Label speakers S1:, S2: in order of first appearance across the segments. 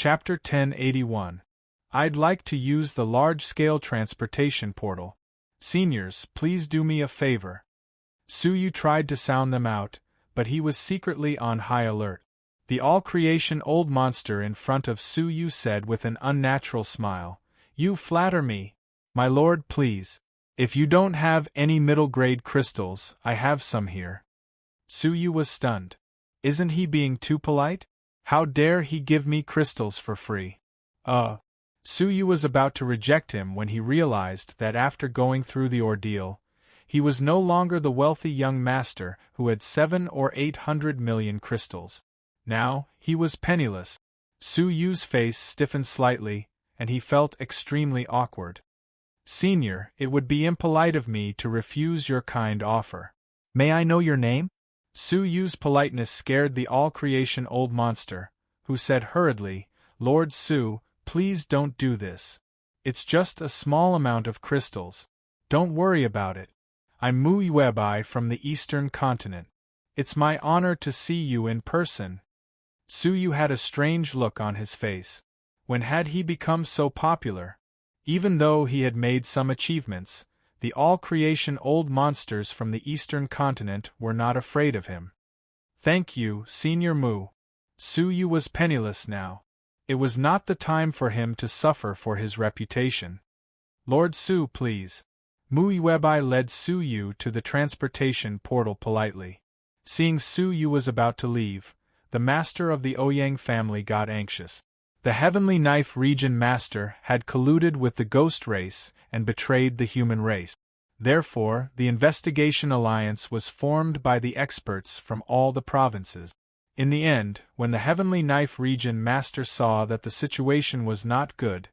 S1: Chapter 1081. I'd like to use the large-scale transportation portal. Seniors, please do me a favor. Suyu tried to sound them out, but he was secretly on high alert. The all-creation old monster in front of Suyu said with an unnatural smile, "You flatter me. My lord, please. If you don't have any middle-grade crystals, I have some here." Suyu was stunned. Isn't he being too polite? How dare he give me crystals for free? Suyu was about to reject him when he realized that after going through the ordeal, he was no longer the wealthy young master who had 700 or 800 million crystals. Now, he was penniless. Suyu's face stiffened slightly, and he felt extremely awkward. "Senior, it would be impolite of me to refuse your kind offer. May I know your name?" Suyu's politeness scared the all-creation old monster, who said hurriedly, "Lord Su, please don't do this. It's just a small amount of crystals. Don't worry about it. I'm Mu Yuebai from the Eastern Continent. It's my honor to see you in person." Suyu had a strange look on his face. When had he become so popular? Even though he had made some achievements, the all-creation old monsters from the Eastern Continent were not afraid of him. "Thank you, Senior Mu." Suyu was penniless now. It was not the time for him to suffer for his reputation. "Lord Su, please." Mu Yuebai led Suyu to the transportation portal politely. Seeing Suyu was about to leave, the master of the Ouyang family got anxious. The Heavenly Knife Region Master had colluded with the Ghost Race and betrayed the human race. Therefore, the Investigation Alliance was formed by the experts from all the provinces. In the end, when the Heavenly Knife Region Master saw that the situation was not good,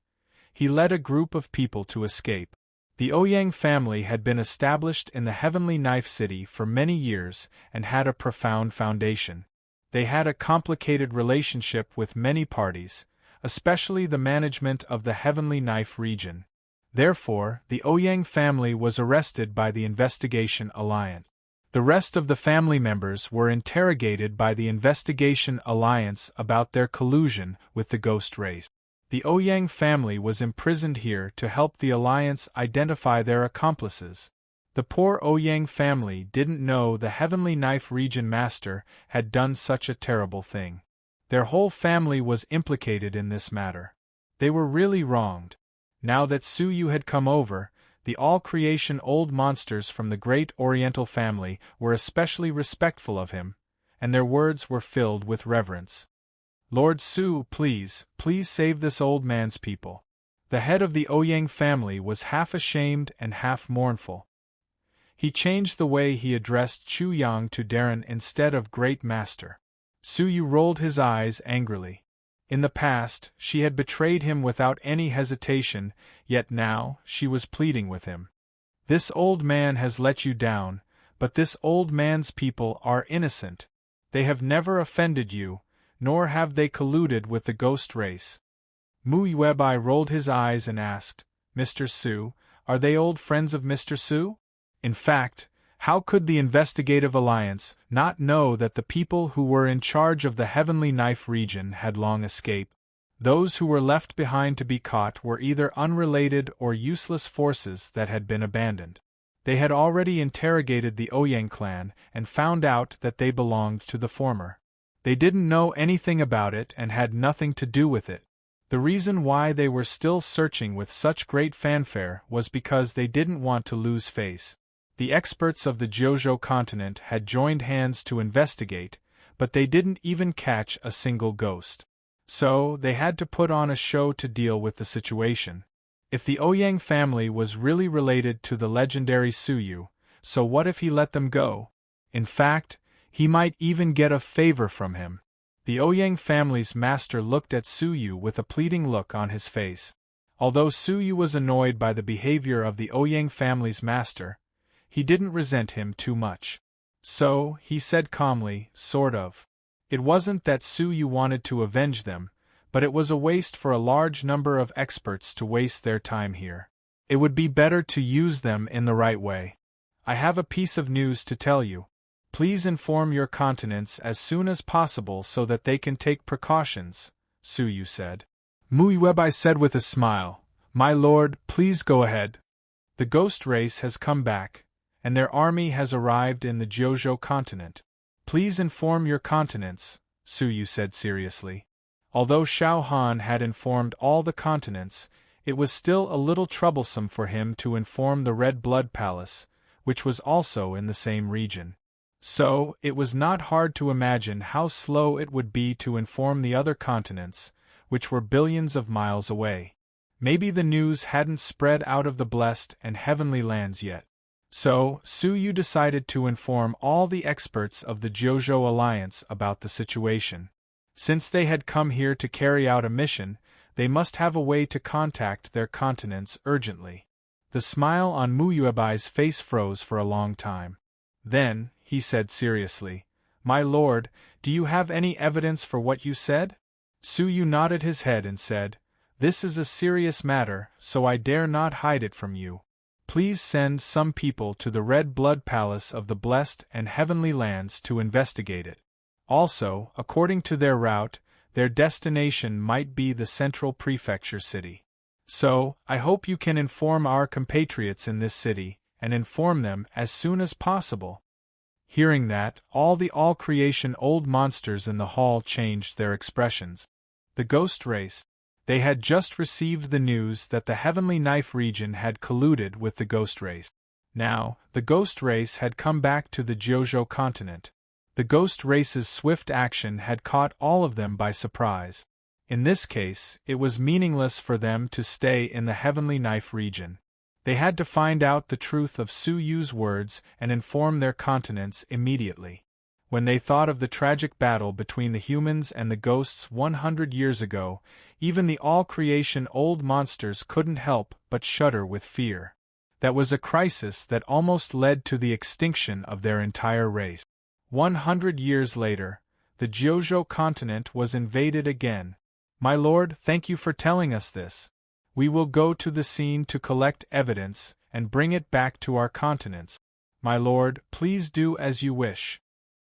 S1: he led a group of people to escape. The Ouyang family had been established in the Heavenly Knife City for many years and had a profound foundation. They had a complicated relationship with many parties, especially the management of the Heavenly Knife region. Therefore, the Ouyang family was arrested by the Investigation Alliance. The rest of the family members were interrogated by the Investigation Alliance about their collusion with the Ghost Race. The Ouyang family was imprisoned here to help the Alliance identify their accomplices. The poor Ouyang family didn't know the Heavenly Knife Region Master had done such a terrible thing. Their whole family was implicated in this matter. They were really wronged. Now that Suyu had come over, the all-creation old monsters from the great Oriental family were especially respectful of him, and their words were filled with reverence. "Lord Su, please save this old man's people." The head of the Ouyang family was half ashamed and half mournful. He changed the way he addressed Chu Yang to Darren instead of Great Master. Suyu rolled his eyes angrily. In the past, she had betrayed him without any hesitation, yet now, she was pleading with him. "This old man has let you down, but this old man's people are innocent. They have never offended you, nor have they colluded with the Ghost Race." Mu Yuebai rolled his eyes and asked, "Mr. Su, are they old friends of Mr. Su?" In fact, how could the Investigative Alliance not know that the people who were in charge of the Heavenly Knife region had long escaped? Those who were left behind to be caught were either unrelated or useless forces that had been abandoned. They had already interrogated the Ouyang clan and found out that they belonged to the former. They didn't know anything about it and had nothing to do with it. The reason why they were still searching with such great fanfare was because they didn't want to lose face. The experts of the Jiuzhou continent had joined hands to investigate, but they didn't even catch a single ghost. So, they had to put on a show to deal with the situation. If the Ouyang family was really related to the legendary Suyu, so what if he let them go? In fact, he might even get a favor from him. The Ouyang family's master looked at Suyu with a pleading look on his face. Although Suyu was annoyed by the behavior of the Ouyang family's master, he didn't resent him too much. So, he said calmly, sort of. It wasn't that Suyu wanted to avenge them, but it was a waste for a large number of experts to waste their time here. It would be better to use them in the right way. I have a piece of news to tell you. Please inform your continents as soon as possible so that they can take precautions, Su Yu said. Mu Yuebai said with a smile, "My lord, please go ahead. The ghost race has come back, and their army has arrived in the Jiuzhou continent. Please inform your continents," Su Yu said seriously. Although Shao Han had informed all the continents, it was still a little troublesome for him to inform the Red Blood Palace, which was also in the same region. So, it was not hard to imagine how slow it would be to inform the other continents, which were billions of miles away. Maybe the news hadn't spread out of the blessed and heavenly lands yet. So, Su Yu decided to inform all the experts of the Jiuzhou Alliance about the situation. Since they had come here to carry out a mission, they must have a way to contact their continents urgently. The smile on Mu Yuebai's face froze for a long time. Then, he said seriously, "My lord, do you have any evidence for what you said?" Su Yu nodded his head and said, "This is a serious matter, so I dare not hide it from you. Please send some people to the Red Blood Palace of the Blessed and Heavenly Lands to investigate it. Also, according to their route, their destination might be the central prefecture city. So, I hope you can inform our compatriots in this city, and inform them as soon as possible." Hearing that, all the all-creation old monsters in the hall changed their expressions. The ghost race. They had just received the news that the Heavenly Knife region had colluded with the ghost race. Now, the ghost race had come back to the Jiuzhou continent. The ghost race's swift action had caught all of them by surprise. In this case, it was meaningless for them to stay in the Heavenly Knife region. They had to find out the truth of Su Yu's words and inform their continents immediately. When they thought of the tragic battle between the humans and the ghosts 100 years ago, even the all-creation old monsters couldn't help but shudder with fear. That was a crisis that almost led to the extinction of their entire race. 100 years later, the Jiuzhou continent was invaded again. "My lord, thank you for telling us this. We will go to the scene to collect evidence and bring it back to our continents. My lord, please do as you wish."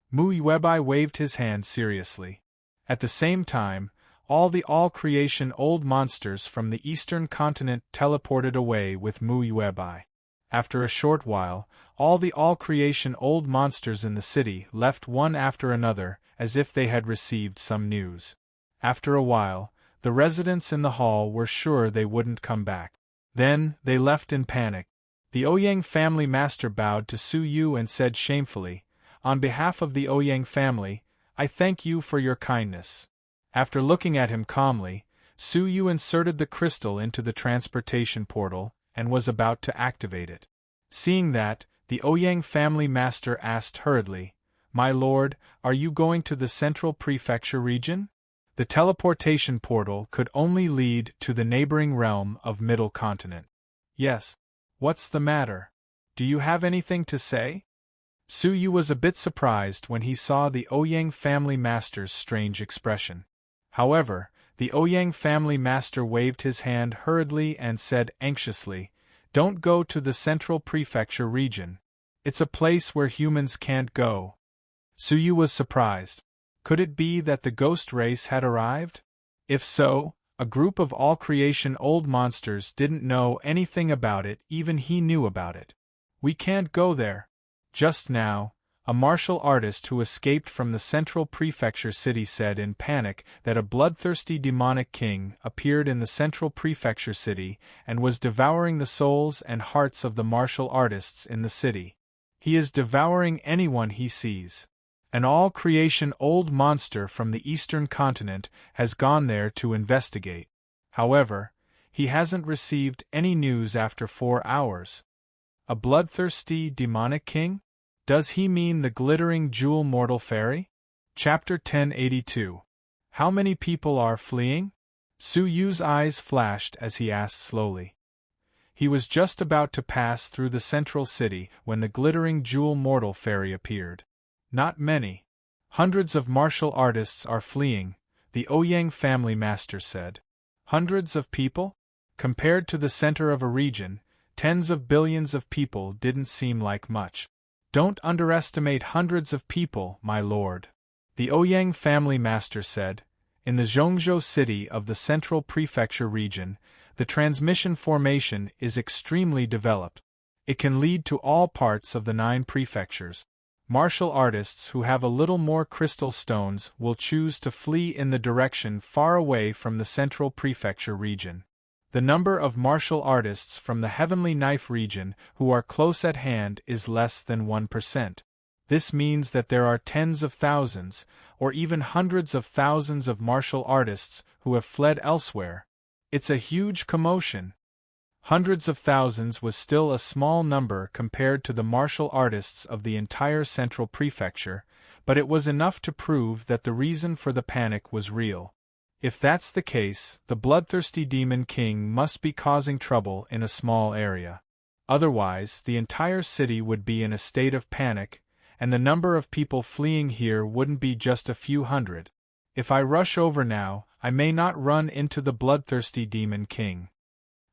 S1: Mu Yuebai waved his hand seriously. At the same time, all the all-creation old monsters from the eastern continent teleported away with Mu Yuebai. After a short while, all the all-creation old monsters in the city left one after another, as if they had received some news. After a while, the residents in the hall were sure they wouldn't come back. Then, they left in panic. The Ouyang family master bowed to Su Yu and said shamefully, "On behalf of the Ouyang family, I thank you for your kindness." After looking at him calmly, Su Yu inserted the crystal into the transportation portal and was about to activate it. Seeing that, the Ouyang family master asked hurriedly, "My lord, are you going to the central prefecture region?" The teleportation portal could only lead to the neighboring realm of Middle Continent. "Yes. What's the matter? Do you have anything to say?" Su Yu was a bit surprised when he saw the Ouyang family master's strange expression. However, the Ouyang family master waved his hand hurriedly and said anxiously, "Don't go to the central prefecture region. It's a place where humans can't go." Su Yu was surprised. Could it be that the ghost race had arrived? If so, a group of all-creation old monsters didn't know anything about it, even he knew about it. "We can't go there." Just now, a martial artist who escaped from the central prefecture city said in panic that a bloodthirsty demonic king appeared in the central prefecture city and was devouring the souls and hearts of the martial artists in the city. "He is devouring anyone he sees. An all-creation old monster from the eastern continent has gone there to investigate. However, he hasn't received any news after 4 hours. A bloodthirsty demonic king? Does he mean the glittering jewel mortal fairy?" Chapter 1082. How many people are fleeing? Su Yu's eyes flashed as he asked slowly. He was just about to pass through the central city when the glittering jewel mortal fairy appeared. "Not many. Hundreds of martial artists are fleeing," the Ouyang family master said. "Hundreds of people?" Compared to the center of a region, tens of billions of people didn't seem like much. "Don't underestimate hundreds of people, my lord," the Ouyang family master said. In the Zhongzhou city of the Central Prefecture region, the transmission formation is extremely developed. It can lead to all parts of the 9 prefectures. Martial artists who have a little more crystal stones will choose to flee in the direction far away from the Central Prefecture region. The number of martial artists from the Heavenly Knife region who are close at hand is less than 1%. This means that there are tens of thousands, or even hundreds of thousands of martial artists who have fled elsewhere. It's a huge commotion. Hundreds of thousands was still a small number compared to the martial artists of the entire Central Prefecture, but it was enough to prove that the reason for the panic was real. If that's the case, the bloodthirsty Demon King must be causing trouble in a small area. Otherwise, the entire city would be in a state of panic, and the number of people fleeing here wouldn't be just a few hundred. If I rush over now, I may not run into the bloodthirsty Demon King.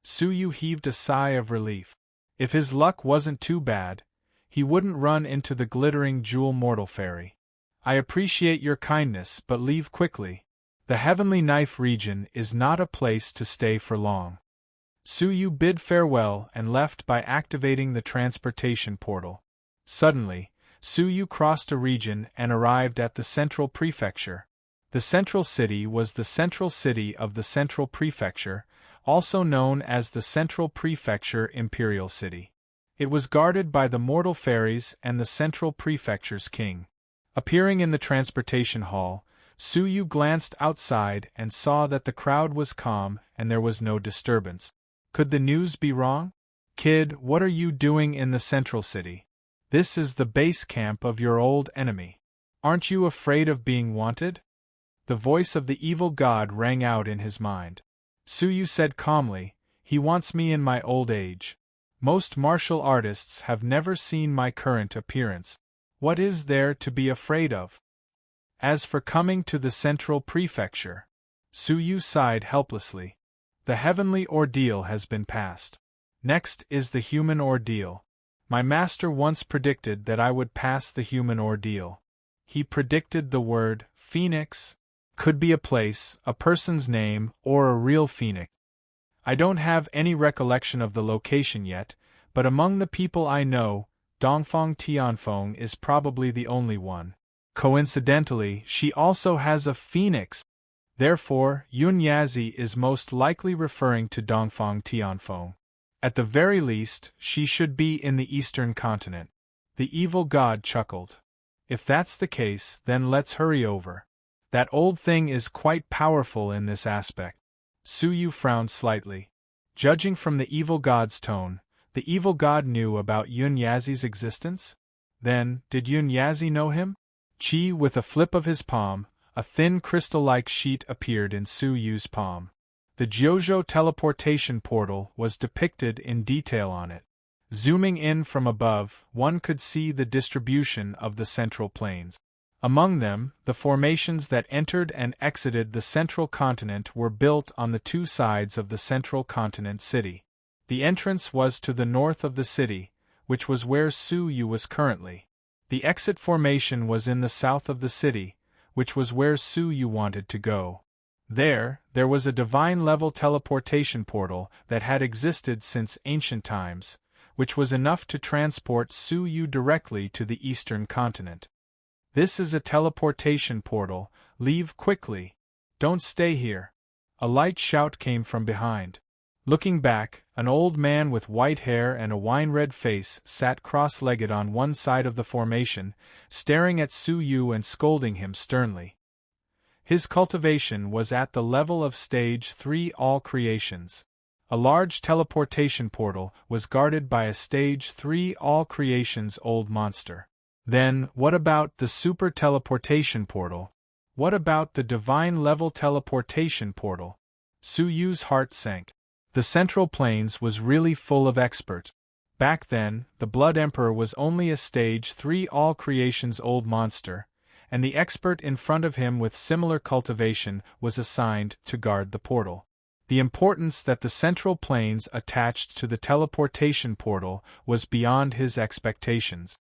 S1: Su Yu heaved a sigh of relief. If his luck wasn't too bad, he wouldn't run into the glittering jewel mortal fairy. I appreciate your kindness, but leave quickly. The Heavenly Knife region is not a place to stay for long. Su Yu bid farewell and left by activating the transportation portal. Suddenly, Su Yu crossed a region and arrived at the Central Prefecture. The central city was the central city of the Central Prefecture, also known as the Central Prefecture Imperial City. It was guarded by the mortal fairies and the Central Prefecture's king. Appearing in the transportation hall, Su Yu glanced outside and saw that the crowd was calm and there was no disturbance. Could the news be wrong? Kid, what are you doing in the central city? This is the base camp of your old enemy. Aren't you afraid of being wanted? The voice of the evil god rang out in his mind. Su Yu said calmly, he wants me in my old age. Most martial artists have never seen my current appearance. What is there to be afraid of? As for coming to the Central Prefecture, Su Yu sighed helplessly. The heavenly ordeal has been passed. Next is the human ordeal. My master once predicted that I would pass the human ordeal. He predicted the word phoenix could be a place, a person's name, or a real phoenix. I don't have any recollection of the location yet, but among the people I know, Dongfang Tianfeng is probably the only one. Coincidentally, she also has a phoenix. Therefore, Yun Yazi is most likely referring to Dongfang Tianfeng. At the very least, she should be in the eastern continent. The evil god chuckled. If that's the case, then let's hurry over. That old thing is quite powerful in this aspect. Su Yu frowned slightly. Judging from the evil god's tone, the evil god knew about Yun Yazi's existence? Then, did Yun Yazi know him? Chi, with a flip of his palm, a thin crystal-like sheet appeared in Su Yu's palm. The Jiuzhou teleportation portal was depicted in detail on it. Zooming in from above, one could see the distribution of the central plains. Among them, the formations that entered and exited the central continent were built on the 2 sides of the central continent city. The entrance was to the north of the city, which was where Su Yu was currently. The exit formation was in the south of the city, which was where Su Yu wanted to go. There was a divine-level teleportation portal that had existed since ancient times, which was enough to transport Su Yu directly to the eastern continent. This is a teleportation portal, leave quickly. Don't stay here. A light shout came from behind. Looking back, an old man with white hair and a wine-red face sat cross-legged on one side of the formation, staring at Su Yu and scolding him sternly. His cultivation was at the level of Stage 3 All Creations. A large teleportation portal was guarded by a Stage 3 All Creations old monster. Then, what about the super teleportation portal? What about the divine-level teleportation portal? Su Yu's heart sank. The Central Plains was really full of experts. Back then, the Blood Emperor was only a Stage 3 All Creations old monster, and the expert in front of him with similar cultivation was assigned to guard the portal. The importance that the Central Plains attached to the teleportation portal was beyond his expectations.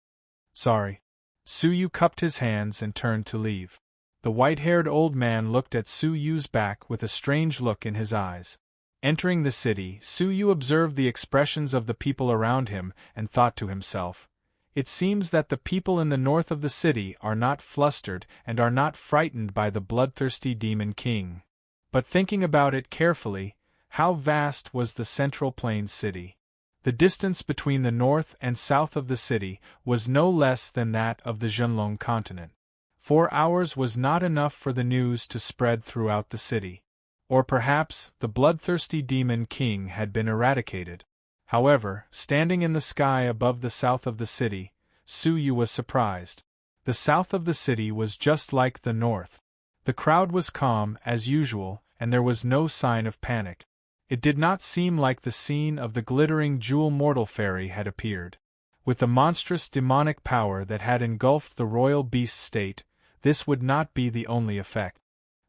S1: Sorry. Su Yu cupped his hands and turned to leave. The white-haired old man looked at Su Yu's back with a strange look in his eyes. Entering the city, Su Yu observed the expressions of the people around him and thought to himself, "It seems that the people in the north of the city are not flustered and are not frightened by the bloodthirsty demon king." But thinking about it carefully, how vast was the Central Plains city! The distance between the north and south of the city was no less than that of the Zhenlong continent. 4 hours was not enough for the news to spread throughout the city. Or perhaps the bloodthirsty demon king had been eradicated. However, standing in the sky above the south of the city, Su Yu was surprised. The south of the city was just like the north. The crowd was calm, as usual, and there was no sign of panic. It did not seem like the scene of the glittering jewel mortal fairy had appeared. With the monstrous demonic power that had engulfed the royal beast state, this would not be the only effect.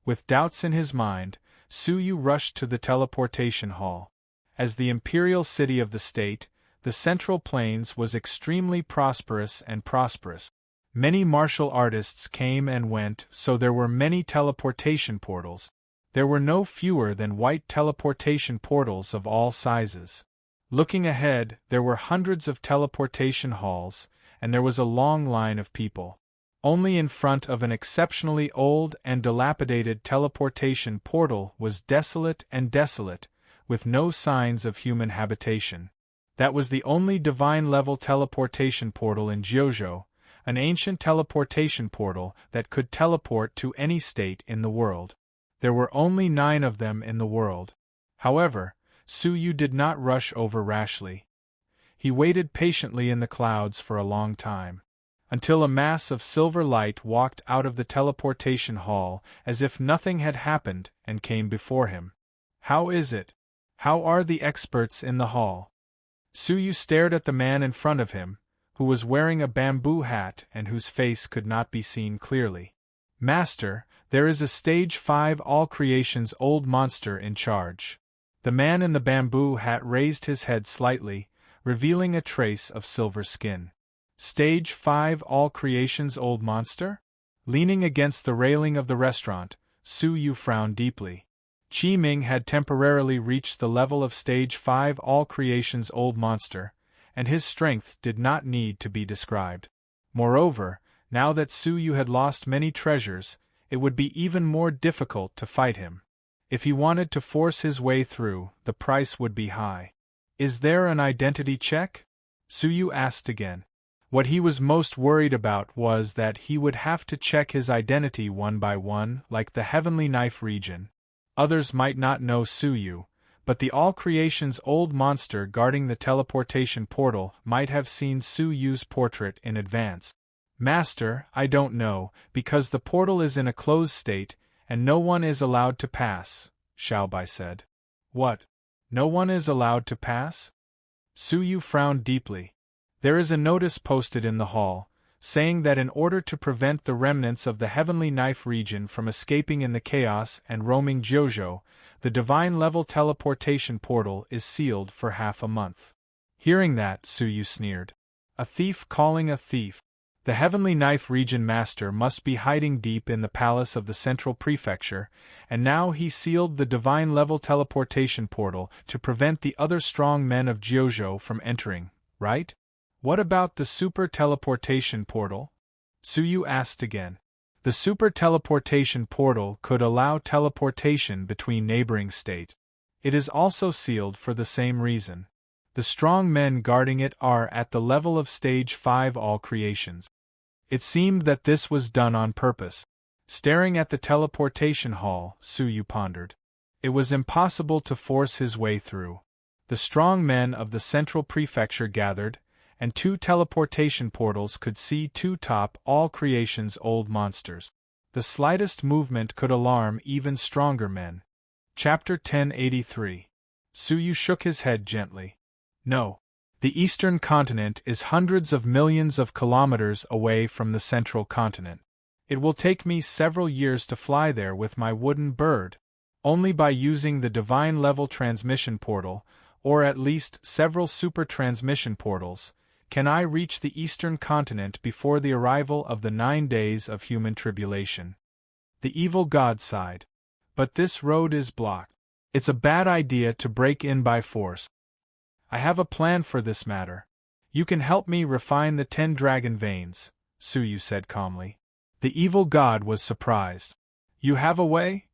S1: With doubts in his mind, Su Yu rushed to the teleportation hall. As the imperial city of the state, the Central Plains was extremely prosperous. Many martial artists came and went, so there were many teleportation portals. There were no fewer than white teleportation portals of all sizes. Looking ahead, there were hundreds of teleportation halls, and there was a long line of people. Only in front of an exceptionally old and dilapidated teleportation portal was desolate, with no signs of human habitation. That was the only divine-level teleportation portal in Jiuzhou, an ancient teleportation portal that could teleport to any state in the world. There were only 9 of them in the world. However, Su Yu did not rush over rashly. He waited patiently in the clouds for a long time, until a mass of silver light walked out of the teleportation hall as if nothing had happened and came before him. "How is it? How are the experts in the hall?" Su Yu stared at the man in front of him, who was wearing a bamboo hat and whose face could not be seen clearly. "Master, there is a stage 5 all creations old monster in charge." The man in the bamboo hat raised his head slightly, revealing a trace of silver skin. "Stage 5 all creations old monster?" Leaning against the railing of the restaurant, Su Yu frowned deeply. Qi Ming had temporarily reached the level of Stage 5 all creations old monster, and his strength did not need to be described. Moreover, now that Su Yu had lost many treasures, it would be even more difficult to fight him. If he wanted to force his way through, the price would be high. "Is there an identity check?" Su Yu asked again. What he was most worried about was that he would have to check his identity one by one, like the Heavenly Knife region. Others might not know Su Yu, but the All Creations old monster guarding the teleportation portal might have seen Su Yu's portrait in advance. "Master, I don't know, because the portal is in a closed state, and no one is allowed to pass," Xiaobai said. "What? No one is allowed to pass?" Su Yu frowned deeply. "There is a notice posted in the hall, saying that in order to prevent the remnants of the Heavenly Knife region from escaping in the chaos and roaming Jiuzhou, the divine-level teleportation portal is sealed for half a month." Hearing that, Su Yu sneered. A thief calling a thief. The Heavenly Knife region master must be hiding deep in the palace of the Central Prefecture, and now he sealed the divine-level teleportation portal to prevent the other strong men of Jiuzhou from entering, right? "What about the super teleportation portal?" Su Yu asked again. The super teleportation portal could allow teleportation between neighboring states. It is also sealed for the same reason. The strong men guarding it are at the level of Stage 5 all creations. It seemed that this was done on purpose. Staring at the teleportation hall, Su Yu pondered. It was impossible to force his way through. The strong men of the Central Prefecture gathered, and 2 teleportation portals could see 2 top all creations old monsters. The slightest movement could alarm even stronger men. Chapter 1083. Su Yu shook his head gently. "No. The eastern continent is hundreds of millions of kilometers away from the central continent. It will take me several years to fly there with my wooden bird. Only by using the divine-level transmission portal, or at least several super transmission portals, can I reach the eastern continent before the arrival of the 9 days of human tribulation." The evil god sighed. But this road is blocked. It's a bad idea to break in by force. I have a plan for this matter. You can help me refine the 10 dragon veins, Suyu said calmly. The evil god was surprised. You have a way?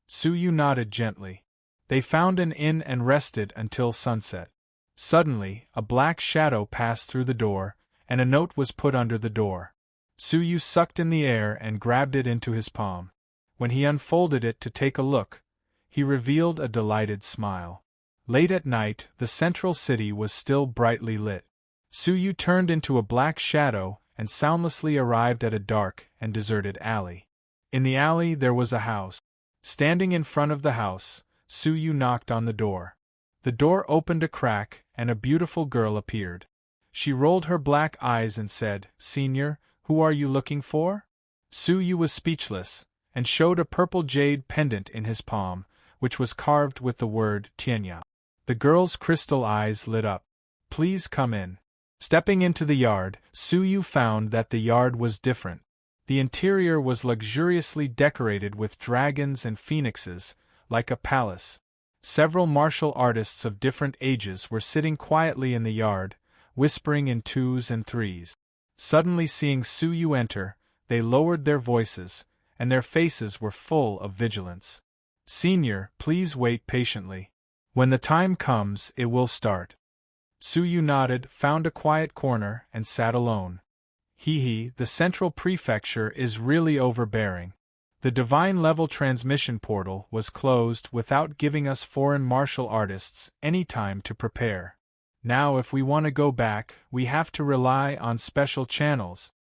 S1: Suyu nodded gently. They found an inn and rested until sunset. Suddenly, a black shadow passed through the door, and a note was put under the door. Suyu sucked in the air and grabbed it into his palm. When he unfolded it to take a look, he revealed a delighted smile. Late at night, the central city was still brightly lit. Suyu turned into a black shadow and soundlessly arrived at a dark and deserted alley. In the alley there was a house. Standing in front of the house, Suyu knocked on the door. The door opened a crack and a beautiful girl appeared. She rolled her black eyes and said, "Senior, who are you looking for?" Suyu was speechless, and showed a purple jade pendant in his palm, which was carved with the word Tianya. The girl's crystal eyes lit up. "Please come in." Stepping into the yard, Suyu found that the yard was different. The interior was luxuriously decorated with dragons and phoenixes, like a palace. Several martial artists of different ages were sitting quietly in the yard, whispering in 2s and 3s. Suddenly seeing Suyu enter, they lowered their voices, and their faces were full of vigilance. "Senior, please wait patiently. When the time comes, it will start." Suyu nodded, found a quiet corner, and sat alone. The central prefecture is really overbearing. The divine level transmission portal was closed without giving us foreign martial artists any time to prepare. Now if we want to go back, we have to rely on special channels.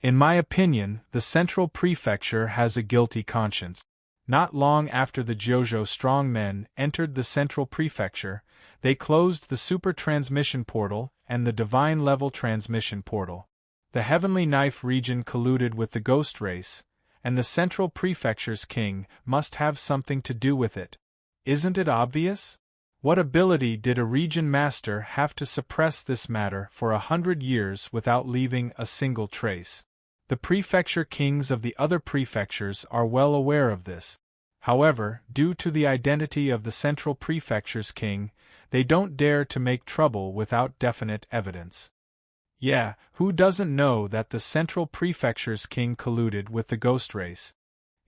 S1: In my opinion, the central prefecture has a guilty conscience. Not long after the Jojo strongmen entered the central prefecture, they closed the super transmission portal and the divine level transmission portal. The Heavenly Knife region colluded with the Ghost race, and the central prefecture's king must have something to do with it. Isn't it obvious? What ability did a region master have to suppress this matter for 100 years without leaving a single trace? The prefecture kings of the other prefectures are well aware of this. However, due to the identity of the central prefecture's king, they don't dare to make trouble without definite evidence. Yeah, who doesn't know that the central prefecture's king colluded with the ghost race?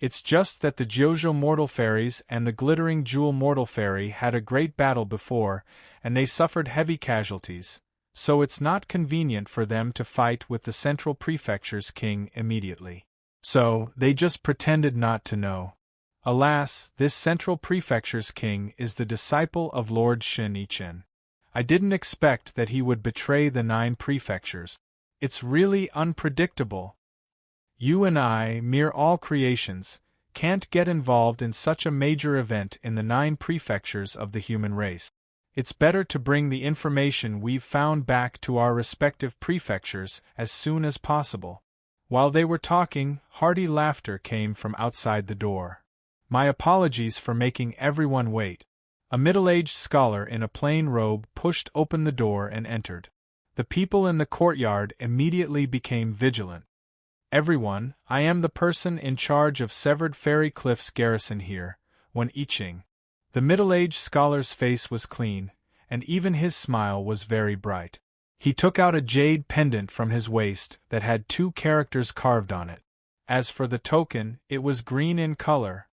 S1: It's just that the Jojo Mortal Fairies and the Glittering Jewel Mortal Fairy had a great battle before, and they suffered heavy casualties, so it's not convenient for them to fight with the central prefecture's king immediately. So, they just pretended not to know. Alas, this central prefecture's king is the disciple of Lord Shin Ichen. I didn't expect that he would betray the 9 prefectures. It's really unpredictable. You and I, mere all creations, can't get involved in such a major event in the 9 prefectures of the human race. It's better to bring the information we've found back to our respective prefectures as soon as possible. While they were talking, hearty laughter came from outside the door. My apologies for making everyone wait. A middle-aged scholar in a plain robe pushed open the door and entered. The people in the courtyard immediately became vigilant. "Everyone, I am the person in charge of Severed Fairy Cliff's garrison here, Wen Iching." The middle-aged scholar's face was clean, and even his smile was very bright. He took out a jade pendant from his waist that had 2 characters carved on it. As for the token, it was green in color.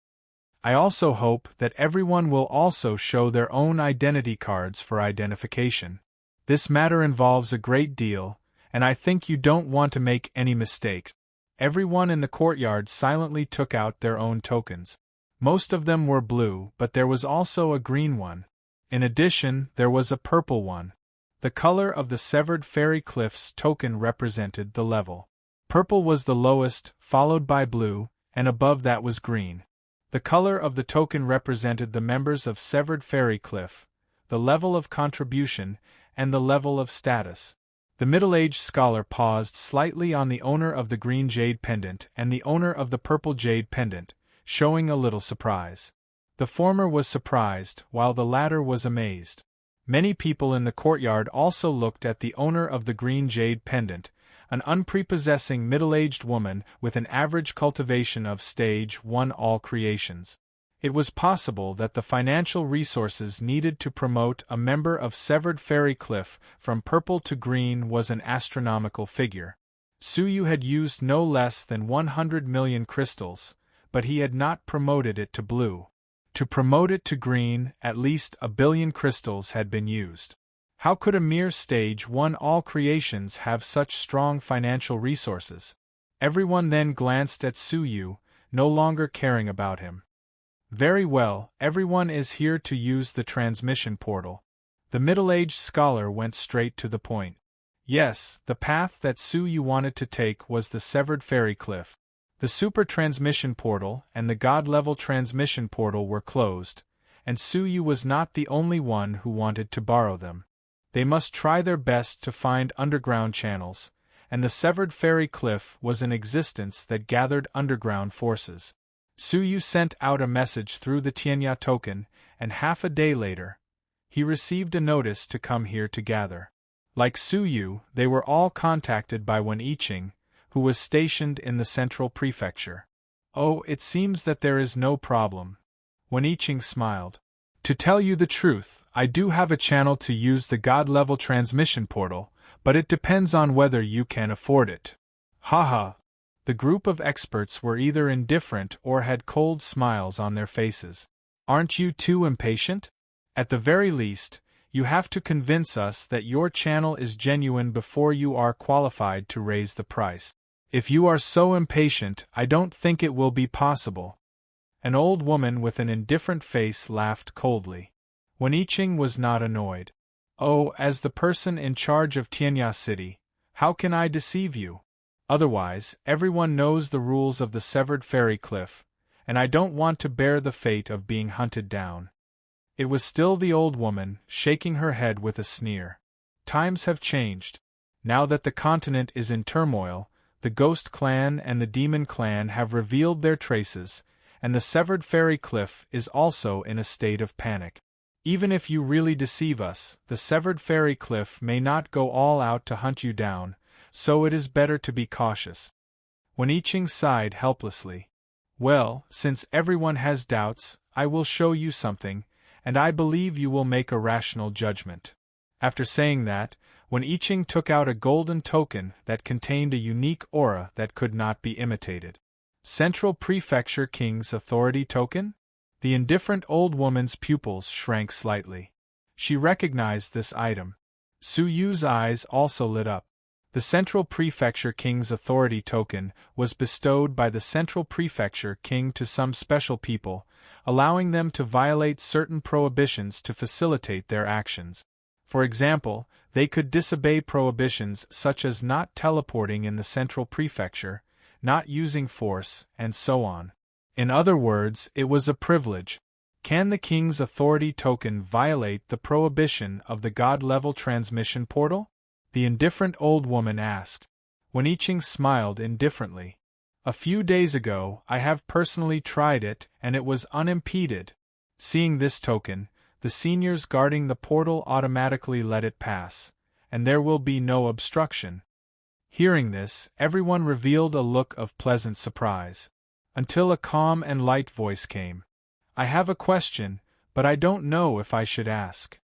S1: I also hope that everyone will also show their own identity cards for identification. This matter involves a great deal, and I think you don't want to make any mistakes. Everyone in the courtyard silently took out their own tokens. Most of them were blue, but there was also a green one. In addition, there was a purple one. The color of the Severed Fairy Cliff's token represented the level. Purple was the lowest, followed by blue, and above that was green. The color of the token represented the members of Severed Fairy Cliff, the level of contribution, and the level of status. The middle-aged scholar paused slightly on the owner of the green jade pendant and the owner of the purple jade pendant, showing a little surprise. The former was surprised, while the latter was amazed. Many people in the courtyard also looked at the owner of the green jade pendant, an unprepossessing middle-aged woman with an average cultivation of stage 1 all creations. It was possible that the financial resources needed to promote a member of Severed Fairy Cliff from purple to green was an astronomical figure. Suyu had used no less than 100 million crystals, but he had not promoted it to blue. To promote it to green, at least 1 billion crystals had been used. How could a mere stage 1 all creations have such strong financial resources? Everyone then glanced at Suyu, no longer caring about him. Very well, everyone is here to use the transmission portal. The middle-aged scholar went straight to the point. Yes, the path that Suyu wanted to take was the Severed Fairy Cliff. The super transmission portal and the god-level transmission portal were closed, and Suyu was not the only one who wanted to borrow them. They must try their best to find underground channels, and the Severed Fairy Cliff was an existence that gathered underground forces. Suyu sent out a message through the Tianya token, and half a day later, he received a notice to come here to gather. Like Suyu, they were all contacted by Wen Yiqing, who was stationed in the central prefecture. Oh, it seems that there is no problem. Wen Yiqing smiled. To tell you the truth, I do have a channel to use the god-level transmission portal, but it depends on whether you can afford it. Haha. The group of experts were either indifferent or had cold smiles on their faces. Aren't you too impatient? At the very least, you have to convince us that your channel is genuine before you are qualified to raise the price. If you are so impatient, I don't think it will be possible. An old woman with an indifferent face laughed coldly. Wen Yiqing was not annoyed. Oh, as the person in charge of Tianya City, how can I deceive you? Otherwise, everyone knows the rules of the Severed Fairy Cliff, and I don't want to bear the fate of being hunted down. It was still the old woman, shaking her head with a sneer. Times have changed. Now that the continent is in turmoil, the Ghost Clan and the Demon Clan have revealed their traces, and the Severed Fairy Cliff is also in a state of panic. Even if you really deceive us, the Severed Fairy Cliff may not go all out to hunt you down, so it is better to be cautious. Wen Yiqing sighed helplessly. Well, since everyone has doubts, I will show you something, and I believe you will make a rational judgment. After saying that, Wen Yiqing took out a golden token that contained a unique aura that could not be imitated. Central Prefecture King's Authority Token? The indifferent old woman's pupils shrank slightly. She recognized this item. Suyu's eyes also lit up. The Central Prefecture King's Authority Token was bestowed by the Central Prefecture King to some special people, allowing them to violate certain prohibitions to facilitate their actions. For example, they could disobey prohibitions such as not teleporting in the Central Prefecture, not using force, and so on. In other words, it was a privilege. Can the King's Authority Token violate the prohibition of the God-level transmission portal? The indifferent old woman asked. Wen Yiqing smiled indifferently. A few days ago, I have personally tried it, and it was unimpeded. Seeing this token, the seniors guarding the portal automatically let it pass, and there will be no obstruction. Hearing this, everyone revealed a look of pleasant surprise. Until a calm and light voice came. I have a question, but I don't know if I should ask.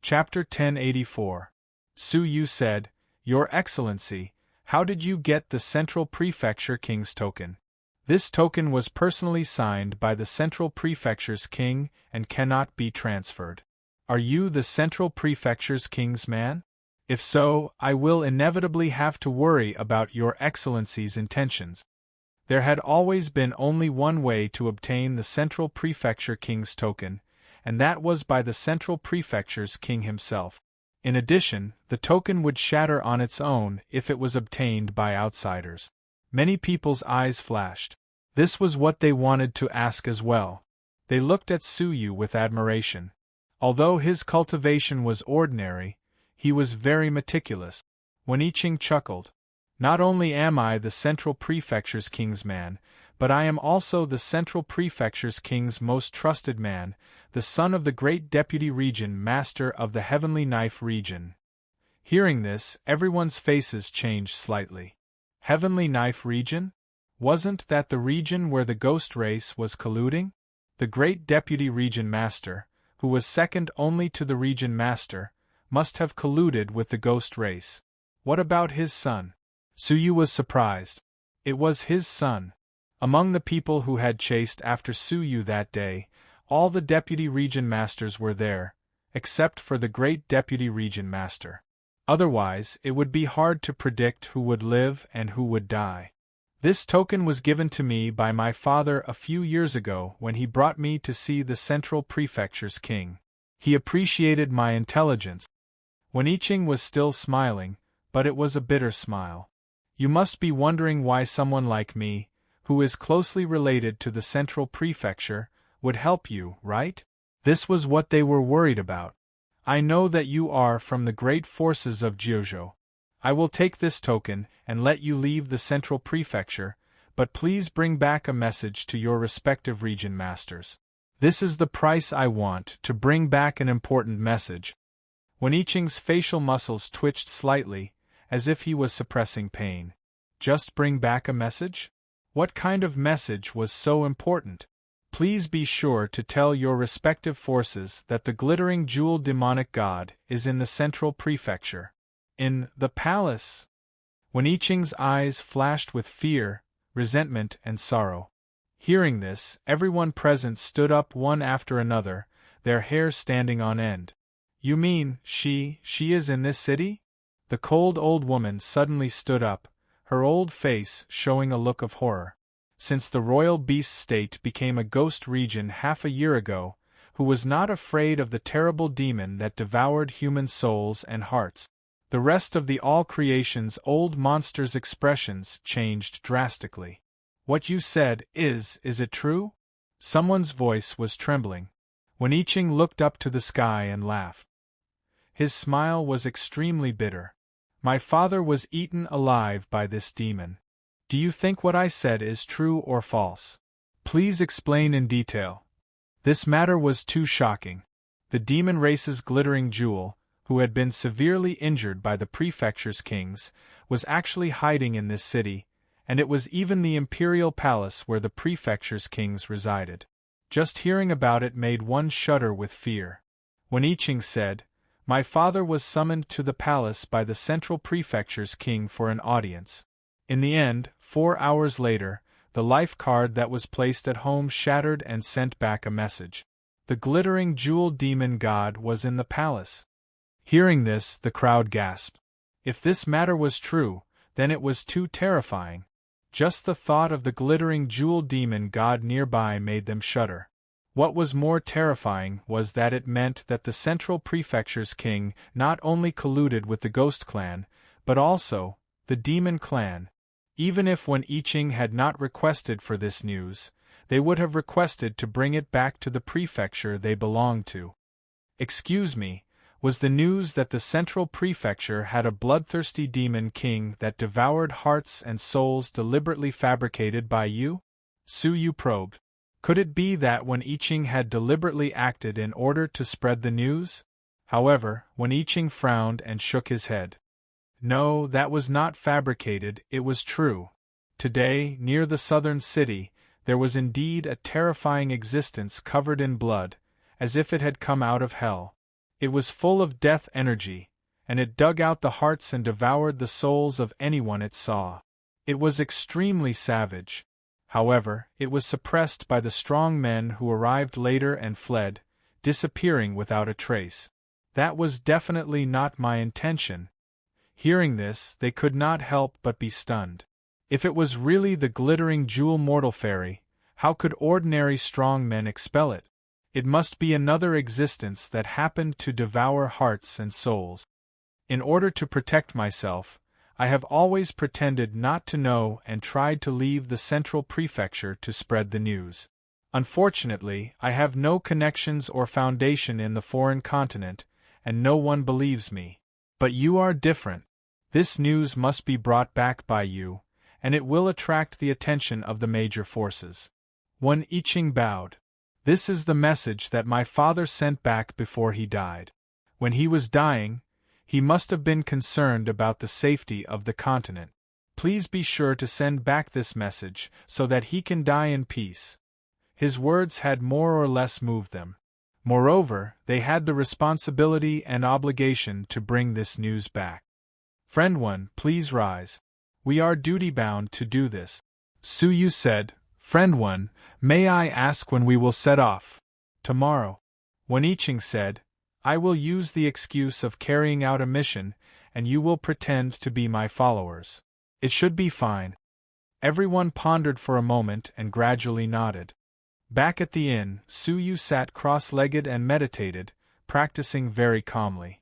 S1: Chapter 1084. Suyu said, Your Excellency, how did you get the Central Prefecture King's token? This token was personally signed by the Central Prefecture's king and cannot be transferred. Are you the Central Prefecture's king's man? If so, I will inevitably have to worry about Your Excellency's intentions. There had always been only one way to obtain the Central Prefecture King's token, and that was by the Central Prefecture's king himself. In addition, the token would shatter on its own if it was obtained by outsiders. Many people's eyes flashed. This was what they wanted to ask as well. They looked at Suyu with admiration. Although his cultivation was ordinary, he was very meticulous. Wen Yiqing chuckled. Not only am I the Central Prefecture's king's man, but I am also the Central Prefecture's king's most trusted man, the son of the great Deputy Region Master of the Heavenly Knife region. Hearing this, everyone's faces changed slightly. Heavenly Knife region? Wasn't that the region where the ghost race was colluding? The great deputy region master, who was second only to the region master, must have colluded with the ghost race. What about his son? Suyu was surprised. It was his son. Among the people who had chased after Suyu that day, all the deputy region masters were there, except for the great deputy region master. Otherwise, it would be hard to predict who would live and who would die. This token was given to me by my father a few years ago when he brought me to see the Central Prefecture's king. He appreciated my intelligence. Weniching was still smiling, but it was a bitter smile. You must be wondering why someone like me, who is closely related to the Central Prefecture, would help you, right? This was what they were worried about. I know that you are from the great forces of Jiuzhou. I will take this token and let you leave the Central Prefecture, but please bring back a message to your respective region masters. This is the price I want to bring back an important message. Weniching's facial muscles twitched slightly, as if he was suppressing pain. Just bring back a message? What kind of message was so important? Please be sure to tell your respective forces that the glittering jewel demonic god is in the Central Prefecture. In the palace. Weniching's eyes flashed with fear, resentment, and sorrow. Hearing this, everyone present stood up one after another, their hair standing on end. You mean, she is in this city? The cold old woman suddenly stood up, her old face showing a look of horror. Since the royal beast state became a ghost region half a year ago, who was not afraid of the terrible demon that devoured human souls and hearts? The rest of the all creation's old monster's expressions changed drastically. What you said is it true? Someone's voice was trembling. Weniching looked up to the sky and laughed. His smile was extremely bitter. My father was eaten alive by this demon. Do you think what I said is true or false? Please explain in detail. This matter was too shocking. The demon race's glittering jewel, who had been severely injured by the prefecture's kings, was actually hiding in this city, and it was even the imperial palace where the prefecture's kings resided. Just hearing about it made one shudder with fear. Weniching said, "My father was summoned to the palace by the Central Prefecture's king for an audience. In the end, 4 hours later, the life card that was placed at home shattered and sent back a message. The glittering jewel demon god was in the palace." Hearing this, the crowd gasped. If this matter was true, then it was too terrifying. Just the thought of the glittering jewel demon god nearby made them shudder. What was more terrifying was that it meant that the Central Prefecture's king not only colluded with the Ghost Clan, but also the Demon Clan. Even if Weniching had not requested for this news, they would have requested to bring it back to the prefecture they belonged to. Excuse me. Was the news that the Central Prefecture had a bloodthirsty demon king that devoured hearts and souls deliberately fabricated by you? Suyu probed. Could it be that Weniching had deliberately acted in order to spread the news? However, Weniching frowned and shook his head. No, that was not fabricated, it was true. Today, near the southern city, there was indeed a terrifying existence covered in blood, as if it had come out of hell. It was full of death energy, and it dug out the hearts and devoured the souls of anyone it saw. It was extremely savage. However, it was suppressed by the strong men who arrived later and fled, disappearing without a trace. That was definitely not my intention. Hearing this, they could not help but be stunned. If it was really the glittering jewel mortal fairy, how could ordinary strong men expel it? It must be another existence that happened to devour hearts and souls. In order to protect myself, I have always pretended not to know and tried to leave the Central Prefecture to spread the news. Unfortunately, I have no connections or foundation in the foreign continent, and no one believes me. But you are different. This news must be brought back by you, and it will attract the attention of the major forces. Weniching bowed. This is the message that my father sent back before he died. When he was dying, he must have been concerned about the safety of the continent. Please be sure to send back this message, so that he can die in peace. His words had more or less moved them. Moreover, they had the responsibility and obligation to bring this news back. Friend 1, please rise. We are duty-bound to do this. Suyu said, Friend 1, may I ask when we will set off? Tomorrow. Weniching said, I will use the excuse of carrying out a mission, and you will pretend to be my followers. It should be fine. Everyone pondered for a moment and gradually nodded. Back at the inn, Suyu sat cross-legged and meditated, practicing very calmly.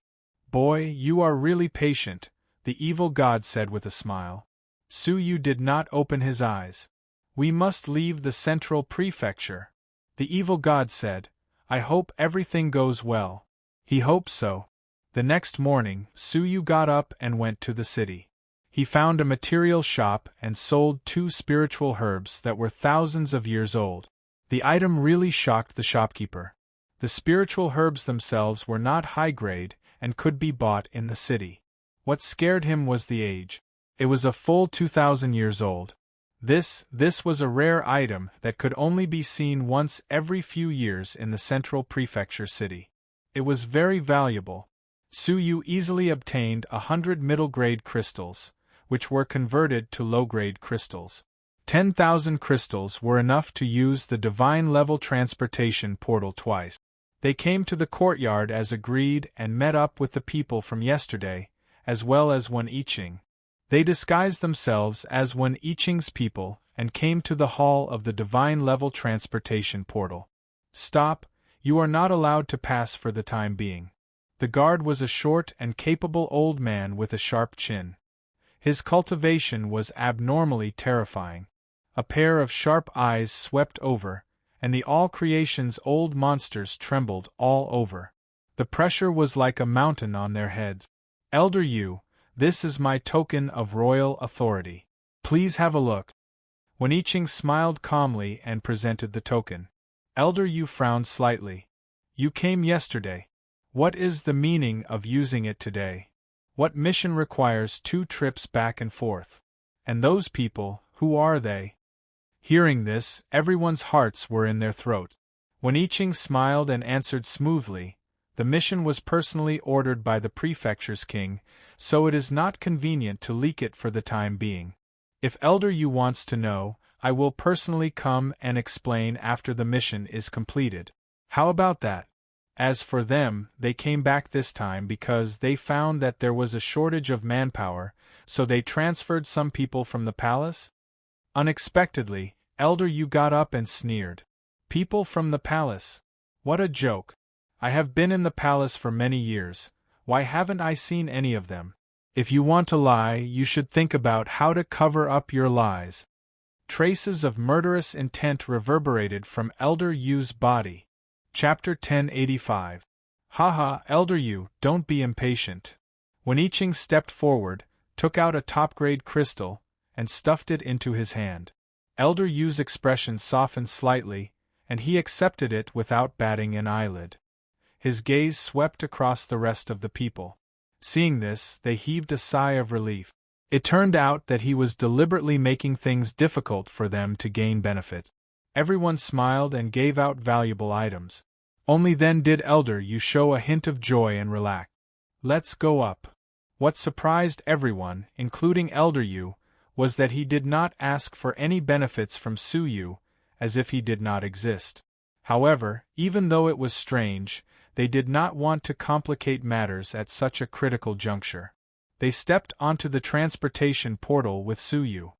S1: Boy, you are really patient, the evil god said with a smile. Suyu did not open his eyes. We must leave the central prefecture. The evil god said, I hope everything goes well. He hoped so. The next morning, Suyu got up and went to the city. He found a material shop and sold 2 spiritual herbs that were thousands of years old. The item really shocked the shopkeeper. The spiritual herbs themselves were not high-grade and could be bought in the city. What scared him was the age. It was a full 2,000 years old. This was a rare item that could only be seen once every few years in the central prefecture city. It was very valuable. Suyu easily obtained 100 middle-grade crystals, which were converted to low-grade crystals. 10,000 crystals were enough to use the divine-level transportation portal twice. They came to the courtyard as agreed and met up with the people from yesterday, as well as Weniching. They disguised themselves as Weniching's people and came to the hall of the divine-level transportation portal. Stop, you are not allowed to pass for the time being. The guard was a short and capable old man with a sharp chin. His cultivation was abnormally terrifying. A pair of sharp eyes swept over, and the all-creation's old monsters trembled all over. The pressure was like a mountain on their heads. Elder Yu, this is my token of royal authority. Please have a look. Weniching smiled calmly and presented the token. Elder Yu frowned slightly. You came yesterday. What is the meaning of using it today? What mission requires 2 trips back and forth? And those people, who are they? Hearing this, everyone's hearts were in their throat. Weniching smiled and answered smoothly, the mission was personally ordered by the prefecture's king, so it is not convenient to leak it for the time being. If Elder Yu wants to know, I will personally come and explain after the mission is completed. How about that? As for them, they came back this time because they found that there was a shortage of manpower, so they transferred some people from the palace? Unexpectedly, Elder Yu got up and sneered. People from the palace? What a joke. I have been in the palace for many years. Why haven't I seen any of them? If you want to lie, you should think about how to cover up your lies. Traces of murderous intent reverberated from Elder Yu's body. Chapter 1085. Haha, Elder Yu, don't be impatient. Weniching stepped forward, took out a top-grade crystal, and stuffed it into his hand. Elder Yu's expression softened slightly, and he accepted it without batting an eyelid. His gaze swept across the rest of the people. Seeing this, they heaved a sigh of relief. It turned out that he was deliberately making things difficult for them to gain benefit. Everyone smiled and gave out valuable items. Only then did Elder Yu show a hint of joy and relax. Let's go up. What surprised everyone, including Elder Yu, was that he did not ask for any benefits from Suyu, as if he did not exist. However, even though it was strange, they did not want to complicate matters at such a critical juncture. They stepped onto the transportation portal with Suyu.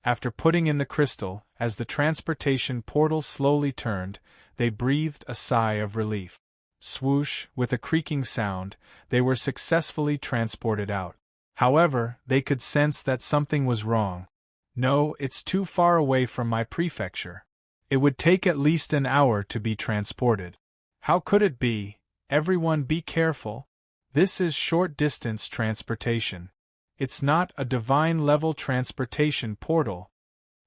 S1: After putting in the crystal, as the transportation portal slowly turned, they breathed a sigh of relief. Swoosh, with a creaking sound, they were successfully transported out. However, they could sense that something was wrong. No, it's too far away from my prefecture. It would take at least an hour to be transported. How could it be? Everyone be careful. This is short-distance transportation. It's not a divine-level transportation portal.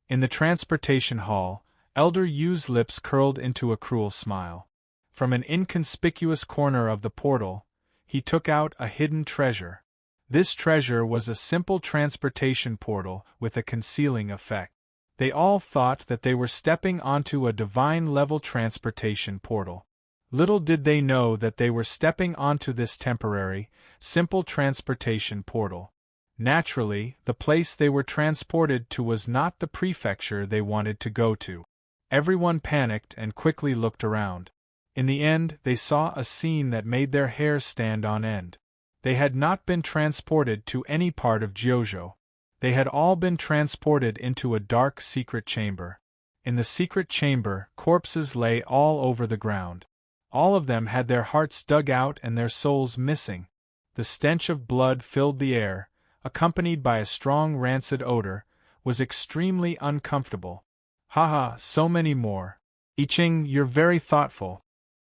S1: In the transportation hall, Elder Yu's lips curled into a cruel smile. From an inconspicuous corner of the portal, he took out a hidden treasure. This treasure was a simple transportation portal with a concealing effect. They all thought that they were stepping onto a divine-level transportation portal. Little did they know that they were stepping onto this temporary, simple transportation portal. Naturally, the place they were transported to was not the prefecture they wanted to go to. Everyone panicked and quickly looked around. In the end, they saw a scene that made their hair stand on end. They had not been transported to any part of Jojo. They had all been transported into a dark secret chamber. In the secret chamber, corpses lay all over the ground. All of them had their hearts dug out and their souls missing. The stench of blood filled the air, accompanied by a strong rancid odor, was extremely uncomfortable. Haha, so many more. I-Ching, you're very thoughtful.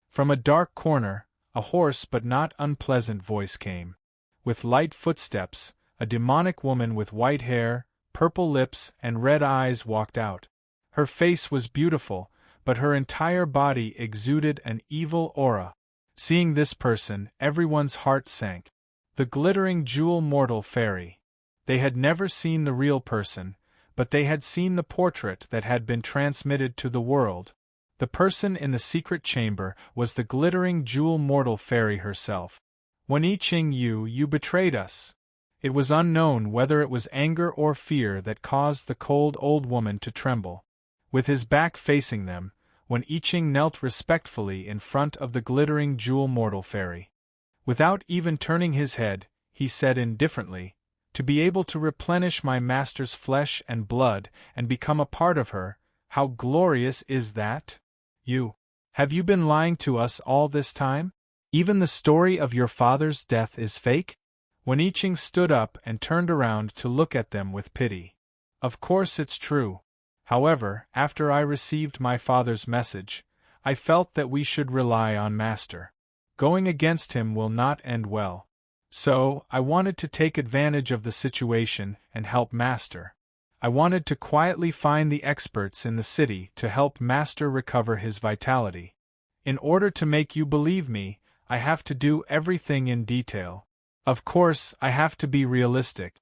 S1: From a dark corner, a hoarse but not unpleasant voice came. With light footsteps, a demonic woman with white hair, purple lips, and red eyes walked out. Her face was beautiful, but her entire body exuded an evil aura. Seeing this person, everyone's heart sank. The glittering jewel mortal fairy. They had never seen the real person, but they had seen the portrait that had been transmitted to the world. The person in the secret chamber was the glittering jewel mortal fairy herself. When I-Ching, you betrayed us. It was unknown whether it was anger or fear that caused the cold old woman to tremble. With his back facing them, when I-Ching knelt respectfully in front of the glittering jewel mortal fairy. Without even turning his head, he said indifferently, "To be able to replenish my master's flesh and blood and become a part of her, how glorious is that? Have you been lying to us all this time? Even the story of your father's death is fake?" When I-Ching stood up and turned around to look at them with pity. "Of course it's true. However, after I received my father's message, I felt that we should rely on Master. Going against him will not end well. So, I wanted to take advantage of the situation and help Master. I wanted to quietly find the experts in the city to help Master recover his vitality. In order to make you believe me, I have to do everything in detail. Of course, I have to be realistic."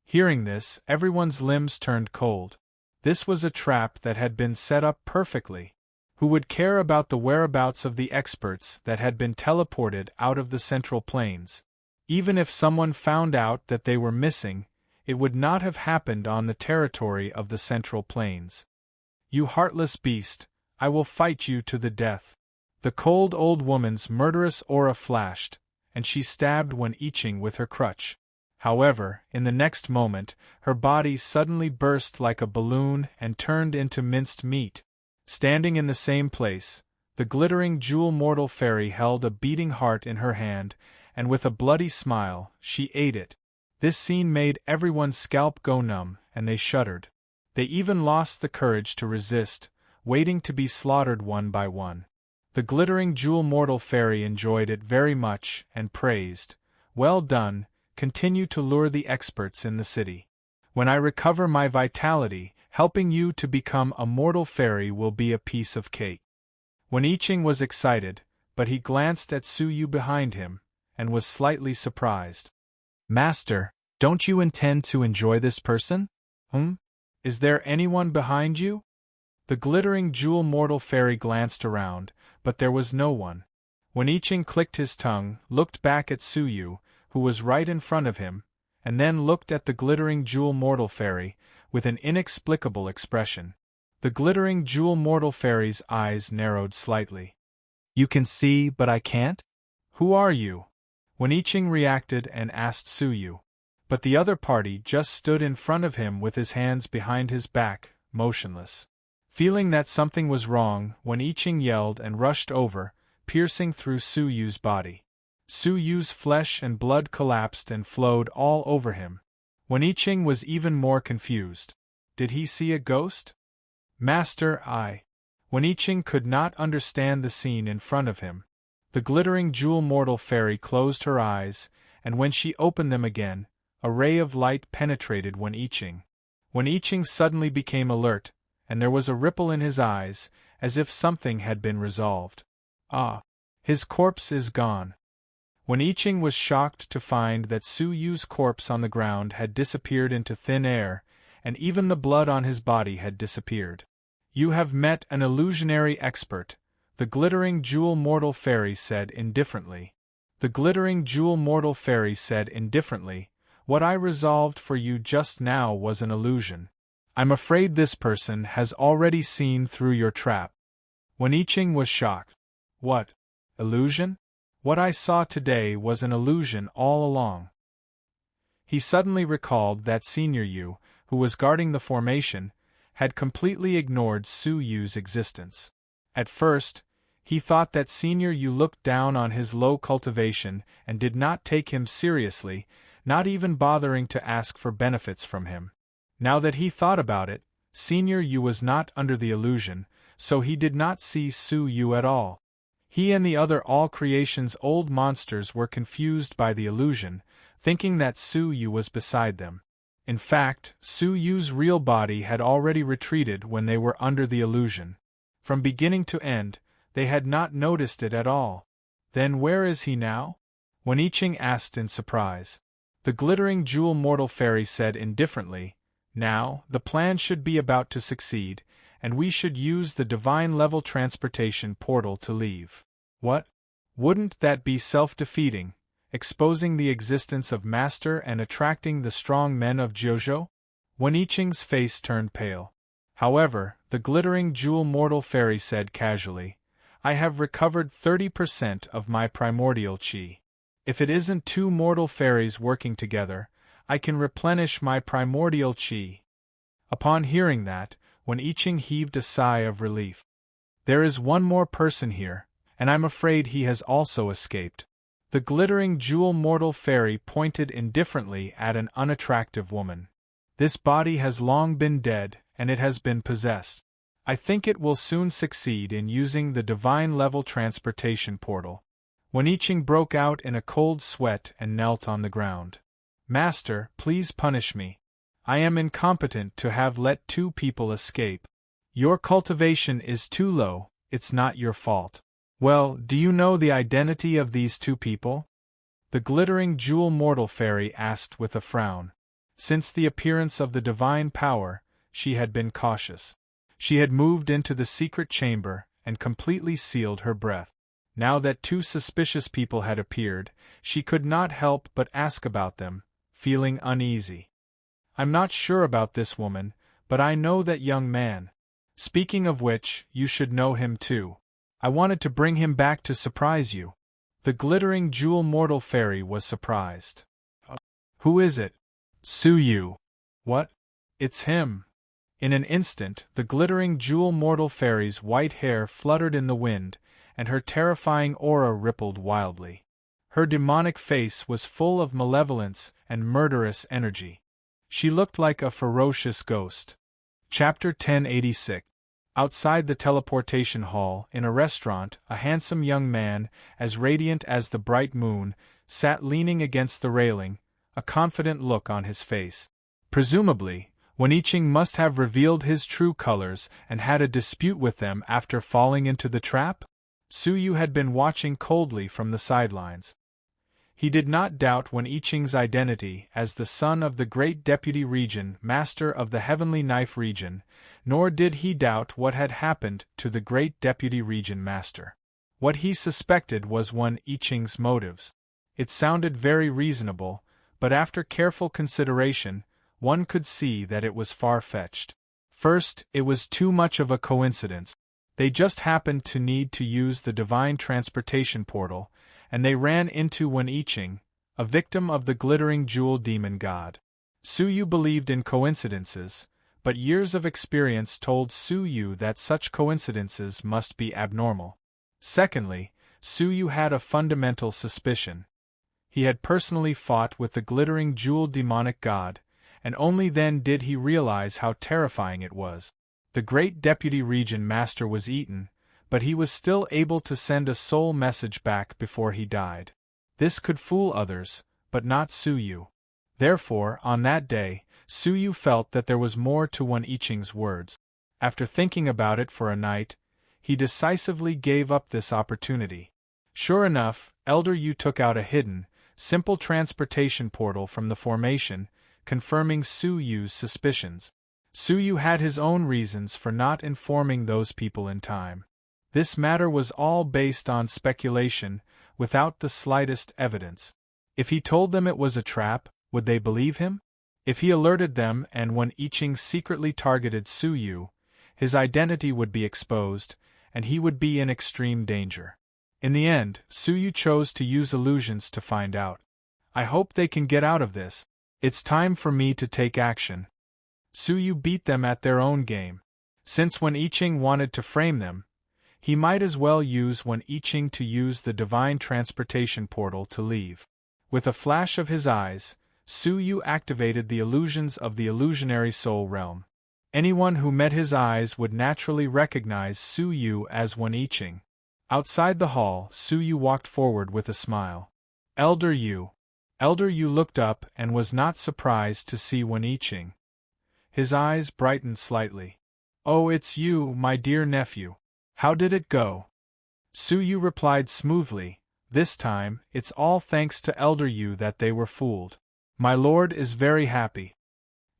S1: Hearing this, everyone's limbs turned cold. This was a trap that had been set up perfectly. Who would care about the whereabouts of the experts that had been teleported out of the Central Plains? Even if someone found out that they were missing, it would not have happened on the territory of the Central Plains. "You heartless beast, I will fight you to the death." The cold old woman's murderous aura flashed, and she stabbed when I-Ching with her crutch. However, in the next moment, her body suddenly burst like a balloon and turned into minced meat. Standing in the same place, the glittering jewel mortal fairy held a beating heart in her hand, and with a bloody smile, she ate it. This scene made everyone's scalp go numb, and they shuddered. They even lost the courage to resist, waiting to be slaughtered one by one. The glittering jewel mortal fairy enjoyed it very much and praised, "Well done, continue to lure the experts in the city. When I recover my vitality, helping you to become a mortal fairy will be a piece of cake." When I-Ching was excited, but he glanced at Suyu behind him, and was slightly surprised. "Master, don't you intend to enjoy this person? Is there anyone behind you?" The glittering jewel mortal fairy glanced around, but there was no one. When I-Ching clicked his tongue, looked back at Suyu, who was right in front of him, and then looked at the glittering jewel mortal fairy, with an inexplicable expression. The glittering jewel mortal fairy's eyes narrowed slightly. "You can see, but I can't? Who are you?" When I-Ching reacted and asked Suyu. But the other party just stood in front of him with his hands behind his back, motionless. Feeling that something was wrong, when I-Ching yelled and rushed over, piercing through Suyu's body. Suyu's flesh and blood collapsed and flowed all over him. When I-Ching was even more confused. Did he see a ghost? "Master, When I-Ching could not understand the scene in front of him. The glittering jewel mortal fairy closed her eyes, and when she opened them again, a ray of light penetrated when I-Ching. When I-Ching suddenly became alert, and there was a ripple in his eyes, as if something had been resolved. His corpse is gone. Wen Yiqing was shocked to find that Su Yu's corpse on the ground had disappeared into thin air, and even the blood on his body had disappeared. "You have met an illusionary expert," the glittering jewel mortal fairy said indifferently. The glittering jewel mortal fairy said indifferently, "What I resolved for you just now was an illusion. I'm afraid this person has already seen through your trap." Wen Yiqing was shocked. "What? Illusion? What I saw today was an illusion all along." He suddenly recalled that Senior Yu, who was guarding the formation, had completely ignored Su Yu's existence. At first, he thought that Senior Yu looked down on his low cultivation and did not take him seriously, not even bothering to ask for benefits from him. Now that he thought about it, Senior Yu was not under the illusion, so he did not see Su Yu at all. He and the other All Creation's old monsters were confused by the illusion, thinking that Su Yu was beside them. In fact, Su Yu's real body had already retreated when they were under the illusion. From beginning to end, they had not noticed it at all. "Then where is he now?" Wen Yiqing asked in surprise. The glittering jewel mortal fairy said indifferently, "Now, the plan should be about to succeed, and we should use the divine level transportation portal to leave." "What? Wouldn't that be self-defeating, exposing the existence of Master and attracting the strong men of Jiuzhou?" Wen Yiqing's face turned pale. However, the glittering jewel mortal fairy said casually, "I have recovered 30% of my primordial qi. If it isn't two mortal fairies working together, I can replenish my primordial qi." Upon hearing that, Wen Yiqing heaved a sigh of relief. "There is one more person here, and I'm afraid he has also escaped." The glittering jewel mortal fairy pointed indifferently at an unattractive woman. "This body has long been dead, and it has been possessed. I think it will soon succeed in using the divine level transportation portal." Wen Yiqing broke out in a cold sweat and knelt on the ground. "Master, please punish me. I am incompetent to have let two people escape. Your cultivation is too low, it's not your fault." "Well, do you know the identity of these two people?" the glittering jewel mortal fairy asked with a frown. Since the appearance of the divine power, she had been cautious. She had moved into the secret chamber and completely sealed her breath. Now that two suspicious people had appeared, she could not help but ask about them, feeling uneasy. "I'm not sure about this woman, but I know that young man. Speaking of which, you should know him too. I wanted to bring him back to surprise you." The glittering jewel mortal fairy was surprised. "Who is it?" "Su Yu." "What? It's him." In an instant, the glittering jewel mortal fairy's white hair fluttered in the wind, and her terrifying aura rippled wildly. Her demonic face was full of malevolence and murderous energy. She looked like a ferocious ghost. Chapter 1086. Outside the teleportation hall, in a restaurant, a handsome young man, as radiant as the bright moon, sat leaning against the railing, a confident look on his face. Presumably, Wen Yiqing must have revealed his true colors and had a dispute with them after falling into the trap? Su Yu had been watching coldly from the sidelines. He did not doubt Wen Yiqing's identity as the son of the great deputy regent master of the heavenly knife region, nor did he doubt what had happened to the great deputy regent master. What he suspected was Wen Yiqing's motives. It sounded very reasonable, but after careful consideration, one could see that it was far-fetched. First, it was too much of a coincidence. They just happened to need to use the divine transportation portal, and they ran into Wen Yiqing, a victim of the glittering jewel demon god. Su Yu believed in coincidences, but years of experience told Su Yu that such coincidences must be abnormal. Secondly, Su Yu had a fundamental suspicion. He had personally fought with the glittering jewel demonic god, and only then did he realize how terrifying it was. The great deputy regent master was eaten, but he was still able to send a soul message back before he died. This could fool others, but not Su Yu. Therefore, on that day, Su Yu felt that there was more to Wen Yiqing's words. After thinking about it for a night, he decisively gave up this opportunity. Sure enough, Elder Yu took out a hidden, simple transportation portal from the formation, confirming Su Yu's suspicions. Su Yu had his own reasons for not informing those people in time. This matter was all based on speculation, without the slightest evidence. If he told them it was a trap, would they believe him? If he alerted them and when I Ching secretly targeted Su Yu, his identity would be exposed, and he would be in extreme danger. In the end, Su Yu chose to use illusions to find out. I hope they can get out of this. It's time for me to take action. Su Yu beat them at their own game. Since when I Ching wanted to frame them, he might as well use when I Ching to use the divine transportation portal to leave. With a flash of his eyes, Su Yu activated the illusions of the illusionary soul realm. Anyone who met his eyes would naturally recognize Su Yu as Wen Yiqing. Outside the hall, Su Yu walked forward with a smile. Elder Yu. Elder Yu looked up and was not surprised to see Wen Yiqing. His eyes brightened slightly. Oh, it's you, my dear nephew. How did it go? Su Yu replied smoothly. This time, it's all thanks to Elder Yu that they were fooled. My lord is very happy.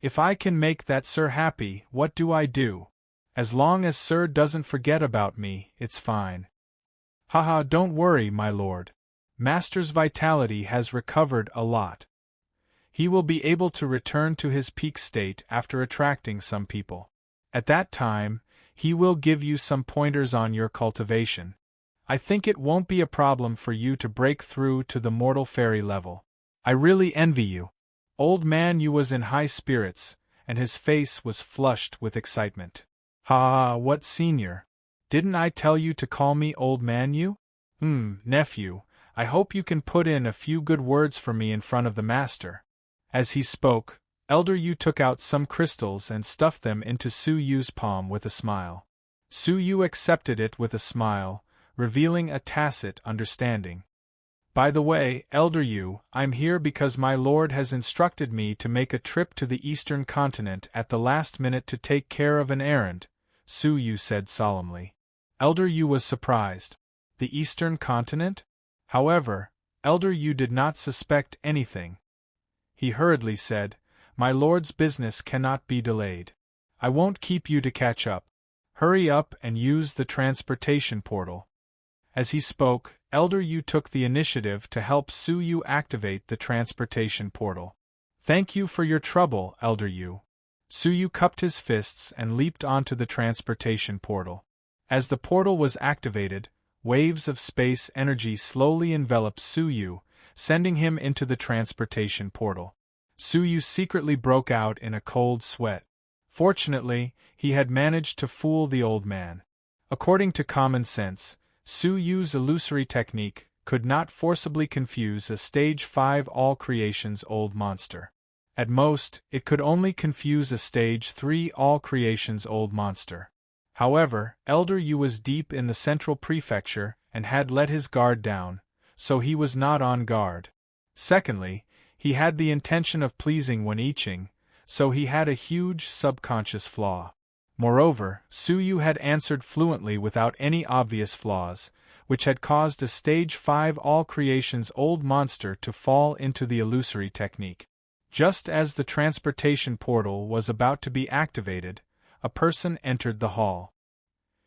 S1: If I can make that sir happy, what do I do? As long as sir doesn't forget about me, it's fine. Haha, don't worry, my lord. Master's vitality has recovered a lot. He will be able to return to his peak state after attracting some people. At that time, he will give you some pointers on your cultivation. I think it won't be a problem for you to break through to the mortal fairy level. I really envy you. Old Man Yu was in high spirits, and his face was flushed with excitement. Ha, what senior? Didn't I tell you to call me Old Man Yu? Nephew, I hope you can put in a few good words for me in front of the master. As he spoke, Elder Yu took out some crystals and stuffed them into Su Yu's palm with a smile. Su Yu accepted it with a smile, revealing a tacit understanding. By the way, Elder Yu, I'm here because my lord has instructed me to make a trip to the eastern continent at the last minute to take care of an errand, Su Yu said solemnly. Elder Yu was surprised. The eastern continent? However, Elder Yu did not suspect anything. He hurriedly said, My lord's business cannot be delayed. I won't keep you to catch up. Hurry up and use the transportation portal. As he spoke, Elder Yu took the initiative to help Su Yu activate the transportation portal. Thank you for your trouble, Elder Yu. Su Yu cupped his fists and leaped onto the transportation portal. As the portal was activated, waves of space energy slowly enveloped Su Yu, sending him into the transportation portal. Su Yu secretly broke out in a cold sweat. Fortunately, he had managed to fool the old man. According to common sense, Su Yu's illusory technique could not forcibly confuse a stage 5 all creations old monster. At most, it could only confuse a stage 3 all creations old monster. However, Elder Yu was deep in the central prefecture and had let his guard down, so he was not on guard. Secondly, he had the intention of pleasing Wen Yiqing, so he had a huge subconscious flaw. Moreover, Su Yu had answered fluently without any obvious flaws, which had caused a stage 5 all creations old monster to fall into the illusory technique. Just as the transportation portal was about to be activated, a person entered the hall.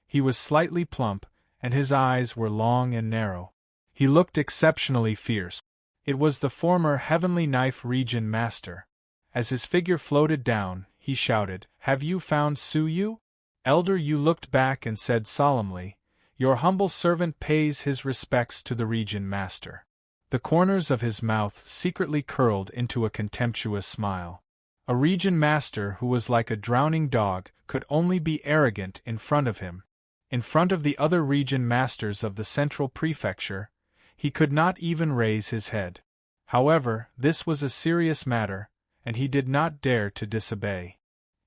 S1: He was slightly plump, and his eyes were long and narrow. He looked exceptionally fierce. It was the former Heavenly Knife Region Master. As his figure floated down, he shouted, Have you found Su Yu? Elder Yu looked back and said solemnly, Your humble servant pays his respects to the Region Master. The corners of his mouth secretly curled into a contemptuous smile. A Region Master who was like a drowning dog could only be arrogant in front of him. In front of the other Region Masters of the Central Prefecture, he could not even raise his head. However, this was a serious matter, and he did not dare to disobey.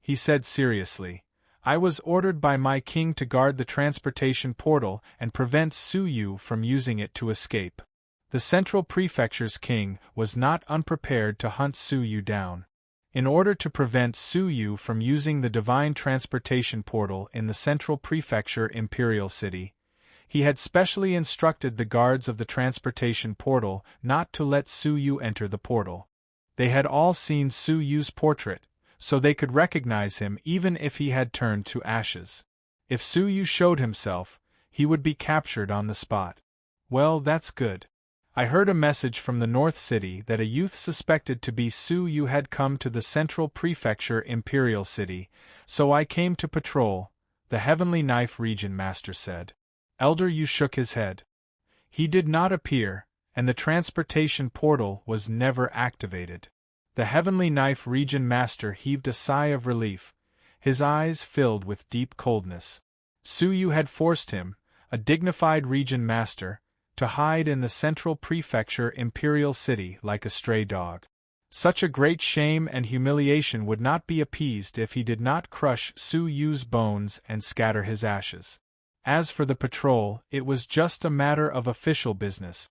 S1: He said seriously, I was ordered by my king to guard the transportation portal and prevent Su Yu from using it to escape. The Central Prefecture's king was not unprepared to hunt Su Yu down. In order to prevent Su Yu from using the divine transportation portal in the Central Prefecture Imperial City, He had specially instructed the guards of the transportation portal not to let Su Yu enter the portal. They had all seen Su Yu's portrait, so they could recognize him even if he had turned to ashes. If Su Yu showed himself, he would be captured on the spot. Well, that's good. I heard a message from the North City that a youth suspected to be Su Yu had come to the Central Prefecture Imperial City, so I came to patrol, the Heavenly Knife Region Master said. Elder Yu shook his head. He did not appear, and the transportation portal was never activated. The Heavenly Knife Region Master heaved a sigh of relief, his eyes filled with deep coldness. Su Yu had forced him, a dignified Region Master, to hide in the Central Prefecture Imperial City like a stray dog. Such a great shame and humiliation would not be appeased if he did not crush Su Yu's bones and scatter his ashes. As for the patrol, it was just a matter of official business.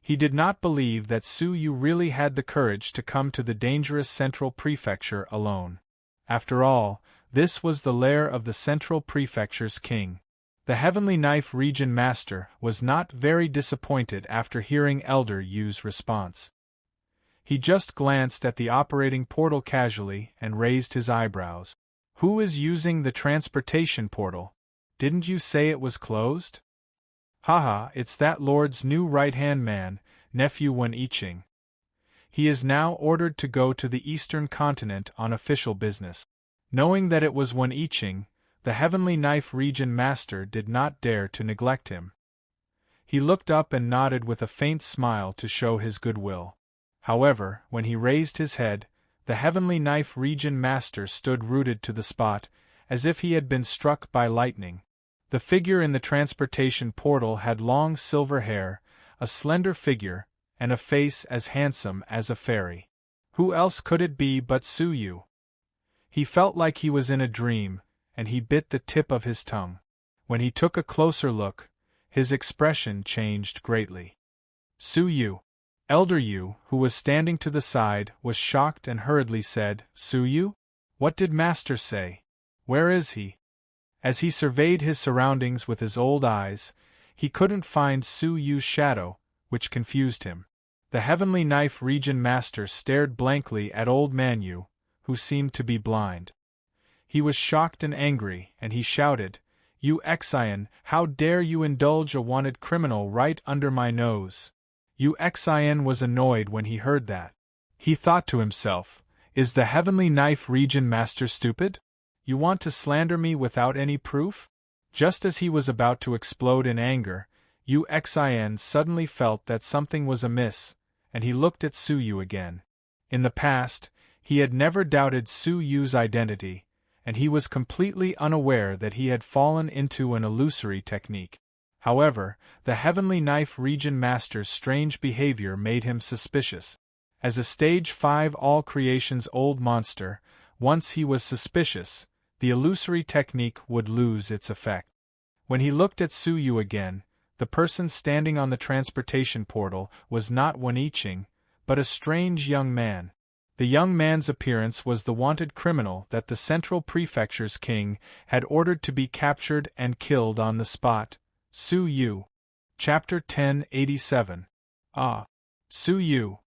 S1: He did not believe that Su Yu really had the courage to come to the dangerous Central Prefecture alone. After all, this was the lair of the Central Prefecture's king. The Heavenly Knife Region Master was not very disappointed after hearing Elder Yu's response. He just glanced at the operating portal casually and raised his eyebrows. Who is using the transportation portal? Didn't you say it was closed? Haha, it's that lord's new right-hand man, nephew Wen Yiqing. He is now ordered to go to the eastern continent on official business. Knowing that it was Wen Yiqing, the Heavenly Knife Region Master did not dare to neglect him. He looked up and nodded with a faint smile to show his goodwill. However, when he raised his head, the Heavenly Knife Region Master stood rooted to the spot, as if he had been struck by lightning. The figure in the transportation portal had long silver hair, a slender figure, and a face as handsome as a fairy. Who else could it be but Su Yu? He felt like he was in a dream, and he bit the tip of his tongue. When he took a closer look, his expression changed greatly. Su Yu. Elder Yu, who was standing to the side, was shocked and hurriedly said, Su Yu? What did Master say? Where is he? As he surveyed his surroundings with his old eyes, he couldn't find Su Yu's shadow, which confused him. The Heavenly Knife Region Master stared blankly at old Man Yu, who seemed to be blind. He was shocked and angry, and he shouted, You Xian, how dare you indulge a wanted criminal right under my nose? Yu Xian was annoyed when he heard that. He thought to himself, Is the Heavenly Knife Region Master stupid? You want to slander me without any proof? Just as he was about to explode in anger, Yu Xian suddenly felt that something was amiss, and he looked at Su Yu again. In the past, he had never doubted Su Yu's identity, and he was completely unaware that he had fallen into an illusory technique. However, the Heavenly Knife Region Master's strange behavior made him suspicious. As a Stage 5 All Creations old monster, once he was suspicious, the illusory technique would lose its effect. When he looked at Su Yu again, the person standing on the transportation portal was not Wen Yiqing, but a strange young man. The young man's appearance was the wanted criminal that the Central Prefecture's king had ordered to be captured and killed on the spot, Su Yu. Chapter 1087. Ah. Su Yu.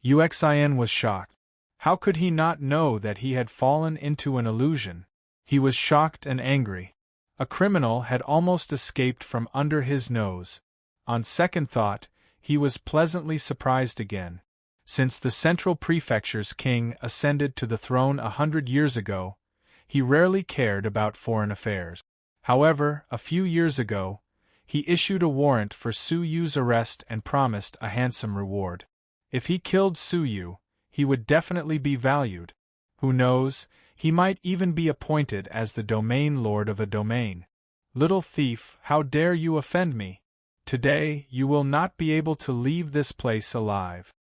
S1: Yu Xian was shocked. How could he not know that he had fallen into an illusion? He was shocked and angry. A criminal had almost escaped from under his nose. On second thought, he was pleasantly surprised again. Since the Central Prefecture's king ascended to the throne 100 years ago, he rarely cared about foreign affairs. However, a few years ago, he issued a warrant for Su Yu's arrest and promised a handsome reward. If he killed Su Yu, he would definitely be valued. Who knows, he might even be appointed as the domain lord of a domain. Little thief, how dare you offend me? Today, you will not be able to leave this place alive.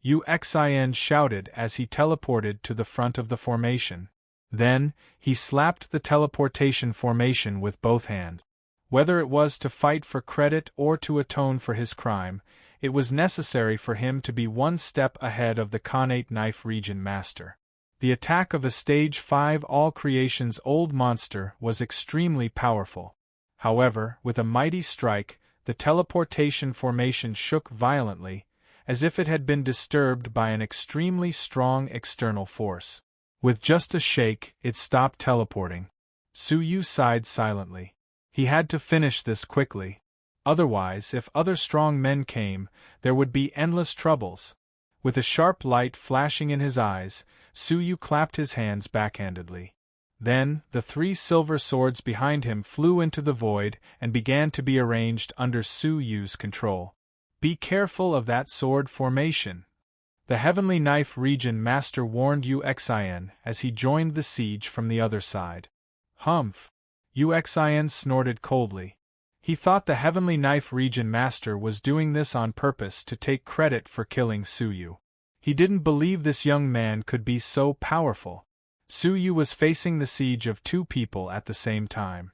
S1: Yu Xian shouted as he teleported to the front of the formation. Then, he slapped the teleportation formation with both hands. Whether it was to fight for credit or to atone for his crime, it was necessary for him to be one step ahead of the Khanate Knife Region Master. The attack of a Stage 5 All Creations old monster was extremely powerful. However, with a mighty strike, the teleportation formation shook violently, as if it had been disturbed by an extremely strong external force. With just a shake, it stopped teleporting. Su Yu sighed silently. He had to finish this quickly. Otherwise, if other strong men came, there would be endless troubles. With a sharp light flashing in his eyes, Su Yu clapped his hands backhandedly. Then, the 3 silver swords behind him flew into the void and began to be arranged under Su Yu's control. Be careful of that sword formation, the Heavenly Knife Region Master warned Uxian as he joined the siege from the other side. Humph! Uxian snorted coldly. He thought the Heavenly Knife Region Master was doing this on purpose to take credit for killing Su Yu. He didn't believe this young man could be so powerful. Su Yu was facing the siege of 2 people at the same time.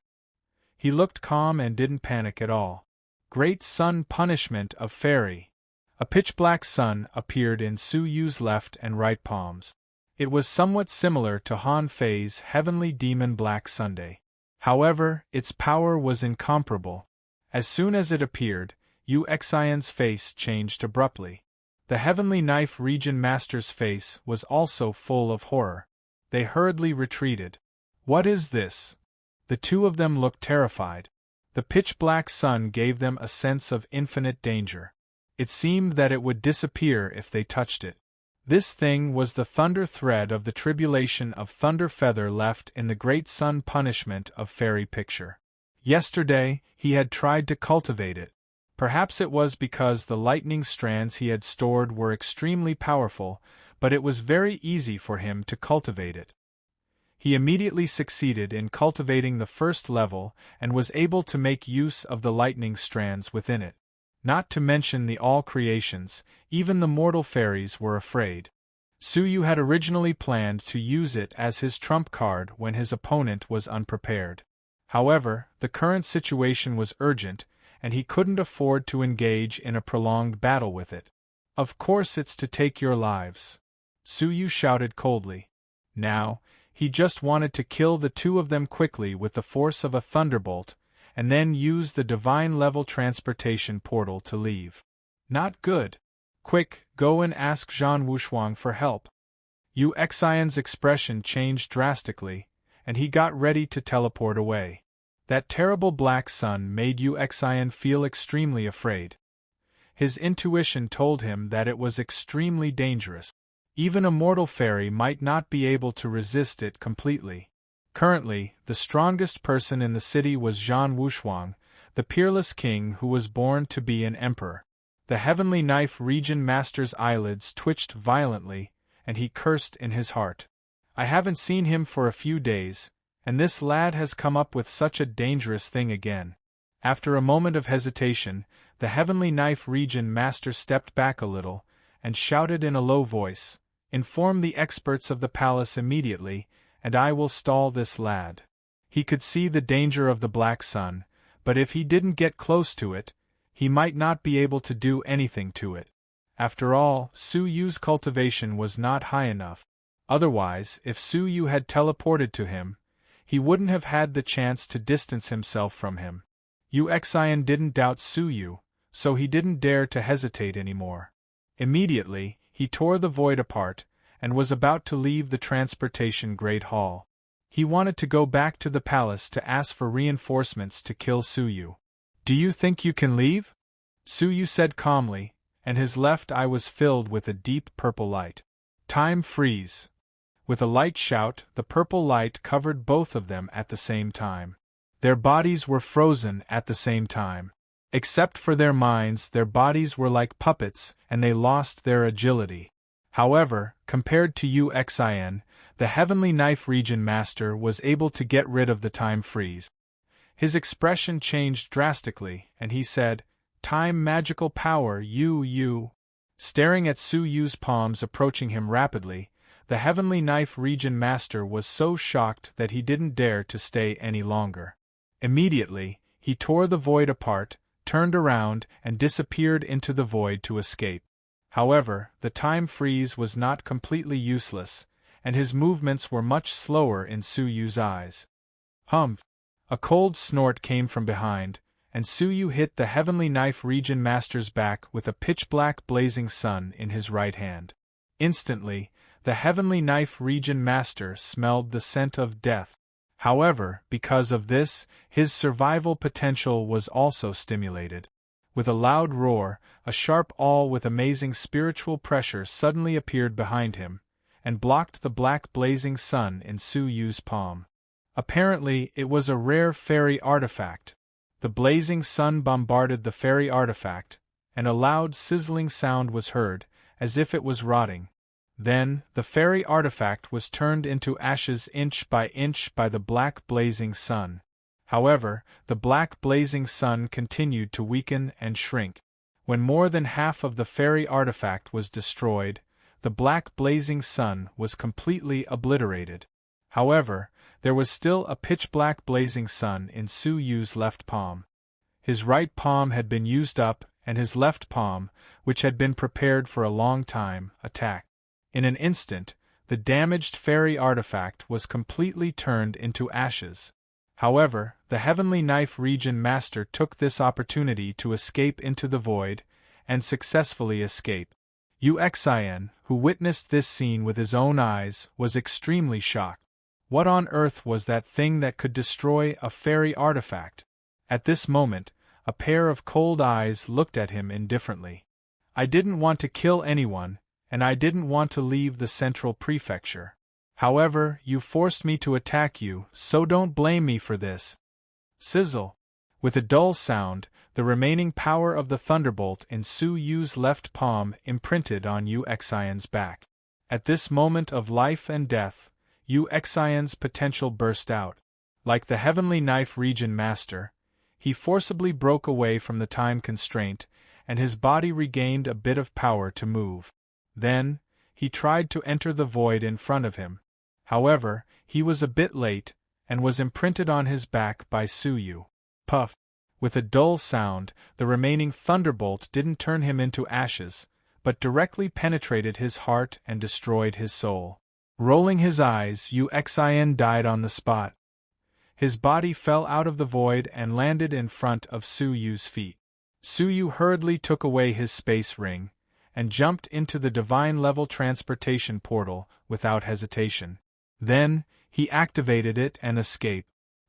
S1: He looked calm and didn't panic at all. Great Sun Punishment of Fairy. A pitch-black sun appeared in Su Yu's left and right palms. It was somewhat similar to Han Fei's Heavenly Demon Black Sunday. However, its power was incomparable. As soon as it appeared, Uxian's face changed abruptly. The Heavenly Knife Region Master's face was also full of horror. They hurriedly retreated. What is this? The 2 of them looked terrified. The pitch-black sun gave them a sense of infinite danger. It seemed that it would disappear if they touched it. This thing was the thunder thread of the tribulation of Thunder Feather left in the Great Sun Punishment of Fairy picture. Yesterday, he had tried to cultivate it. Perhaps it was because the lightning strands he had stored were extremely powerful, but it was very easy for him to cultivate it. He immediately succeeded in cultivating the first level and was able to make use of the lightning strands within it. Not to mention the all creations, even the mortal fairies were afraid. Su Yu had originally planned to use it as his trump card when his opponent was unprepared. However, the current situation was urgent, and he couldn't afford to engage in a prolonged battle with it. Of course it's to take your lives. Su Yu shouted coldly. Now, he just wanted to kill the 2 of them quickly with the force of a thunderbolt, and then use the divine-level transportation portal to leave. Not good. Quick, go and ask Zhan Wushuang for help. Uxian's expression changed drastically, and he got ready to teleport away. That terrible black sun made Uxian feel extremely afraid. His intuition told him that it was extremely dangerous. Even a mortal fairy might not be able to resist it completely. Currently, the strongest person in the city was Zhan Wushuang, the peerless king who was born to be an emperor. The Heavenly Knife Region Master's eyelids twitched violently, and he cursed in his heart. I haven't seen him for a few days, and this lad has come up with such a dangerous thing again. After a moment of hesitation, the Heavenly Knife Region Master stepped back a little, and shouted in a low voice, "Inform the experts of the palace immediately, and I will stall this lad." He could see the danger of the black sun, but if he didn't get close to it, he might not be able to do anything to it. After all, Su Yu's cultivation was not high enough. Otherwise, if Su Yu had teleported to him, he wouldn't have had the chance to distance himself from him. Uxian didn't doubt Su Yu, so he didn't dare to hesitate anymore. Immediately, he tore the void apart, and was about to leave the transportation Great Hall. He wanted to go back to the palace to ask for reinforcements to kill Su Yu. "Do you think you can leave?" Su Yu said calmly, and his left eye was filled with a deep purple light. "Time freeze." With a light shout, the purple light covered both of them at the same time. Their bodies were frozen at the same time. Except for their minds, their bodies were like puppets, and they lost their agility. However, compared to Uxian, the Heavenly Knife Region Master was able to get rid of the time freeze. His expression changed drastically, and he said, "Time magical power, you." Staring at Su Yu's palms approaching him rapidly, the Heavenly Knife Region Master was so shocked that he didn't dare to stay any longer. Immediately, he tore the void apart, turned around, and disappeared into the void to escape. However, the time freeze was not completely useless, and his movements were much slower in Su Yu's eyes. "Humph! A cold snort came from behind, and Suyu hit the Heavenly Knife Region Master's back with a pitch-black blazing sun in his right hand. Instantly, the Heavenly Knife Region Master smelled the scent of death. However, because of this, his survival potential was also stimulated. With a loud roar, a sharp awl with amazing spiritual pressure suddenly appeared behind him, and blocked the black blazing sun in Suyu's palm. Apparently, it was a rare fairy artifact. The blazing sun bombarded the fairy artifact, and a loud sizzling sound was heard, as if it was rotting. Then, the fairy artifact was turned into ashes inch by the black blazing sun. However, the black blazing sun continued to weaken and shrink. When more than half of the fairy artifact was destroyed, the black blazing sun was completely obliterated. However, there was still a pitch-black blazing sun in Suyu's left palm. His right palm had been used up, and his left palm, which had been prepared for a long time, attacked. In an instant, the damaged fairy artifact was completely turned into ashes. However, the Heavenly Knife Region Master took this opportunity to escape into the void, and successfully escape. Uxian, who witnessed this scene with his own eyes, was extremely shocked. What on earth was that thing that could destroy a fairy artifact? At this moment, a pair of cold eyes looked at him indifferently. I didn't want to kill anyone, and I didn't want to leave the central prefecture. However, you forced me to attack you, so don't blame me for this. Sizzle! With a dull sound, the remaining power of the thunderbolt in Suyu's left palm imprinted on Uxian's back. At this moment of life and death, Uxian's potential burst out. Like the Heavenly Knife Region Master, he forcibly broke away from the time constraint, and his body regained a bit of power to move. Then, he tried to enter the void in front of him. However, he was a bit late, and was imprinted on his back by Suyu. Puff! With a dull sound, the remaining thunderbolt didn't turn him into ashes, but directly penetrated his heart and destroyed his soul. Rolling his eyes, Uxian died on the spot. His body fell out of the void and landed in front of Suyu's feet. Suyu hurriedly took away his space ring, and jumped into the divine-level transportation portal without hesitation. Then, he activated it and escaped.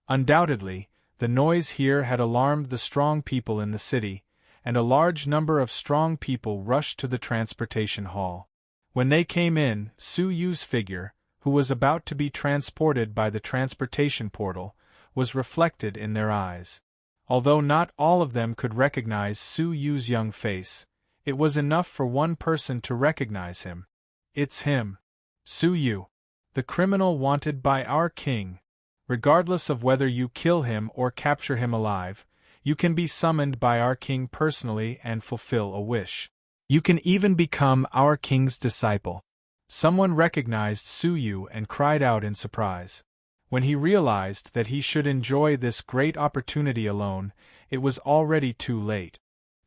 S1: Undoubtedly, the noise here had alarmed the strong people in the city, and a large number of strong people rushed to the transportation hall. When they came in, Suyu's figure, who was about to be transported by the transportation portal, was reflected in their eyes. Although not all of them could recognize Suyu's young face, it was enough for one person to recognize him. It's him. Suyu. The criminal wanted by our king. Regardless of whether you kill him or capture him alive, you can be summoned by our king personally and fulfill a wish. You can even become our king's disciple. Someone recognized Suyu and cried out in surprise. When he realized that he should enjoy this great opportunity alone, it was already too late.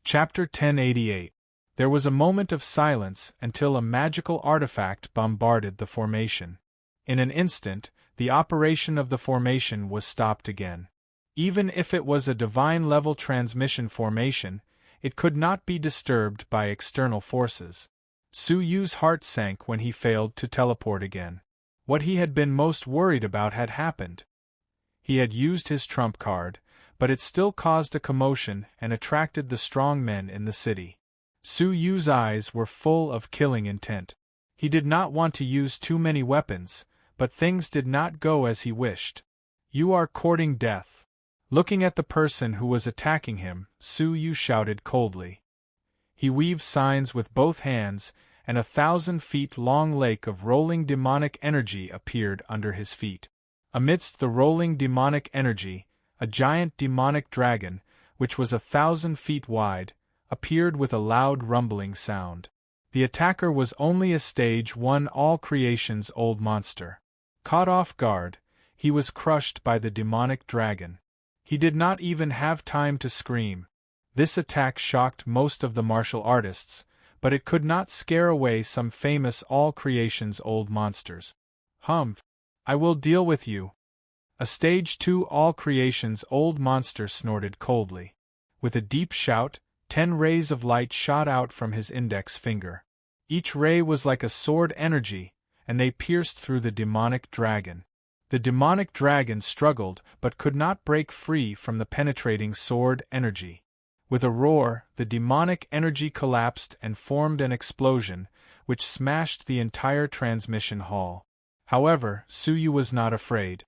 S1: Chapter 1088. There was a moment of silence until a magical artifact bombarded the formation. In an instant, the operation of the formation was stopped again. Even if it was a divine-level transmission formation, it could not be disturbed by external forces. Suyu's heart sank when he failed to teleport again. What he had been most worried about had happened. He had used his trump card, but it still caused a commotion and attracted the strong men in the city. Suyu's eyes were full of killing intent. He did not want to use too many weapons, but things did not go as he wished. You are courting death. Looking at the person who was attacking him, Suyu shouted coldly. He weaved signs with both hands, and 1,000-feet-long lake of rolling demonic energy appeared under his feet. Amidst the rolling demonic energy, a giant demonic dragon, which was 1,000 feet wide, appeared with a loud rumbling sound. The attacker was only a stage 1 all creation's old monster. Caught off guard, he was crushed by the demonic dragon. He did not even have time to scream. This attack shocked most of the martial artists, but it could not scare away some famous all creation's old monsters. Humph! I will deal with you. A stage 2 all creations old monster snorted coldly. With a deep shout, 10 rays of light shot out from his index finger. Each ray was like a sword energy, and they pierced through the demonic dragon. The demonic dragon struggled but could not break free from the penetrating sword energy. With a roar, the demonic energy collapsed and formed an explosion, which smashed the entire transmission hall. However, Suyu was not afraid.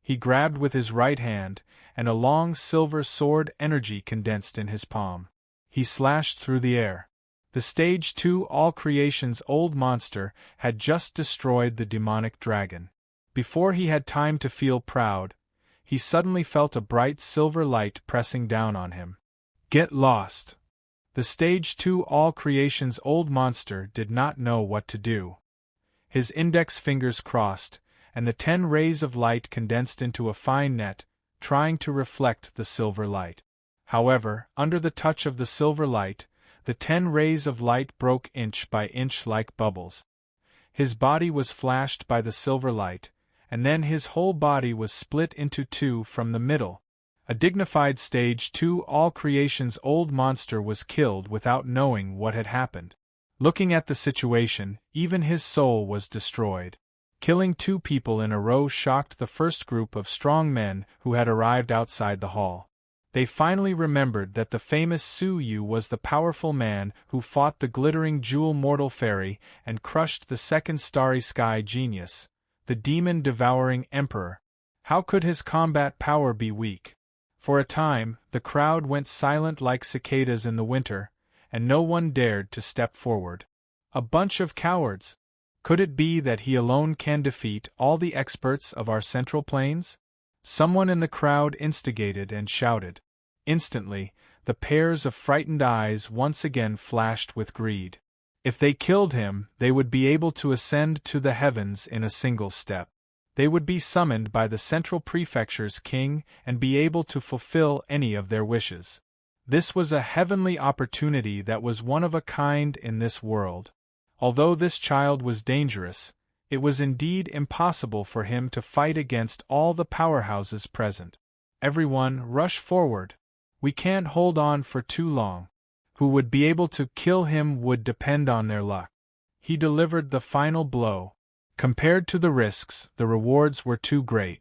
S1: He grabbed with his right hand, and a long silver sword energy condensed in his palm. He slashed through the air. The stage 2 all creations old monster had just destroyed the demonic dragon. Before he had time to feel proud, he suddenly felt a bright silver light pressing down on him. Get lost! The stage 2 all creations old monster did not know what to do. His index fingers crossed, and the 10 rays of light condensed into a fine net, trying to reflect the silver light. However, under the touch of the silver light, the 10 rays of light broke inch by inch like bubbles. His body was flashed by the silver light, and then his whole body was split into two from the middle. A dignified stage 2 all creations old monster was killed without knowing what had happened. Looking at the situation, even his soul was destroyed. Killing 2 people in a row shocked the first group of strong men who had arrived outside the hall. They finally remembered that the famous Suyu was the powerful man who fought the glittering jewel mortal fairy and crushed the second starry sky genius, the demon-devouring emperor. How could his combat power be weak? For a time, the crowd went silent like cicadas in the winter, and no one dared to step forward. A bunch of cowards! Could it be that he alone can defeat all the experts of our central plains? Someone in the crowd instigated and shouted. Instantly, the pairs of frightened eyes once again flashed with greed. If they killed him, they would be able to ascend to the heavens in a single step. They would be summoned by the central prefecture's king and be able to fulfill any of their wishes. This was a heavenly opportunity that was one of a kind in this world. Although this child was dangerous, it was indeed impossible for him to fight against all the powerhouses present. Everyone, rush forward. We can't hold on for too long. Who would be able to kill him would depend on their luck. He delivered the final blow. Compared to the risks, the rewards were too great.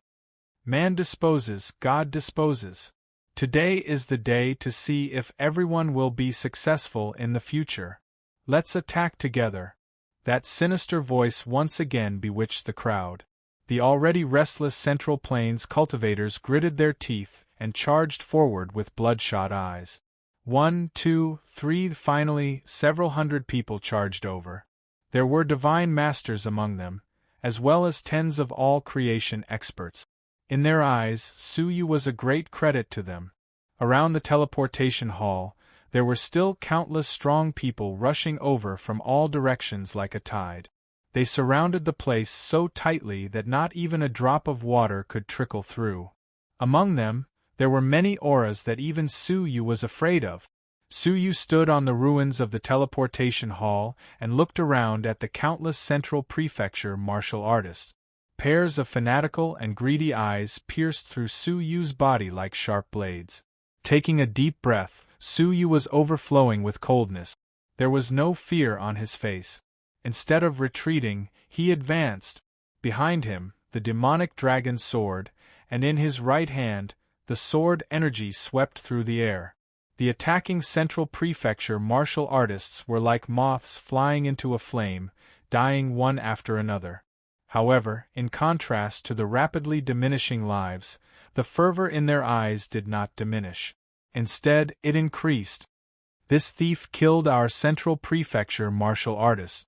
S1: Man disposes, God disposes. Today is the day to see if everyone will be successful in the future. Let's attack together. That sinister voice once again bewitched the crowd. The already restless Central Plains cultivators gritted their teeth and charged forward with bloodshot eyes. 1, 2, 3 Finally, several hundred people charged over. There were divine masters among them, as well as tens of all creation experts. In their eyes, Suyu was a great credit to them. Around the teleportation hall, there were still countless strong people rushing over from all directions like a tide. They surrounded the place so tightly that not even a drop of water could trickle through. Among them, there were many auras that even Suyu was afraid of. Suyu stood on the ruins of the teleportation hall and looked around at the countless central prefecture martial artists. Pairs of fanatical and greedy eyes pierced through Suyu's body like sharp blades. Taking a deep breath, Suyu was overflowing with coldness. There was no fear on his face. Instead of retreating, he advanced. Behind him, the demonic dragon's sword, and in his right hand, the sword energy swept through the air. The attacking central prefecture martial artists were like moths flying into a flame, dying one after another. However, in contrast to the rapidly diminishing lives, the fervor in their eyes did not diminish. Instead, it increased. This thief killed our central prefecture martial artist.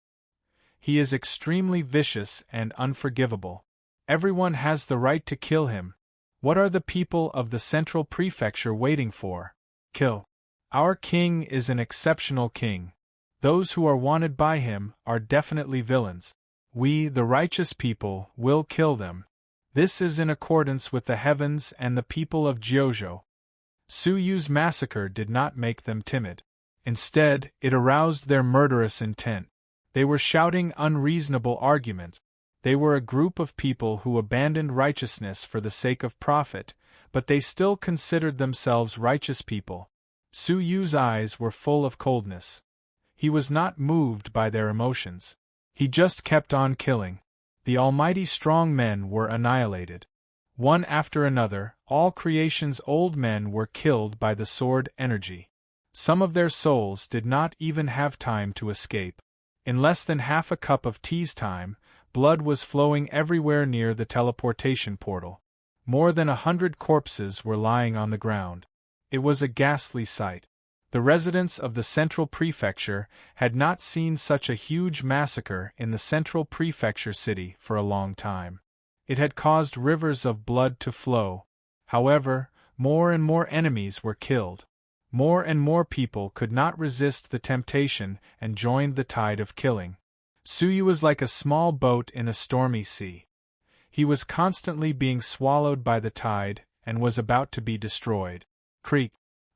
S1: He is extremely vicious and unforgivable. Everyone has the right to kill him. What are the people of the central prefecture waiting for? Kill. Our king is an exceptional king. Those who are wanted by him are definitely villains. We, the righteous people, will kill them. This is in accordance with the heavens and the people of Jiuzhou. Suyu's massacre did not make them timid. Instead, it aroused their murderous intent. They were shouting unreasonable arguments. They were a group of people who abandoned righteousness for the sake of profit, but they still considered themselves righteous people. Su Yu's eyes were full of coldness. He was not moved by their emotions. He just kept on killing. The almighty strong men were annihilated. One after another, all creation's old men were killed by the sword energy. Some of their souls did not even have time to escape. In less than half a cup of tea's time, blood was flowing everywhere near the teleportation portal. More than 100 corpses were lying on the ground. It was a ghastly sight. The residents of the Central Prefecture had not seen such a huge massacre in the Central Prefecture city for a long time. It had caused rivers of blood to flow. However, more and more enemies were killed. More and more people could not resist the temptation and joined the tide of killing. Su Yu was like a small boat in a stormy sea. He was constantly being swallowed by the tide and was about to be destroyed. Creak!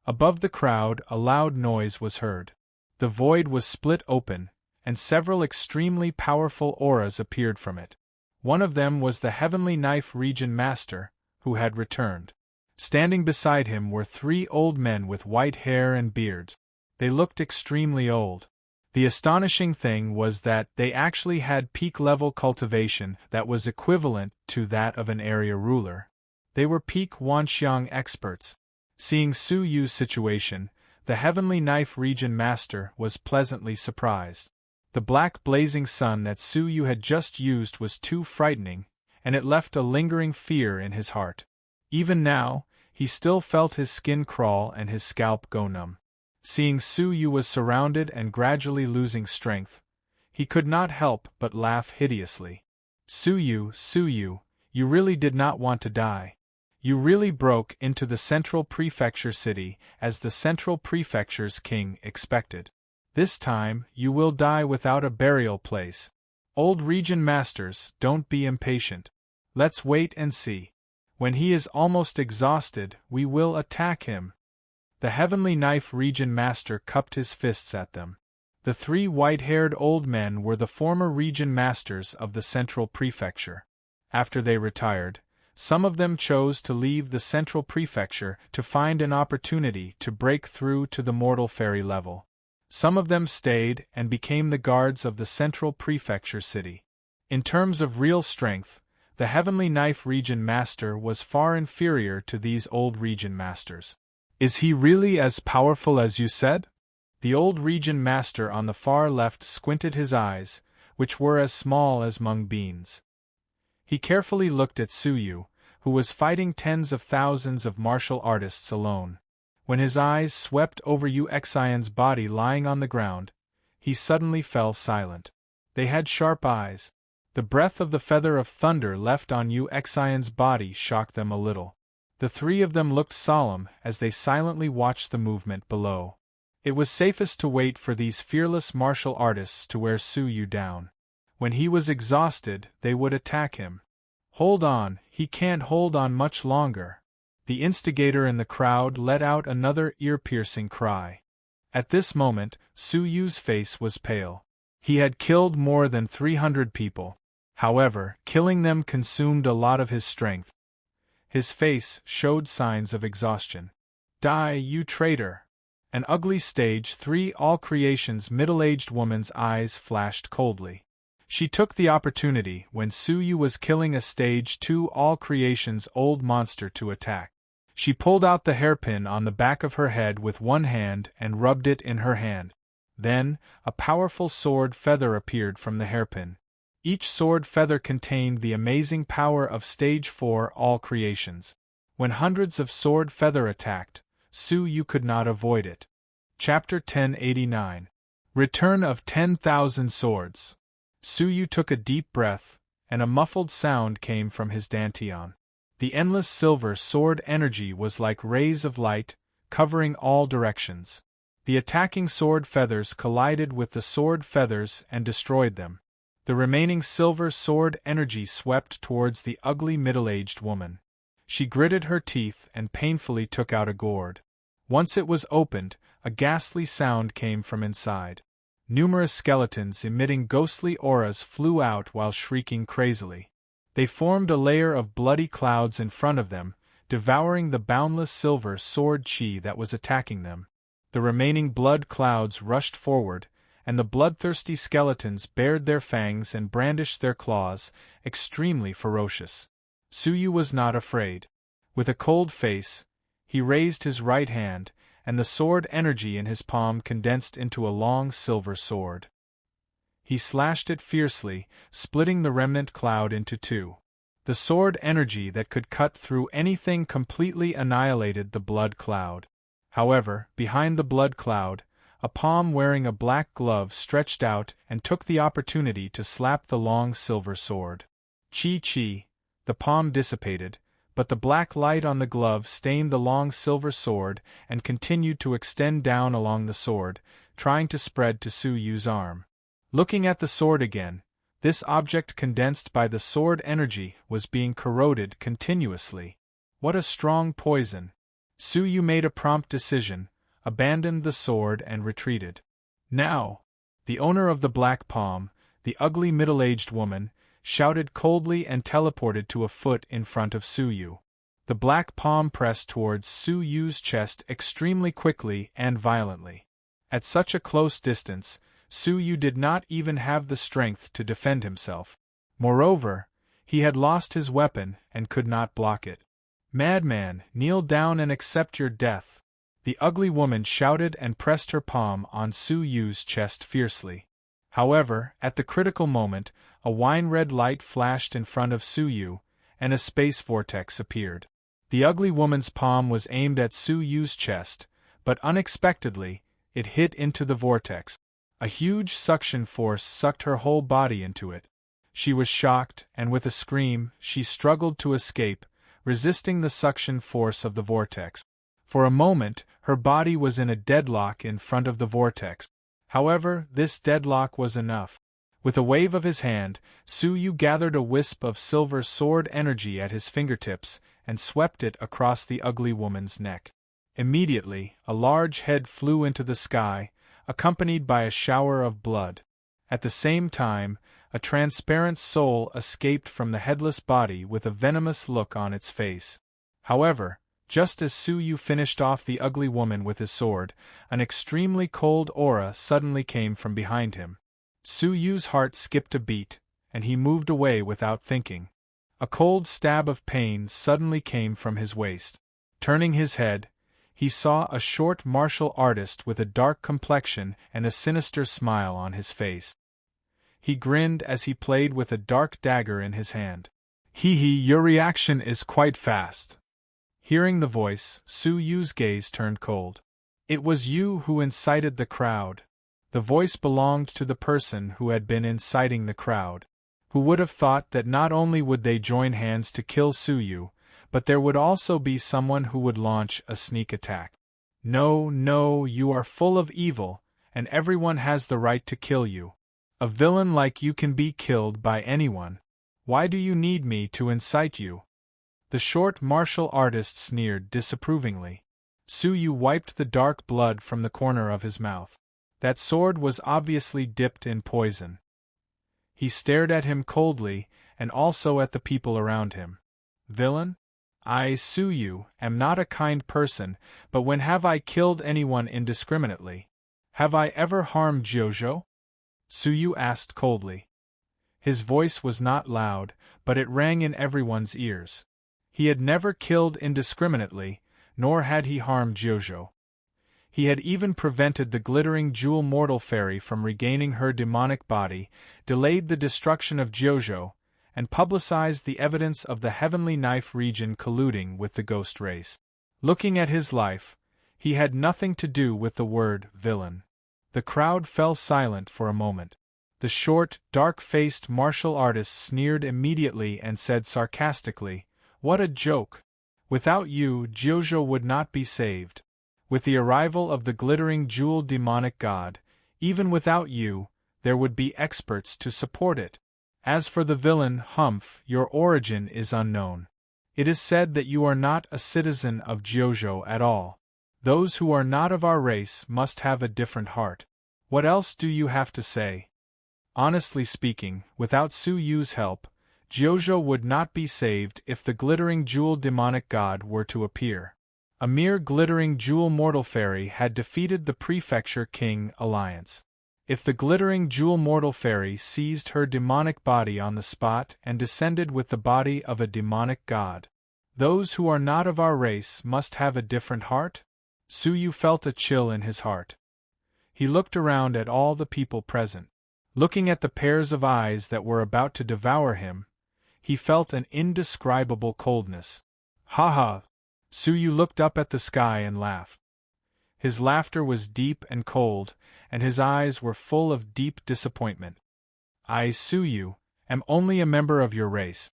S1: Above the crowd, a loud noise was heard. The void was split open, and several extremely powerful auras appeared from it. One of them was the Heavenly Knife Region Master, who had returned. Standing beside him were 3 old men with white hair and beards. They looked extremely old. The astonishing thing was that they actually had peak-level cultivation that was equivalent to that of an area ruler. They were peak Wanxiang experts. Seeing Su Yu's situation, the Heavenly Knife Region Master was pleasantly surprised. The black blazing sun that Su Yu had just used was too frightening, and it left a lingering fear in his heart. Even now, he still felt his skin crawl and his scalp go numb. Seeing Su Yu was surrounded and gradually losing strength, he could not help but laugh hideously. Su Yu, you really did not want to die. You really broke into the Central Prefecture city as the Central Prefecture's king expected. This time, you will die without a burial place. Old region masters, don't be impatient. Let's wait and see. When he is almost exhausted, we will attack him. The Heavenly Knife Region Master cupped his fists at them. The 3 white-haired old men were the former region masters of the Central Prefecture. After they retired, some of them chose to leave the Central Prefecture to find an opportunity to break through to the mortal fairy level. Some of them stayed and became the guards of the Central Prefecture city. In terms of real strength, the Heavenly Knife Region Master was far inferior to these old region masters. Is he really as powerful as you said? The old region master on the far left squinted his eyes, which were as small as mung beans. He carefully looked at Su Yu, who was fighting tens of thousands of martial artists alone. When his eyes swept over Yu Xian's body lying on the ground, he suddenly fell silent. They had sharp eyes. The breath of the feather of thunder left on Yu Xian's body shocked them a little. The 3 of them looked solemn as they silently watched the movement below. It was safest to wait for these fearless martial artists to wear Su Yu down. When he was exhausted, they would attack him. Hold on, he can't hold on much longer. The instigator in the crowd let out another ear-piercing cry. At this moment, Su Yu's face was pale. He had killed more than 300 people. However, killing them consumed a lot of his strength. His face showed signs of exhaustion. Die, you traitor! An ugly stage 3 all creation's middle-aged woman's eyes flashed coldly. She took the opportunity when Su Yu was killing a stage 2 all creation's old monster to attack. She pulled out the hairpin on the back of her head with one hand and rubbed it in her hand. Then, a powerful sword feather appeared from the hairpin. Each sword feather contained the amazing power of Stage 4 all creations. When hundreds of sword feather attacked, Su Yu could not avoid it. Chapter 1089. Return of 10,000 Swords. Su Yu took a deep breath, and a muffled sound came from his dantian. The endless silver sword energy was like rays of light, covering all directions. The attacking sword feathers collided with the sword feathers and destroyed them. The remaining silver sword energy swept towards the ugly middle-aged woman. She gritted her teeth and painfully took out a gourd. Once it was opened, a ghastly sound came from inside. Numerous skeletons emitting ghostly auras flew out while shrieking crazily. They formed a layer of bloody clouds in front of them, devouring the boundless silver sword chi that was attacking them. The remaining blood clouds rushed forward, and the bloodthirsty skeletons bared their fangs and brandished their claws, extremely ferocious. Suyu was not afraid. With a cold face, he raised his right hand, and the sword energy in his palm condensed into a long silver sword. He slashed it fiercely, splitting the remnant cloud into two. The sword energy that could cut through anything completely annihilated the blood cloud. However, behind the blood cloud, a palm wearing a black glove stretched out and took the opportunity to slap the long silver sword. Chi, the palm dissipated, but the black light on the glove stained the long silver sword and continued to extend down along the sword, trying to spread to Suyu's arm. Looking at the sword again, this object condensed by the sword energy was being corroded continuously. What a strong poison! Suyu made a prompt decision, abandoned the sword and retreated. Now! The owner of the black palm, the ugly middle-aged woman, shouted coldly and teleported to a foot in front of Suyu. The black palm pressed towards Suyu's chest extremely quickly and violently. At such a close distance, Suyu did not even have the strength to defend himself. Moreover, he had lost his weapon and could not block it. "Madman, kneel down and accept your death!" The ugly woman shouted and pressed her palm on Suyu's chest fiercely. However, at the critical moment, a wine-red light flashed in front of Suyu, and a space vortex appeared. The ugly woman's palm was aimed at Suyu's chest, but unexpectedly, it hit into the vortex. A huge suction force sucked her whole body into it. She was shocked, and with a scream, she struggled to escape, resisting the suction force of the vortex. For a moment, her body was in a deadlock in front of the vortex. However, this deadlock was enough. With a wave of his hand, Suyu gathered a wisp of silver sword energy at his fingertips and swept it across the ugly woman's neck. Immediately, a large head flew into the sky, accompanied by a shower of blood. At the same time, a transparent soul escaped from the headless body with a venomous look on its face. However, just as Suyu finished off the ugly woman with his sword, an extremely cold aura suddenly came from behind him. Suyu's heart skipped a beat, and he moved away without thinking. A cold stab of pain suddenly came from his waist. Turning his head, he saw a short martial artist with a dark complexion and a sinister smile on his face. He grinned as he played with a dark dagger in his hand. "Hee, your reaction is quite fast." Hearing the voice, Suyu's gaze turned cold. "It was you who incited the crowd." The voice belonged to the person who had been inciting the crowd. Who would have thought that not only would they join hands to kill Suyu, but there would also be someone who would launch a sneak attack. No, you are full of evil, and everyone has the right to kill you. A villain like you can be killed by anyone. Why do you need me to incite you? The short martial artist sneered disapprovingly. Suyu wiped the dark blood from the corner of his mouth. That sword was obviously dipped in poison. He stared at him coldly, and also at the people around him. "Villain? I, Suyu, am not a kind person, but when have I killed anyone indiscriminately? Have I ever harmed Jojo?" Suyu asked coldly. His voice was not loud, but it rang in everyone's ears. He had never killed indiscriminately, nor had he harmed Jojo. He had even prevented the glittering jewel mortal fairy from regaining her demonic body, delayed the destruction of Jojo, and publicized the evidence of the Heavenly Knife region colluding with the ghost race. Looking at his life, he had nothing to do with the word villain. The crowd fell silent for a moment. The short, dark-faced martial artist sneered immediately and said sarcastically, "What a joke! Without you, Jojo would not be saved. With the arrival of the glittering jewel demonic god, even without you, there would be experts to support it. As for the villain, Humph, your origin is unknown. It is said that you are not a citizen of Jojo at all. Those who are not of our race must have a different heart. What else do you have to say? Honestly speaking, without Su Yu's help, Jiuzhou would not be saved if the glittering jewel demonic god were to appear. A mere glittering jewel mortal fairy had defeated the Prefecture King alliance. If the glittering jewel mortal fairy seized her demonic body on the spot and descended with the body of a demonic god, those who are not of our race must have a different heart? Su Yu felt a chill in his heart. He looked around at all the people present. Looking at the pairs of eyes that were about to devour him, he felt an indescribable coldness. Ha ha! Su Yu looked up at the sky and laughed. His laughter was deep and cold, and his eyes were full of deep disappointment. I, Su Yu, am only a member of your race.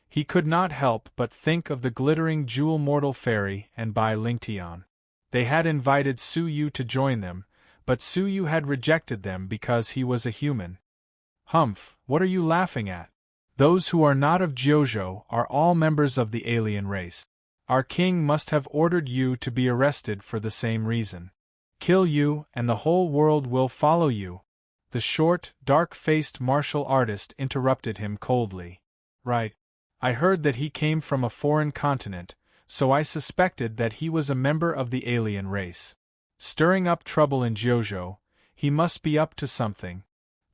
S1: He could not help but think of the glittering jewel mortal fairy and Bai Lingtian. They had invited Su Yu to join them, but Su Yu had rejected them because he was a human. Humph, what are you laughing at? Those who are not of Jiuzhou are all members of the alien race. Our king must have ordered you to be arrested for the same reason. Kill you, and the whole world will follow you. The short, dark-faced martial artist interrupted him coldly. Right. I heard that he came from a foreign continent, so I suspected that he was a member of the alien race. Stirring up trouble in Jiuzhou, he must be up to something.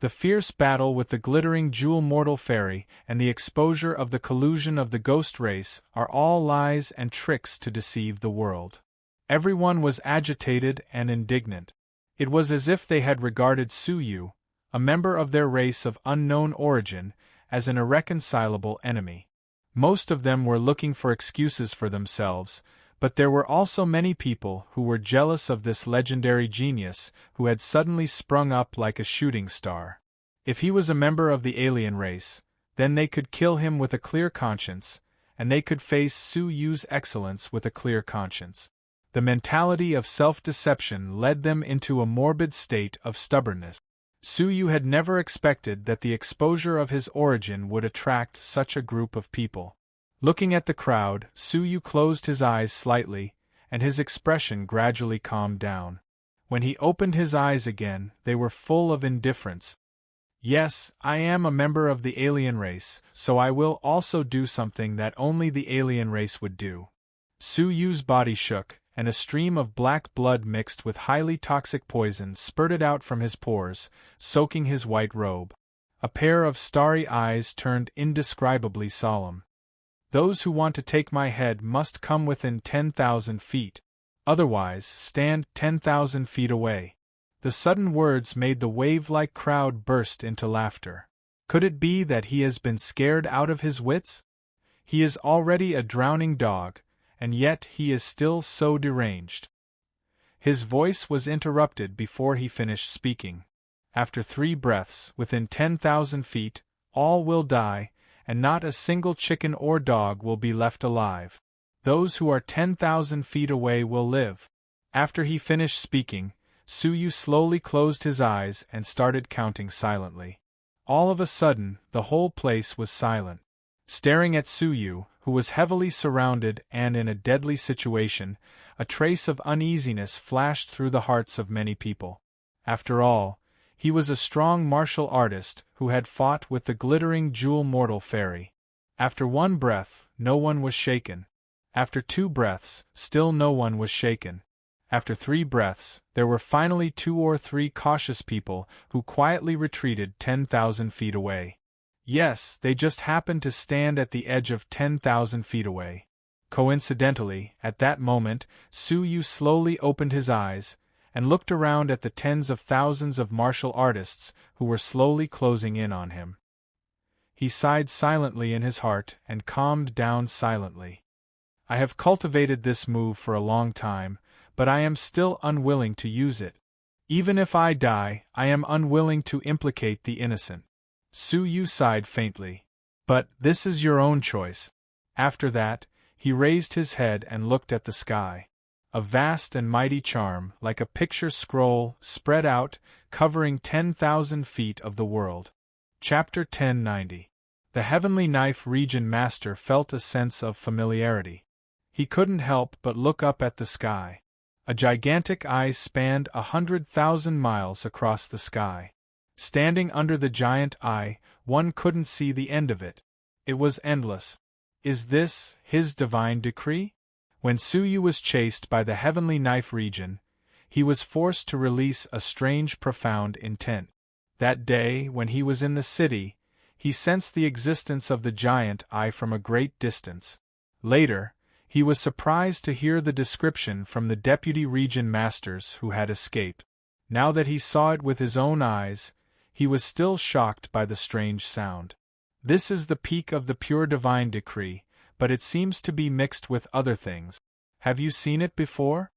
S1: The fierce battle with the glittering jewel mortal fairy and the exposure of the collusion of the ghost race are all lies and tricks to deceive the world. Everyone was agitated and indignant. It was as if they had regarded Su Yu, a member of their race of unknown origin, as an irreconcilable enemy. Most of them were looking for excuses for themselves, but there were also many people who were jealous of this legendary genius who had suddenly sprung up like a shooting star. If he was a member of the alien race, then they could kill him with a clear conscience, and they could face Su Yu's excellence with a clear conscience. The mentality of self-deception led them into a morbid state of stubbornness. Su Yu had never expected that the exposure of his origin would attract such a group of people. Looking at the crowd, Su Yu closed his eyes slightly, and his expression gradually calmed down. When he opened his eyes again, they were full of indifference. Yes, I am a member of the alien race, so I will also do something that only the alien race would do. Su Yu's body shook, and a stream of black blood mixed with highly toxic poison spurted out from his pores, soaking his white robe. A pair of starry eyes turned indescribably solemn. Those who want to take my head must come within 10,000 feet. Otherwise, stand 10,000 feet away. The sudden words made the wave-like crowd burst into laughter. Could it be that he has been scared out of his wits? He is already a drowning dog, and yet he is still so deranged. His voice was interrupted before he finished speaking. After 3 breaths, within 10,000 feet, all will die, and not a single chicken or dog will be left alive. Those who are 10,000 feet away will live. After he finished speaking, Su Yu slowly closed his eyes and started counting silently. All of a sudden, the whole place was silent. Staring at Su Yu, who was heavily surrounded and in a deadly situation, a trace of uneasiness flashed through the hearts of many people. After all, he was a strong martial artist who had fought with the glittering jewel mortal fairy. After 1 breath, no one was shaken. After 2 breaths, still no one was shaken. After 3 breaths, there were finally 2 or 3 cautious people who quietly retreated 10,000 feet away. Yes, they just happened to stand at the edge of 10,000 feet away. Coincidentally, at that moment, Su Yu slowly opened his eyes, and looked around at the tens of thousands of martial artists who were slowly closing in on him. He sighed silently in his heart and calmed down silently. I have cultivated this move for a long time, but I am still unwilling to use it. Even if I die, I am unwilling to implicate the innocent. Su Yu sighed faintly. But this is your own choice. After that, he raised his head and looked at the sky. A vast and mighty charm, like a picture scroll, spread out, covering 10,000 feet of the world. Chapter 1090. The Heavenly Knife Region Master felt a sense of familiarity. He couldn't help but look up at the sky. A gigantic eye spanned 100,000 miles across the sky. Standing under the giant eye, one couldn't see the end of it. It was endless. Is this his divine decree? When Suyu was chased by the heavenly knife region, he was forced to release a strange, profound intent. That day, when he was in the city, he sensed the existence of the giant eye from a great distance. Later, he was surprised to hear the description from the deputy region masters who had escaped. Now that he saw it with his own eyes, he was still shocked by the strange sound. This is the peak of the pure divine decree, but it seems to be mixed with other things. Have you seen it before?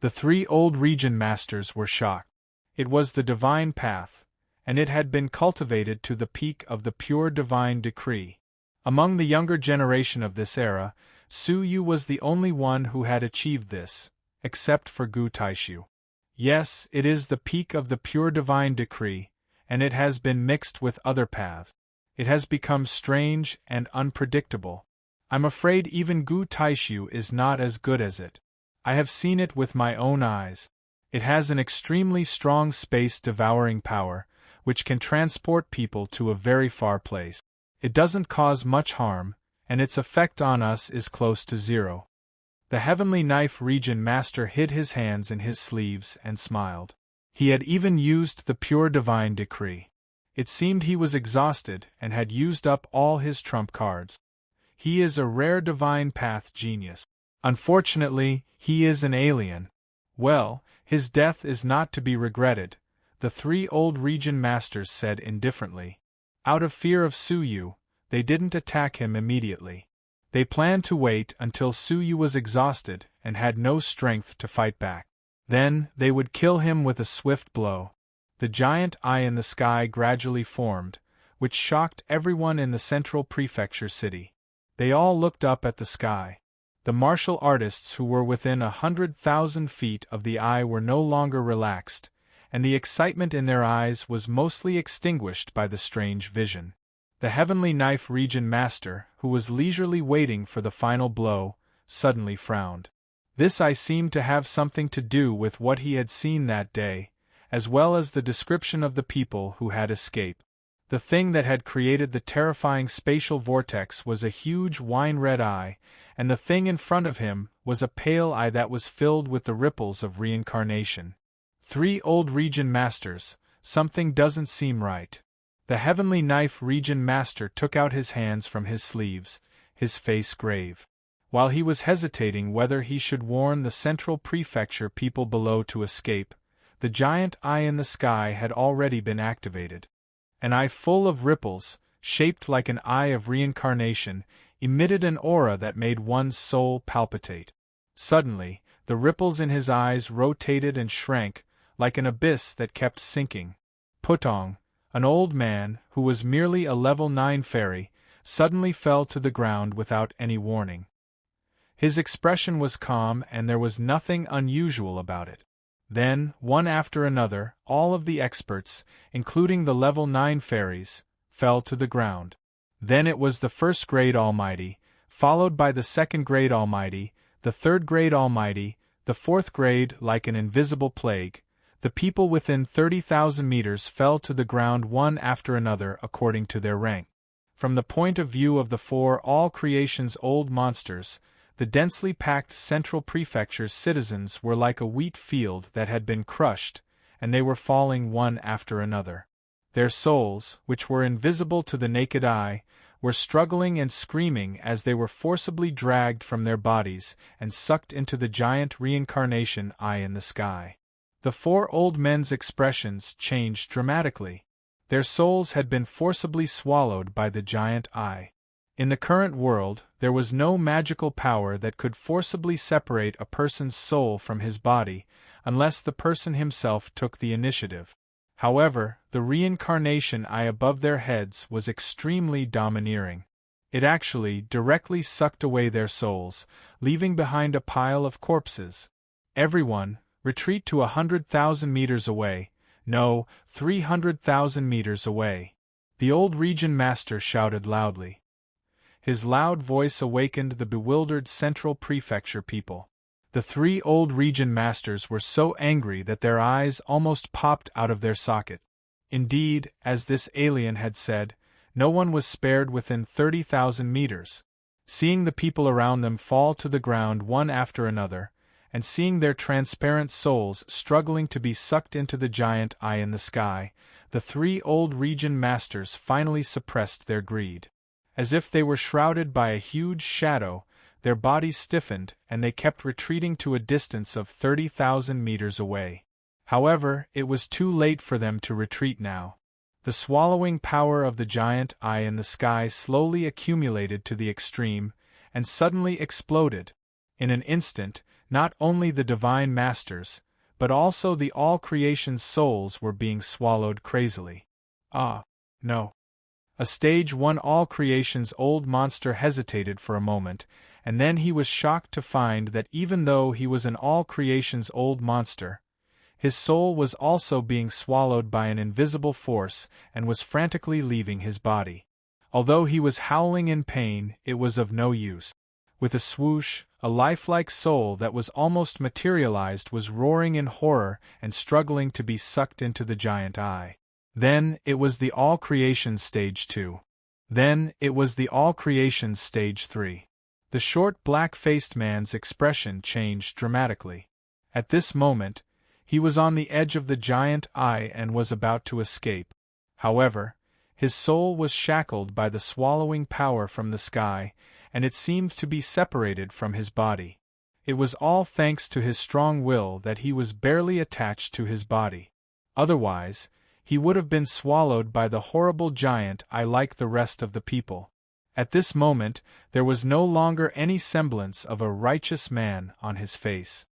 S1: The three old region masters were shocked. It was the divine path, and it had been cultivated to the peak of the pure divine decree. Among the younger generation of this era, Suyu was the only one who had achieved this, except for Gu Taishu. Yes, it is the peak of the pure divine decree, and it has been mixed with other paths. It has become strange and unpredictable. I'm afraid even Gu Taishu is not as good as it. I have seen it with my own eyes. It has an extremely strong space-devouring power, which can transport people to a very far place. It doesn't cause much harm, and its effect on us is close to zero. The heavenly knife region master hid his hands in his sleeves and smiled. He had even used the pure divine decree. It seemed he was exhausted and had used up all his trump cards. He is a rare divine path genius. Unfortunately, he is an alien. Well, his death is not to be regretted, the three old region masters said indifferently. Out of fear of Suyu, they didn't attack him immediately. They planned to wait until Suyu was exhausted and had no strength to fight back. Then, they would kill him with a swift blow. The giant eye in the sky gradually formed, which shocked everyone in the central prefecture city. They all looked up at the sky. The martial artists who were within 100,000 feet of the eye were no longer relaxed, and the excitement in their eyes was mostly extinguished by the strange vision. The heavenly knife region master, who was leisurely waiting for the final blow, suddenly frowned. This eye seemed to have something to do with what he had seen that day, as well as the description of the people who had escaped. The thing that had created the terrifying spatial vortex was a huge wine-red eye, and the thing in front of him was a pale eye that was filled with the ripples of reincarnation. Three old region masters, something doesn't seem right. The heavenly knife region master took out his hands from his sleeves, his face grave. While he was hesitating whether he should warn the central prefecture people below to escape, the giant eye in the sky had already been activated. An eye full of ripples, shaped like an eye of reincarnation, emitted an aura that made one's soul palpitate. Suddenly, the ripples in his eyes rotated and shrank, like an abyss that kept sinking. Putong, an old man, who was merely a level 9 fairy, suddenly fell to the ground without any warning. His expression was calm and there was nothing unusual about it. Then, one after another, all of the experts, including the level 9 fairies, fell to the ground. Then it was the first grade Almighty, followed by the second grade Almighty, the third grade Almighty, the fourth grade like an invisible plague. The people within 30,000 meters fell to the ground one after another according to their rank. From the point of view of the four all creation's old monsters, the densely packed central prefecture's citizens were like a wheat field that had been crushed, and they were falling one after another. Their souls, which were invisible to the naked eye, were struggling and screaming as they were forcibly dragged from their bodies and sucked into the giant reincarnation eye in the sky. The four old men's expressions changed dramatically. Their souls had been forcibly swallowed by the giant eye. In the current world, there was no magical power that could forcibly separate a person's soul from his body, unless the person himself took the initiative. However, the reincarnation eye above their heads was extremely domineering. It actually directly sucked away their souls, leaving behind a pile of corpses. Everyone, retreat to 100,000 meters away, no, 300,000 meters away. The old region master shouted loudly. His loud voice awakened the bewildered central prefecture people. The three old region masters were so angry that their eyes almost popped out of their socket. Indeed, as this alien had said, no one was spared within 30,000 meters. Seeing the people around them fall to the ground one after another, and seeing their transparent souls struggling to be sucked into the giant eye in the sky, the three old region masters finally suppressed their greed. As if they were shrouded by a huge shadow, their bodies stiffened and they kept retreating to a distance of 30,000 meters away. However, it was too late for them to retreat now. The swallowing power of the giant eye in the sky slowly accumulated to the extreme, and suddenly exploded. In an instant, not only the divine masters, but also the all-creation's souls were being swallowed crazily. Ah, no. A stage 1 all-creation's old monster hesitated for a moment, and then he was shocked to find that even though he was an all-creation's old monster, his soul was also being swallowed by an invisible force and was frantically leaving his body. Although he was howling in pain, it was of no use. With a swoosh, a lifelike soul that was almost materialized was roaring in horror and struggling to be sucked into the giant eye. Then it was the all-creation stage 2. Then it was the all-creation stage 3. The short black-faced man's expression changed dramatically. At this moment, he was on the edge of the giant eye and was about to escape. However, his soul was shackled by the swallowing power from the sky, and it seemed to be separated from his body. It was all thanks to his strong will that he was barely attached to his body. Otherwise, he would have been swallowed by the horrible giant eye like the rest of the people. At this moment, there was no longer any semblance of a righteous man on his face.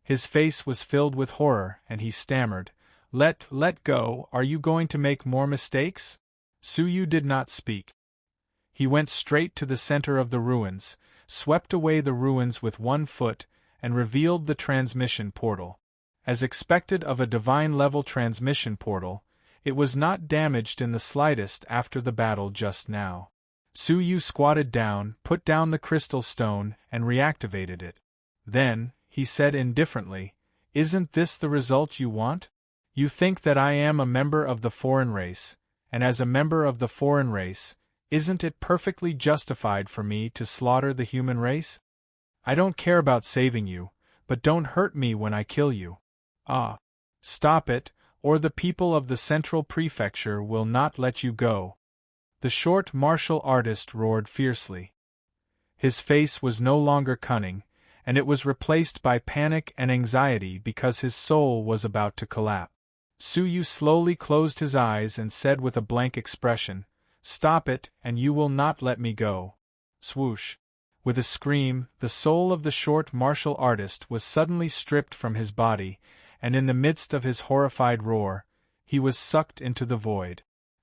S1: His face was filled with horror, and he stammered, Let go, are you going to make more mistakes? Suyu did not speak. He went straight to the center of the ruins, swept away the ruins with one foot, and revealed the transmission portal. As expected of a divine-level transmission portal, it was not damaged in the slightest after the battle just now. Suyu squatted down, put down the crystal stone, and reactivated it. Then, he said indifferently, Isn't this the result you want? You think that I am a member of the foreign race, and as a member of the foreign race, isn't it perfectly justified for me to slaughter the human race? I don't care about saving you, but don't hurt me when I kill you. Ah! Stop it, or the people of the Central Prefecture will not let you go. The short martial artist roared fiercely. His face was no longer cunning, and it was replaced by panic and anxiety because his soul was about to collapse. Suyu slowly closed his eyes and said with a blank expression, Stop it, and you will not let me go. Swoosh! With a scream, the soul of the short martial artist was suddenly stripped from his body, and in the midst of his horrified roar, he was sucked into the void.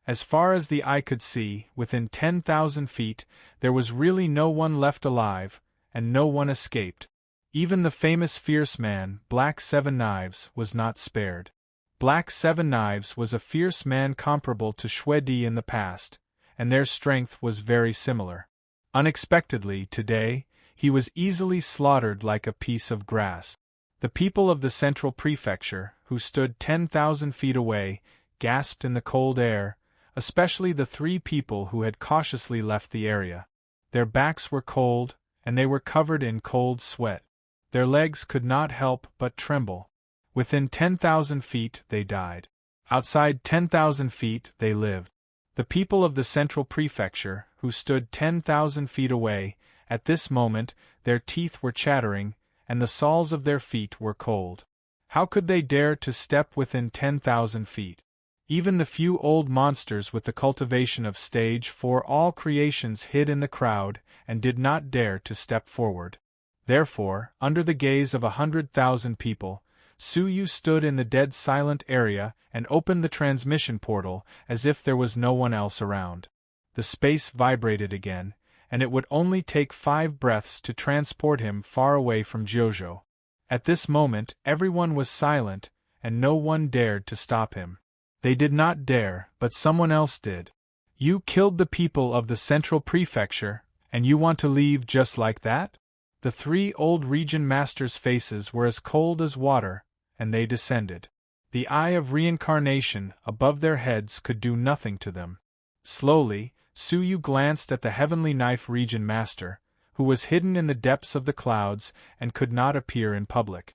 S1: As far as the eye could see, within 10,000 feet, there was really no one left alive, and no one escaped. Even the famous fierce man, Black Seven Knives, was not spared. Black Seven Knives was a fierce man comparable to Xue Di in the past, and their strength was very similar. Unexpectedly, today, he was easily slaughtered like a piece of grass. The people of the Central Prefecture, who stood 10,000 feet away, gasped in the cold air, especially the three people who had cautiously left the area. Their backs were cold, and they were covered in cold sweat. Their legs could not help but tremble. Within 10,000 feet they died. Outside 10,000 feet they lived. The people of the Central Prefecture, who stood 10,000 feet away, at this moment, their teeth were chattering, and the soles of their feet were cold. How could they dare to step within 10,000 feet? Even the few old monsters with the cultivation of stage 4 all creations hid in the crowd and did not dare to step forward. Therefore, under the gaze of 100,000 people, Suyu stood in the dead silent area and opened the transmission portal as if there was no one else around. The space vibrated again, and it would only take 5 breaths to transport him far away from Jojo. At this moment, everyone was silent, and no one dared to stop him. They did not dare, but someone else did. You killed the people of the Central Prefecture, and you want to leave just like that? The 3 old region masters' faces were as cold as water, and they descended. The eye of reincarnation above their heads could do nothing to them. Slowly, Suyu glanced at the Heavenly Knife region master, who was hidden in the depths of the clouds and could not appear in public.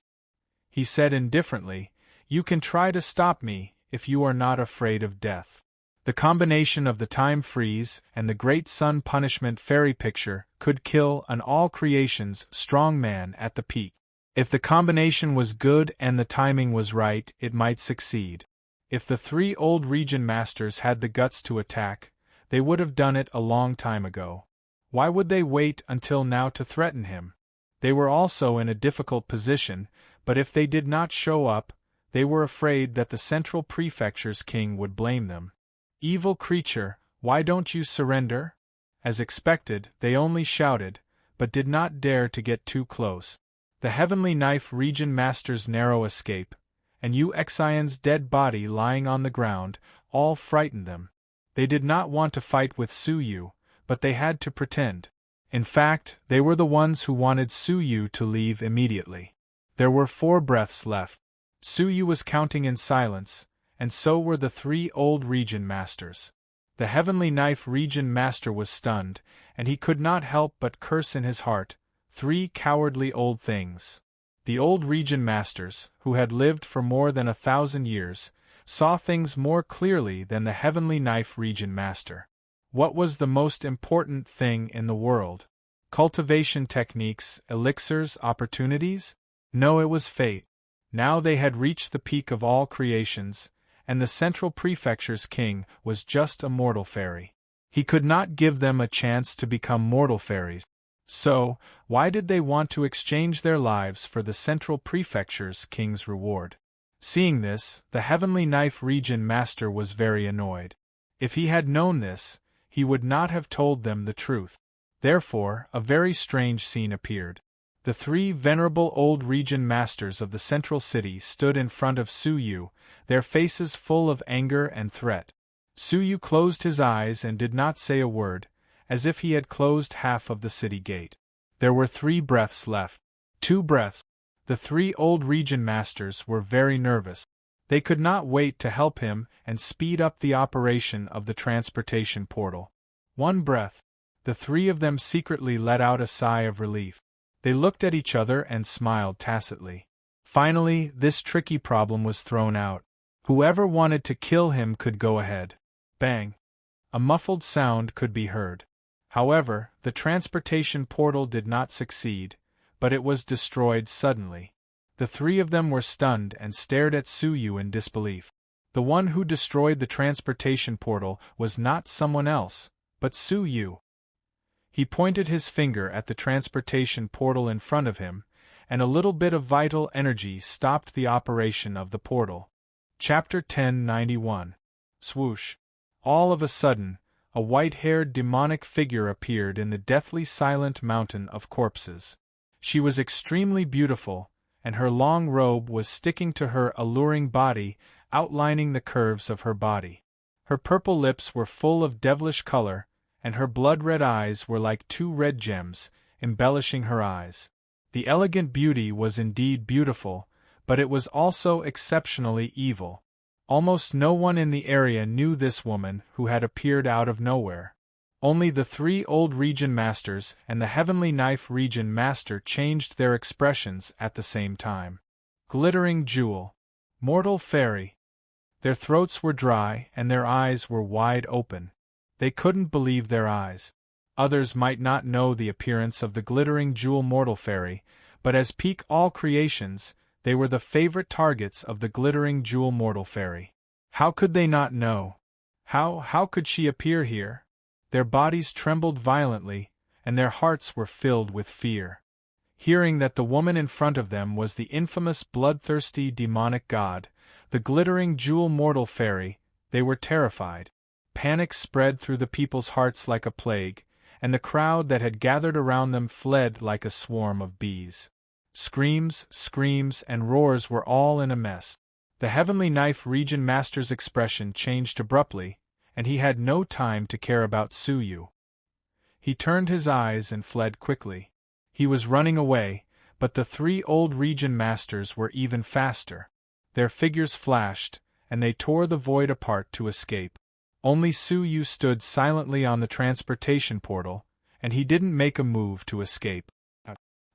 S1: He said indifferently, "You can try to stop me, if you are not afraid of death." The combination of the time freeze and the great sun punishment fairy picture could kill an all creations strong man at the peak. If the combination was good and the timing was right, it might succeed. If the 3 old region masters had the guts to attack, they would have done it a long time ago. Why would they wait until now to threaten him? They were also in a difficult position, but if they did not show up, they were afraid that the Central Prefecture's king would blame them. "Evil creature, why don't you surrender?" As expected, they only shouted, but did not dare to get too close. The Heavenly Knife region master's narrow escape, and Yu Xion's dead body lying on the ground, all frightened them. They did not want to fight with Suyu, but they had to pretend. In fact, they were the ones who wanted Suyu to leave immediately. There were 4 breaths left. Suyu was counting in silence, and so were the 3 old region masters. The Heavenly Knife region master was stunned, and he could not help but curse in his heart, 3 cowardly old things. The old region masters, who had lived for more than 1,000 years, saw things more clearly than the Heavenly Knife region master. What was the most important thing in the world? Cultivation techniques, elixirs, opportunities? No, it was fate. Now they had reached the peak of all creations, and the Central Prefecture's king was just a mortal fairy. He could not give them a chance to become mortal fairies. So, why did they want to exchange their lives for the Central Prefecture's king's reward? Seeing this, the Heavenly Knife region master was very annoyed. If he had known this, he would not have told them the truth. Therefore, a very strange scene appeared. The 3 venerable old region masters of the central city stood in front of Suyu, their faces full of anger and threat. Suyu closed his eyes and did not say a word, as if he had closed half of the city gate. There were 3 breaths left. 2 breaths. The 3 old region masters were very nervous. They could not wait to help him and speed up the operation of the transportation portal. 1 breath. The 3 of them secretly let out a sigh of relief. They looked at each other and smiled tacitly. Finally, this tricky problem was thrown out. Whoever wanted to kill him could go ahead. Bang! A muffled sound could be heard. However, the transportation portal did not succeed, but it was destroyed suddenly. The 3 of them were stunned and stared at Suyu in disbelief. The one who destroyed the transportation portal was not someone else, but Suyu. He pointed his finger at the transportation portal in front of him, and a little bit of vital energy stopped the operation of the portal. Chapter 1091. Swoosh. All of a sudden, a white-haired demonic figure appeared in the deathly silent mountain of corpses. She was extremely beautiful, and her long robe was sticking to her alluring body, outlining the curves of her body. Her purple lips were full of devilish color, and her blood-red eyes were like 2 red gems, embellishing her eyes. The elegant beauty was indeed beautiful, but it was also exceptionally evil. Almost no one in the area knew this woman who had appeared out of nowhere. Only the 3 old region masters and the Heavenly Knife region master changed their expressions at the same time. Glittering jewel. Mortal fairy. Their throats were dry and their eyes were wide open. They couldn't believe their eyes. Others might not know the appearance of the glittering jewel mortal fairy, but as peak all creations, they were the favorite targets of the glittering jewel mortal fairy. How could they not know? How could she appear here? Their bodies trembled violently, and their hearts were filled with fear. Hearing that the woman in front of them was the infamous bloodthirsty demonic god, the glittering jewel mortal fairy, they were terrified. Panic spread through the people's hearts like a plague, and the crowd that had gathered around them fled like a swarm of bees. Screams, screams, and roars were all in a mess. The Heavenly Knife region master's expression changed abruptly, and he had no time to care about Suyu. He turned his eyes and fled quickly. He was running away, but the 3 old region masters were even faster. Their figures flashed, and they tore the void apart to escape. Only Su Yu stood silently on the transportation portal, and he didn't make a move to escape.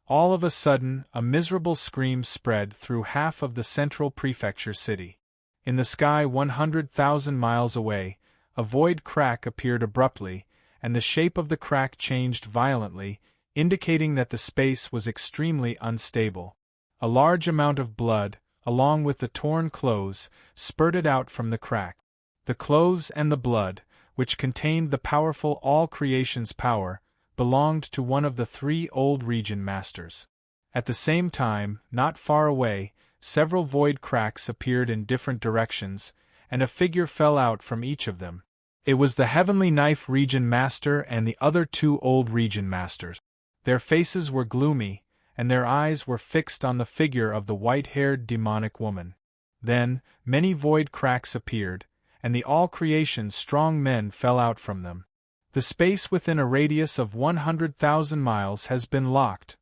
S1: All of a sudden, a miserable scream spread through half of the central prefecture city. In the sky 100,000 miles away, a void crack appeared abruptly, and the shape of the crack changed violently, indicating that the space was extremely unstable. A large amount of blood, along with the torn clothes, spurted out from the crack. The clothes and the blood, which contained the powerful all creation's power, belonged to one of the 3 old region masters. At the same time, not far away, several void cracks appeared in different directions, and a figure fell out from each of them. It was the Heavenly Knife region master and the other 2 old region masters. Their faces were gloomy, and their eyes were fixed on the figure of the white-haired demonic woman. Then, many void cracks appeared, and the all-creation's strong men fell out from them. The space within a radius of 100,000 miles has been locked.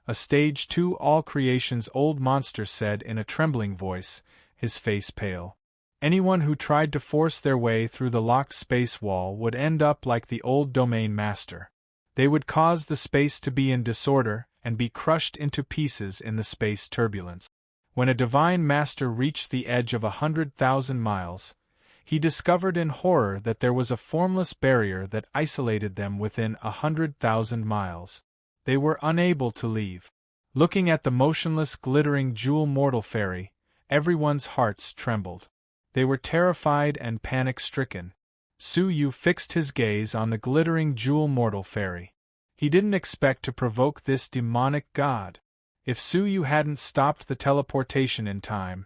S1: A Stage 2 all-creation's old monster said in a trembling voice, his face pale. Anyone who tried to force their way through the locked space wall would end up like the old domain master. They would cause the space to be in disorder and be crushed into pieces in the space turbulence. When a divine master reached the edge of 100,000 miles, he discovered in horror that there was a formless barrier that isolated them within 100,000 miles. They were unable to leave. Looking at the motionless glittering jewel mortal fairy, everyone's hearts trembled. They were terrified and panic-stricken. Su Yu fixed his gaze on the glittering jewel mortal fairy. He didn't expect to provoke this demonic god. If Su Yu hadn't stopped the teleportation in time,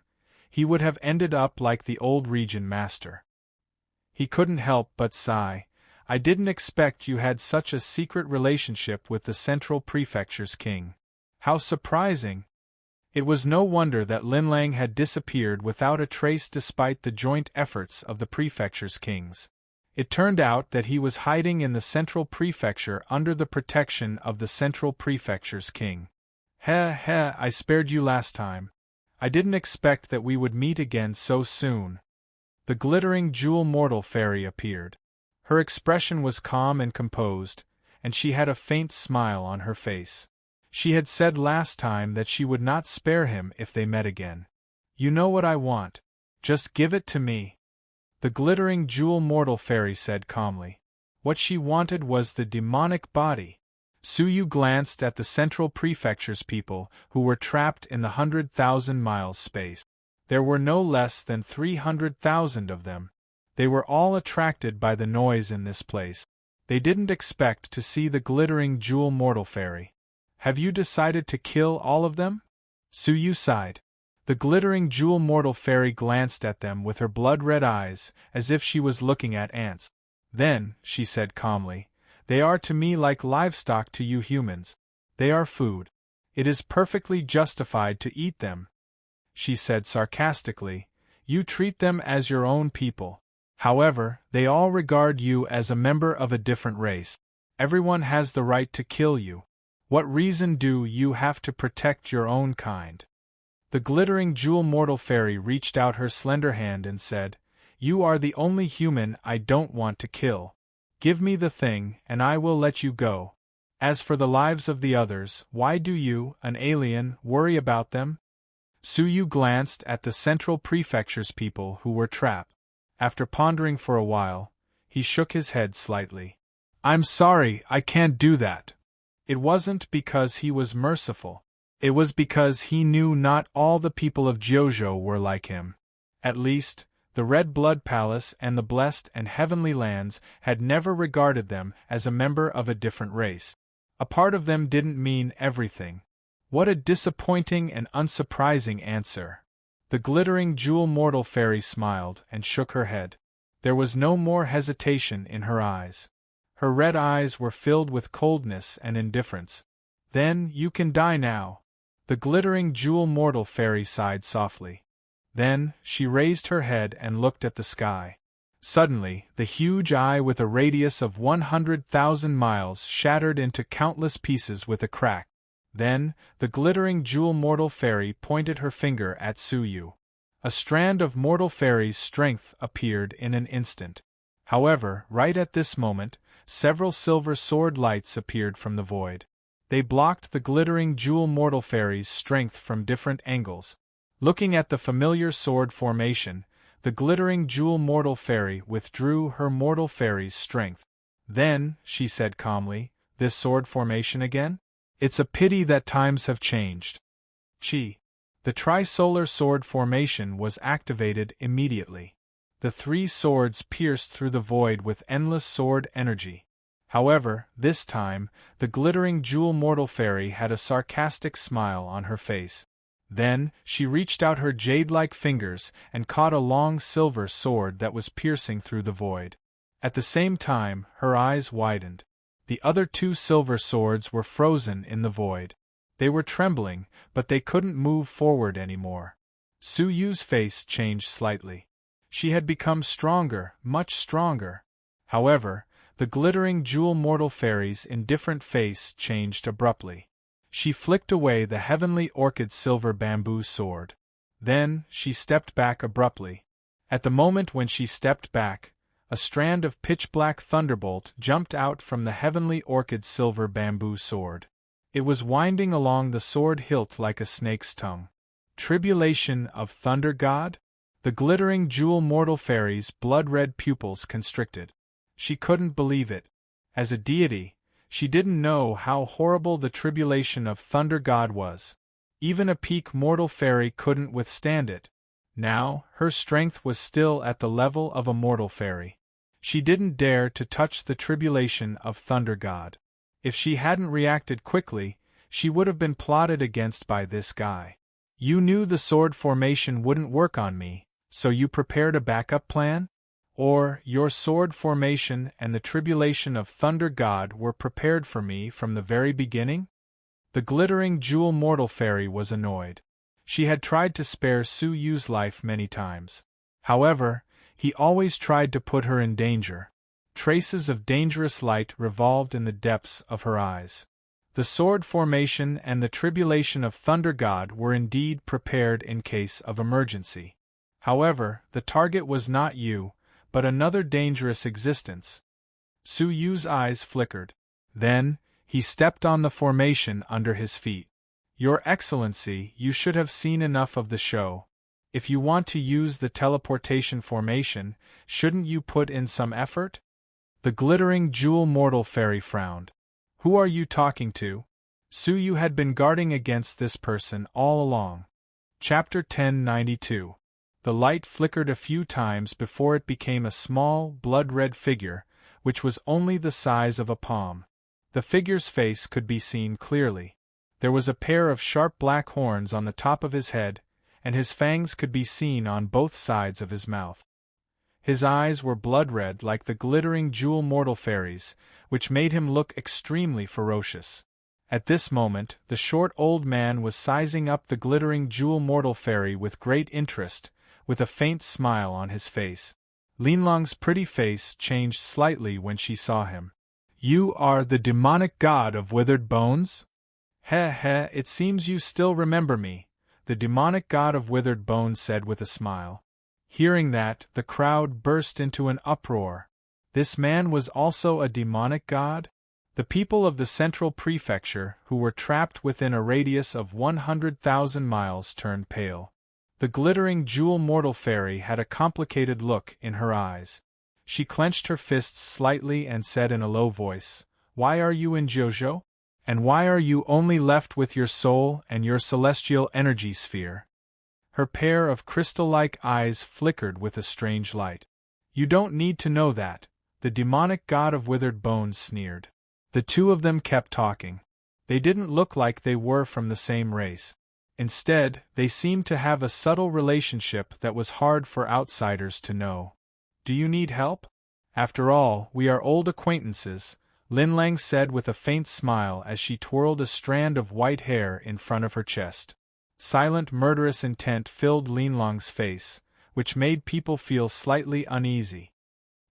S1: he would have ended up like the old region master. He couldn't help but sigh. I didn't expect you had such a secret relationship with the Central Prefecture's king. How surprising! It was no wonder that Linlang had disappeared without a trace despite the joint efforts of the prefecture's kings. It turned out that he was hiding in the Central Prefecture under the protection of the Central Prefecture's king. I spared you last time. I didn't expect that we would meet again so soon. The glittering jewel mortal fairy appeared. Her expression was calm and composed, and she had a faint smile on her face. She had said last time that she would not spare him if they met again. You know what I want. Just give it to me. The glittering jewel mortal fairy said calmly. What she wanted was the demonic body. Su Yu glanced at the Central Prefecture's people, who were trapped in the 100,000 miles space. There were no less than 300,000 of them. They were all attracted by the noise in this place. They didn't expect to see the glittering jewel mortal fairy. Have you decided to kill all of them? Su Yu sighed. The glittering jewel mortal fairy glanced at them with her blood-red eyes, as if she was looking at ants. Then, she said calmly, they are to me like livestock to you humans. They are food. It is perfectly justified to eat them. She said sarcastically, you treat them as your own people. However, they all regard you as a member of a different race. Everyone has the right to kill you. What reason do you have to protect your own kind? The glittering jewel mortal fairy reached out her slender hand and said, you are the only human I don't want to kill. Give me the thing, and I will let you go. As for the lives of the others, why do you, an alien, worry about them? Su Yu glanced at the Central Prefecture's people who were trapped. After pondering for a while, he shook his head slightly. I'm sorry, I can't do that. It wasn't because he was merciful. It was because he knew not all the people of Jiuzhou were like him. At least, the Red Blood Palace and the Blessed and Heavenly Lands had never regarded them as a member of a different race. A part of them didn't mean everything. What a disappointing and unsurprising answer. The glittering jewel mortal fairy smiled and shook her head. There was no more hesitation in her eyes. Her red eyes were filled with coldness and indifference. Then you can die now. The glittering jewel mortal fairy sighed softly. Then, she raised her head and looked at the sky. Suddenly, the huge eye with a radius of 100,000 miles shattered into countless pieces with a crack. Then, the glittering jewel mortal fairy pointed her finger at Suyu. A strand of mortal fairy's strength appeared in an instant. However, right at this moment, several silver sword lights appeared from the void. They blocked the glittering jewel mortal fairy's strength from different angles. Looking at the familiar sword formation, the glittering jewel mortal fairy withdrew her mortal fairy's strength. Then, she said calmly, "This sword formation again? It's a pity that times have changed." Chi. The trisolar sword formation was activated immediately. The three swords pierced through the void with endless sword energy. However, this time, the glittering jewel mortal fairy had a sarcastic smile on her face. Then, she reached out her jade-like fingers and caught a long silver sword that was piercing through the void. At the same time, her eyes widened. The other two silver swords were frozen in the void. They were trembling, but they couldn't move forward anymore. Suyu's face changed slightly. She had become stronger, much stronger. However, the glittering jewel mortal fairy's indifferent face changed abruptly. She flicked away the heavenly orchid silver bamboo sword. Then, she stepped back abruptly. At the moment when she stepped back, a strand of pitch-black thunderbolt jumped out from the heavenly orchid silver bamboo sword. It was winding along the sword hilt like a snake's tongue. Tribulation of Thunder God? The glittering jewel mortal fairy's blood-red pupils constricted. She couldn't believe it. As a deity, she didn't know how horrible the tribulation of Thunder God was. Even a peak mortal fairy couldn't withstand it. Now, her strength was still at the level of a mortal fairy. She didn't dare to touch the tribulation of Thunder God. If she hadn't reacted quickly, she would have been plotted against by this guy. You knew the sword formation wouldn't work on me, so you prepared a backup plan? Or, your sword formation and the tribulation of Thunder God were prepared for me from the very beginning? The glittering jewel mortal fairy was annoyed. She had tried to spare Suyu's life many times. However, he always tried to put her in danger. Traces of dangerous light revolved in the depths of her eyes. The sword formation and the tribulation of Thunder God were indeed prepared in case of emergency. However, the target was not you, but another dangerous existence. Suyu's eyes flickered. Then, he stepped on the formation under his feet. Your Excellency, you should have seen enough of the show. If you want to use the teleportation formation, shouldn't you put in some effort? The glittering jewel mortal fairy frowned. Who are you talking to? Suyu had been guarding against this person all along. Chapter 1092. The light flickered a few times before it became a small, blood-red figure, which was only the size of a palm. The figure's face could be seen clearly. There was a pair of sharp black horns on the top of his head, and his fangs could be seen on both sides of his mouth. His eyes were blood-red like the glittering jewel mortal fairy's, which made him look extremely ferocious. At this moment, the short old man was sizing up the glittering jewel mortal fairy with great interest, with a faint smile on his face. Linlong's pretty face changed slightly when she saw him. You are the demonic god of withered bones? Heh, it seems you still remember me, the demonic god of withered bones said with a smile. Hearing that, the crowd burst into an uproar. This man was also a demonic god? The people of the central prefecture, who were trapped within a radius of 100,000 miles, turned pale. The glittering jewel mortal fairy had a complicated look in her eyes. She clenched her fists slightly and said in a low voice, "Why are you in Jojo? And why are you only left with your soul and your celestial energy sphere?" Her pair of crystal-like eyes flickered with a strange light. "You don't need to know that," the demonic god of withered bones sneered. The two of them kept talking. They didn't look like they were from the same race. Instead, they seemed to have a subtle relationship that was hard for outsiders to know. "Do you need help? After all, we are old acquaintances," Linlang said with a faint smile as she twirled a strand of white hair in front of her chest. Silent murderous intent filled Linlong's face, which made people feel slightly uneasy.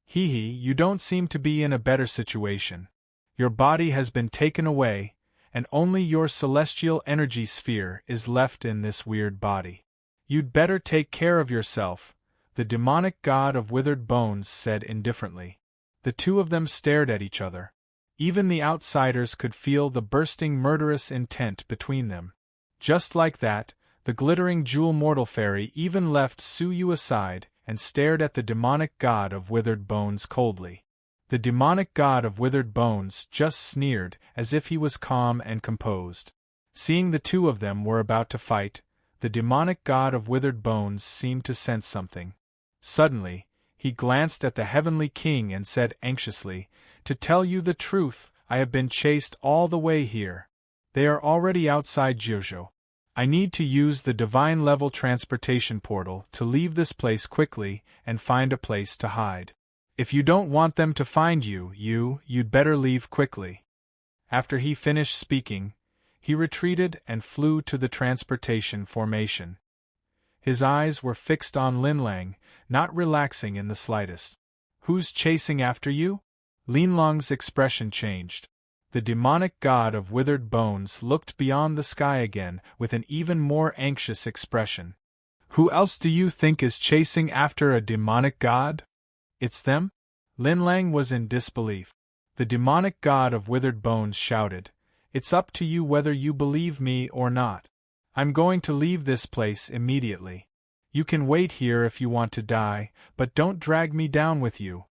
S1: Hee hee, you don't seem to be in a better situation. Your body has been taken away, and only your celestial energy sphere is left in this weird body. You'd better take care of yourself, the demonic god of withered bones said indifferently. The two of them stared at each other. Even the outsiders could feel the bursting murderous intent between them. Just like that, the glittering jewel mortal fairy even left Suyu aside and stared at the demonic god of withered bones coldly. The demonic god of withered bones just sneered as if he was calm and composed. Seeing the two of them were about to fight, the demonic god of withered bones seemed to sense something. Suddenly, he glanced at the heavenly king and said anxiously, "To tell you the truth, I have been chased all the way here. They are already outside Jojo. I need to use the divine level transportation portal to leave this place quickly and find a place to hide. If you don't want them to find you'd better leave quickly." After he finished speaking, he retreated and flew to the transportation formation. His eyes were fixed on Linlang, not relaxing in the slightest. "Who's chasing after you?" Linlang's expression changed. The demonic god of withered bones looked beyond the sky again with an even more anxious expression. "Who else do you think is chasing after a demonic god?" "It's them?" Linlang was in disbelief. The demonic god of withered bones shouted, "It's up to you whether you believe me or not. I'm going to leave this place immediately. You can wait here if you want to die, but don't drag me down with you."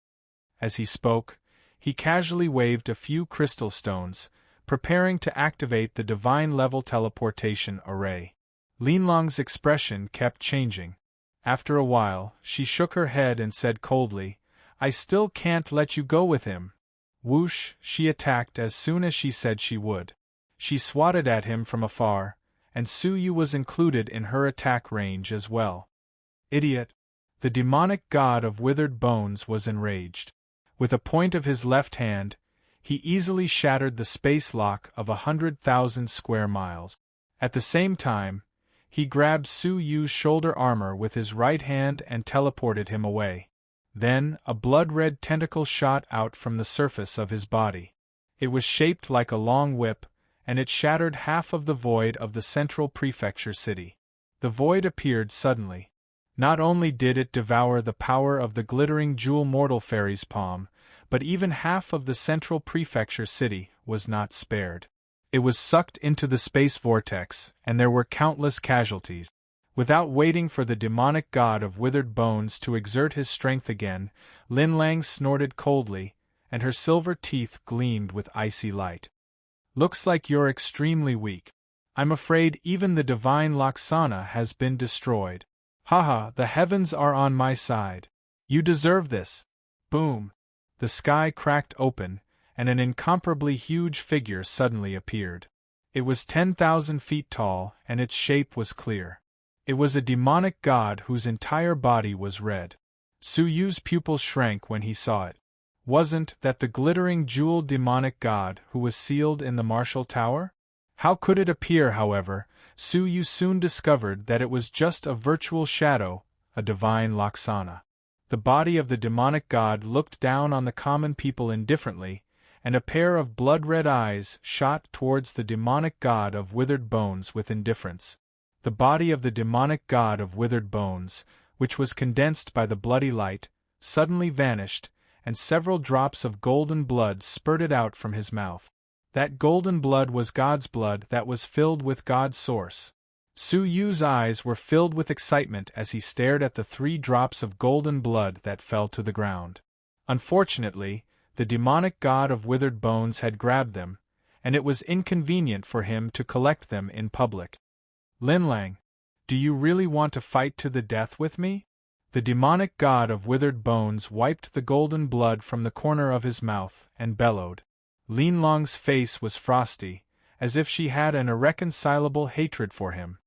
S1: As he spoke, he casually waved a few crystal stones, preparing to activate the divine-level teleportation array. Linlang's expression kept changing. After a while, she shook her head and said coldly, "I still can't let you go with him." Whoosh, she attacked as soon as she said she would. She swatted at him from afar, and Suyu was included in her attack range as well. "Idiot!" The demonic god of withered bones was enraged. With a point of his left hand, he easily shattered the space lock of 100,000 square miles. At the same time, he grabbed Suyu's shoulder armor with his right hand and teleported him away. Then, a blood-red tentacle shot out from the surface of his body. It was shaped like a long whip, and it shattered half of the void of the central prefecture city. The void appeared suddenly. Not only did it devour the power of the glittering jewel mortal fairy's palm, but even half of the central prefecture city was not spared. It was sucked into the space vortex, and there were countless casualties. Without waiting for the demonic god of withered bones to exert his strength again, Linlang snorted coldly, and her silver teeth gleamed with icy light. "Looks like you're extremely weak. I'm afraid even the divine Laksana has been destroyed. Haha, the heavens are on my side. You deserve this." Boom! The sky cracked open, and an incomparably huge figure suddenly appeared. It was 10,000 feet tall, and its shape was clear. It was a demonic god whose entire body was red. Suyu's pupils shrank when he saw it. Wasn't that the glittering jeweled demonic god who was sealed in the martial tower? How could it appear, however? Suyu soon discovered that it was just a virtual shadow, a divine Laksana. The body of the demonic god looked down on the common people indifferently, and a pair of blood-red eyes shot towards the demonic god of withered bones with indifference. The body of the demonic god of withered bones, which was condensed by the bloody light, suddenly vanished, and several drops of golden blood spurted out from his mouth. That golden blood was God's blood that was filled with God's source. Suyu's eyes were filled with excitement as he stared at the 3 drops of golden blood that fell to the ground. Unfortunately, the demonic god of withered bones had grabbed them, and it was inconvenient for him to collect them in public. "Linlang, do you really want to fight to the death with me?" The demonic god of withered bones wiped the golden blood from the corner of his mouth and bellowed. Linlang's face was frosty, as if she had an irreconcilable hatred for him.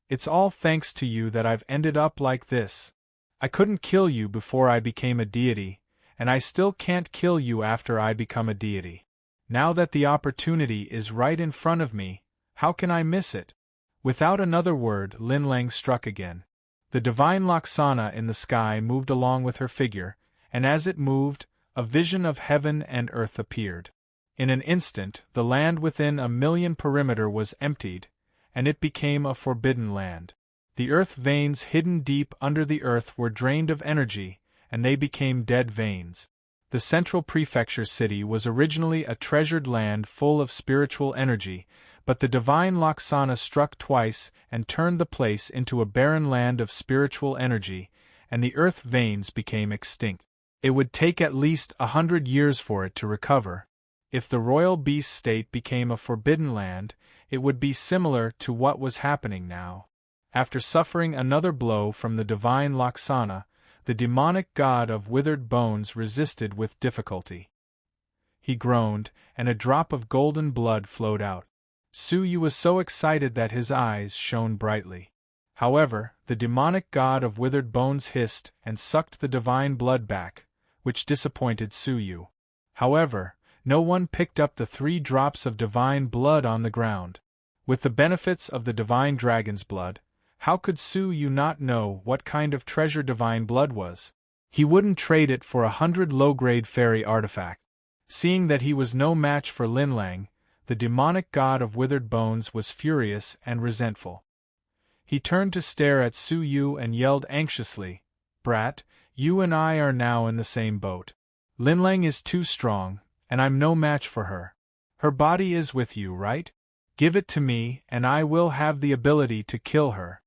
S1: "It's all thanks to you that I've ended up like this. I couldn't kill you before I became a deity, and I still can't kill you after I become a deity. Now that the opportunity is right in front of me, how can I miss it?" Without another word, Linlang struck again. The divine Laksana in the sky moved along with her figure, and as it moved, a vision of heaven and earth appeared. In an instant, the land within a million perimeter was emptied, and it became a forbidden land. The earth veins hidden deep under the earth were drained of energy, and they became dead veins. The central prefecture city was originally a treasured land full of spiritual energy, but the divine Laksana struck twice and turned the place into a barren land of spiritual energy, and the earth veins became extinct. It would take at least 100 years for it to recover. If the royal beast state became a forbidden land, it would be similar to what was happening now. After suffering another blow from the divine Laksana, the demonic god of withered bones resisted with difficulty. He groaned, and a drop of golden blood flowed out. Suyu was so excited that his eyes shone brightly. However, the demonic god of withered bones hissed and sucked the divine blood back, which disappointed Suyu. However, no one picked up the 3 drops of divine blood on the ground. With the benefits of the divine dragon's blood, how could Suyu not know what kind of treasure divine blood was? He wouldn't trade it for 100 low-grade fairy artifacts. Seeing that he was no match for Linlang, the demonic god of withered bones was furious and resentful. He turned to stare at Suyu and yelled anxiously, "Brat, you and I are now in the same boat. Linlang is too strong, and I'm no match for her. Her body is with you, right? Give it to me, and I will have the ability to kill her."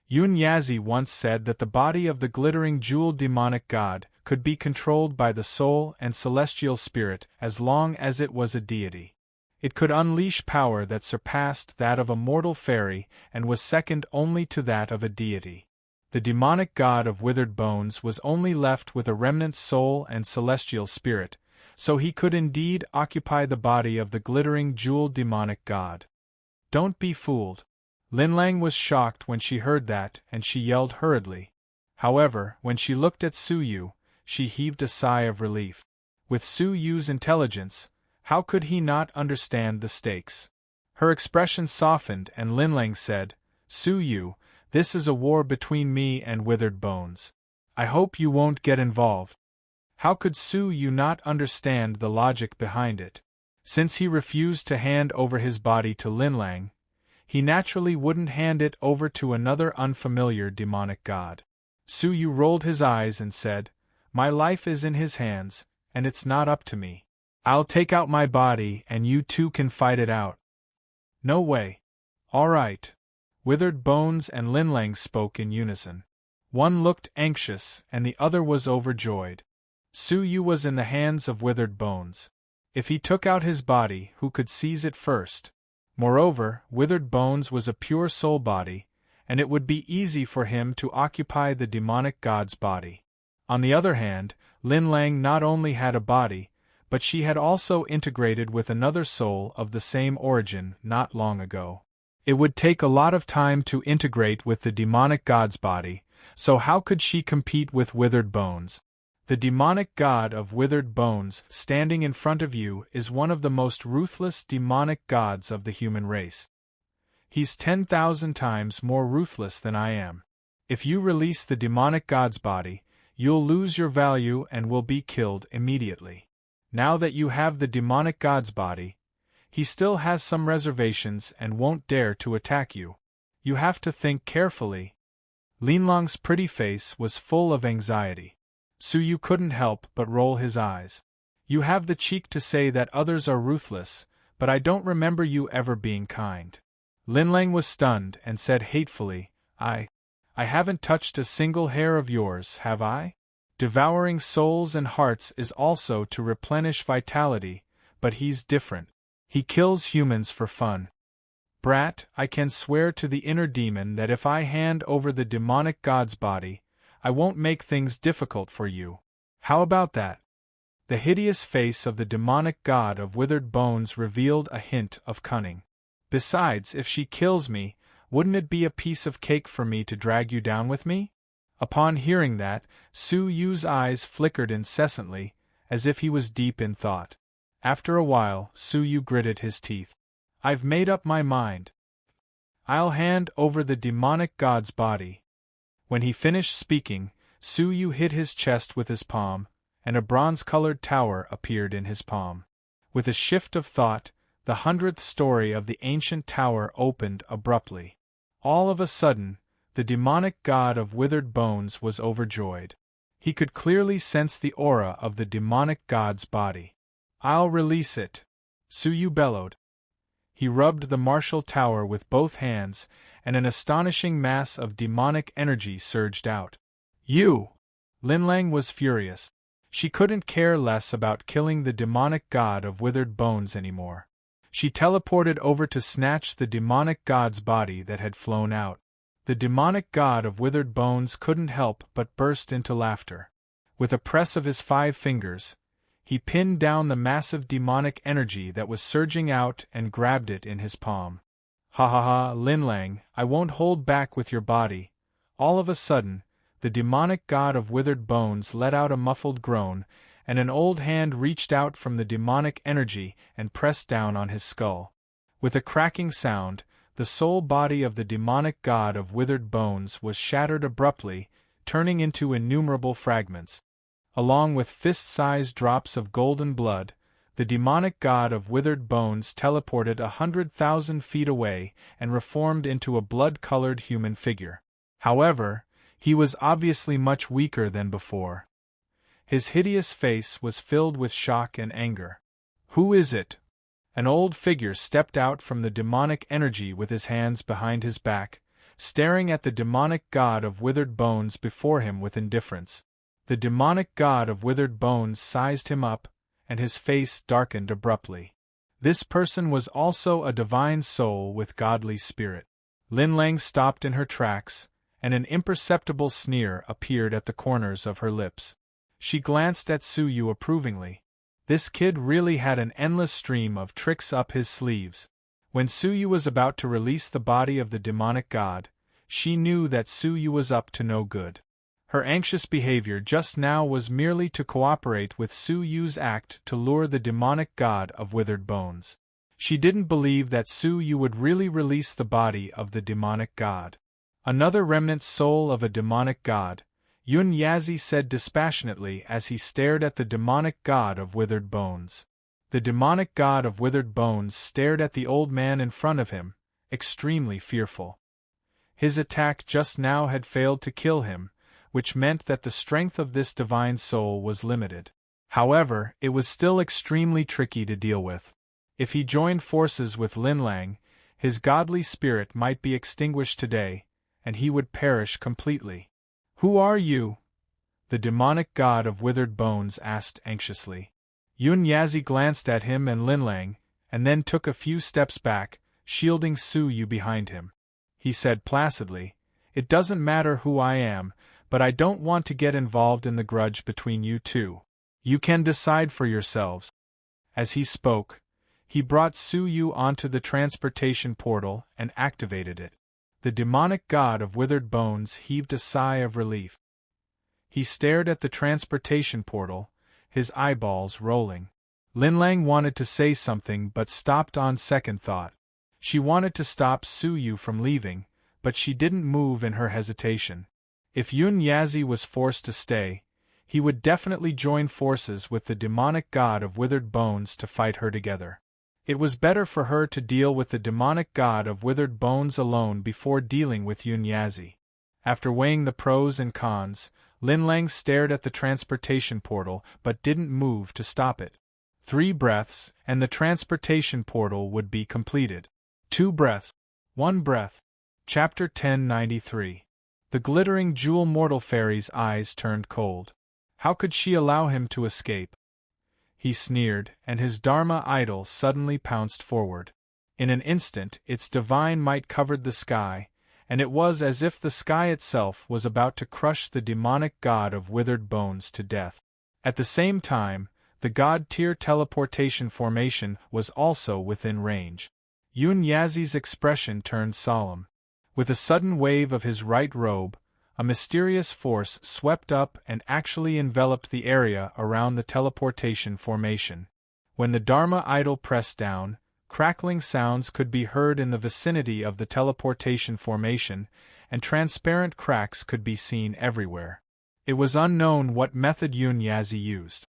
S1: Yun Yazi once said that the body of the glittering jeweled demonic god could be controlled by the soul and celestial spirit as long as it was a deity. It could unleash power that surpassed that of a mortal fairy and was second only to that of a deity. The demonic god of withered bones was only left with a remnant soul and celestial spirit, so he could indeed occupy the body of the glittering jeweled demonic god. Don't be fooled. Linlang was shocked when she heard that, and she yelled hurriedly. However, when she looked at Suyu, she heaved a sigh of relief. With Suyu's intelligence, how could he not understand the stakes? Her expression softened and Linlang said, "Suyu, this is a war between me and withered bones. I hope you won't get involved." How could Suyu not understand the logic behind it? Since he refused to hand over his body to Linlang, he naturally wouldn't hand it over to another unfamiliar demonic god. Suyu rolled his eyes and said, "My life is in his hands, and it's not up to me. I'll take out my body and you two can fight it out." "No way." "All right." Withered Bones and Linlang spoke in unison. One looked anxious and the other was overjoyed. Suyu was in the hands of Withered Bones. If he took out his body, who could seize it first? Moreover, Withered Bones was a pure soul body, and it would be easy for him to occupy the demonic god's body. On the other hand, Linlang not only had a body, but she had also integrated with another soul of the same origin not long ago. It would take a lot of time to integrate with the demonic god's body, so how could she compete with Withered Bones? The demonic god of withered bones standing in front of you is one of the most ruthless demonic gods of the human race. He's 10,000 times more ruthless than I am. If you release the demonic god's body, you'll lose your value and will be killed immediately. Now that you have the demonic god's body, he still has some reservations and won't dare to attack you. You have to think carefully. Linlang's pretty face was full of anxiety. Suyu couldn't help but roll his eyes. "You have the cheek to say that others are ruthless, but I don't remember you ever being kind." Linlang was stunned and said hatefully, I haven't touched a single hair of yours, have I? Devouring souls and hearts is also to replenish vitality, but he's different. He kills humans for fun." "Brat, I can swear to the inner demon that if I hand over the demonic god's body, I won't make things difficult for you. How about that?" The hideous face of the demonic god of withered bones revealed a hint of cunning. "Besides, if she kills me, wouldn't it be a piece of cake for me to drag you down with me?" Upon hearing that, Suyu's eyes flickered incessantly, as if he was deep in thought. After a while, Suyu gritted his teeth. "I've made up my mind. I'll hand over the demonic god's body." When he finished speaking, Suyu hit his chest with his palm, and a bronze-colored tower appeared in his palm. With a shift of thought, the 100th story of the ancient tower opened abruptly. All of a sudden, the demonic god of withered bones was overjoyed. He could clearly sense the aura of the demonic god's body. "I'll release it," Suyu bellowed. He rubbed the martial tower with both hands, and an astonishing mass of demonic energy surged out. "You!" Linlang was furious. She couldn't care less about killing the demonic god of withered bones anymore. She teleported over to snatch the demonic god's body that had flown out. The demonic god of withered bones couldn't help but burst into laughter. With a press of his 5 fingers, he pinned down the massive demonic energy that was surging out and grabbed it in his palm. "Ha ha ha, Linlang, I won't hold back with your body." All of a sudden, the demonic god of withered bones let out a muffled groan, and an old hand reached out from the demonic energy and pressed down on his skull. With a cracking sound, the soul body of the demonic god of withered bones was shattered abruptly, turning into innumerable fragments. Along with fist-sized drops of golden blood, the demonic god of withered bones teleported 100,000 feet away and reformed into a blood-colored human figure. However, he was obviously much weaker than before. His hideous face was filled with shock and anger. "Who is it?" An old figure stepped out from the demonic energy with his hands behind his back, staring at the demonic god of withered bones before him with indifference. The demonic god of withered bones sized him up, and his face darkened abruptly. This person was also a divine soul with godly spirit. Linlang stopped in her tracks, and an imperceptible sneer appeared at the corners of her lips. She glanced at Suyu approvingly. This kid really had an endless stream of tricks up his sleeves. When Suyu was about to release the body of the demonic god, she knew that Suyu was up to no good. Her anxious behavior just now was merely to cooperate with Suyu's act to lure the demonic god of withered bones. She didn't believe that Suyu would really release the body of the demonic god. "Another remnant soul of a demonic god," Yun Yazi said dispassionately as he stared at the demonic god of withered bones. The demonic god of withered bones stared at the old man in front of him, extremely fearful. His attack just now had failed to kill him, which meant that the strength of this divine soul was limited. However, it was still extremely tricky to deal with. If he joined forces with Linlang, his godly spirit might be extinguished today, and he would perish completely. "Who are you?" the demonic god of withered bones asked anxiously. Yun Yazi glanced at him and Linlang, and then took a few steps back, shielding Suyu behind him. He said placidly, "It doesn't matter who I am, but I don't want to get involved in the grudge between you two. You can decide for yourselves." As he spoke, he brought Suyu onto the transportation portal and activated it. The demonic god of withered bones heaved a sigh of relief. He stared at the transportation portal, his eyeballs rolling. Linlang wanted to say something but stopped on second thought. She wanted to stop Suyu from leaving, but she didn't move in her hesitation. If Yun Yazi was forced to stay, he would definitely join forces with the demonic god of withered bones to fight her together. It was better for her to deal with the demonic god of withered bones alone before dealing with Yun Yazi. After weighing the pros and cons, Linlang stared at the transportation portal but didn't move to stop it. 3 breaths, and the transportation portal would be completed. 2 breaths. 1 breath. Chapter 1093. The glittering jewel mortal fairy's eyes turned cold. How could she allow him to escape? He sneered, and his Dharma idol suddenly pounced forward. In an instant, its divine might covered the sky, and it was as if the sky itself was about to crush the demonic god of withered bones to death. At the same time, the god-tier teleportation formation was also within range. Yun Yazi's expression turned solemn. With a sudden wave of his right robe, a mysterious force swept up and actually enveloped the area around the teleportation formation. When the Dharma idol pressed down, crackling sounds could be heard in the vicinity of the teleportation formation, and transparent cracks could be seen everywhere. It was unknown what method Yun Yazi used.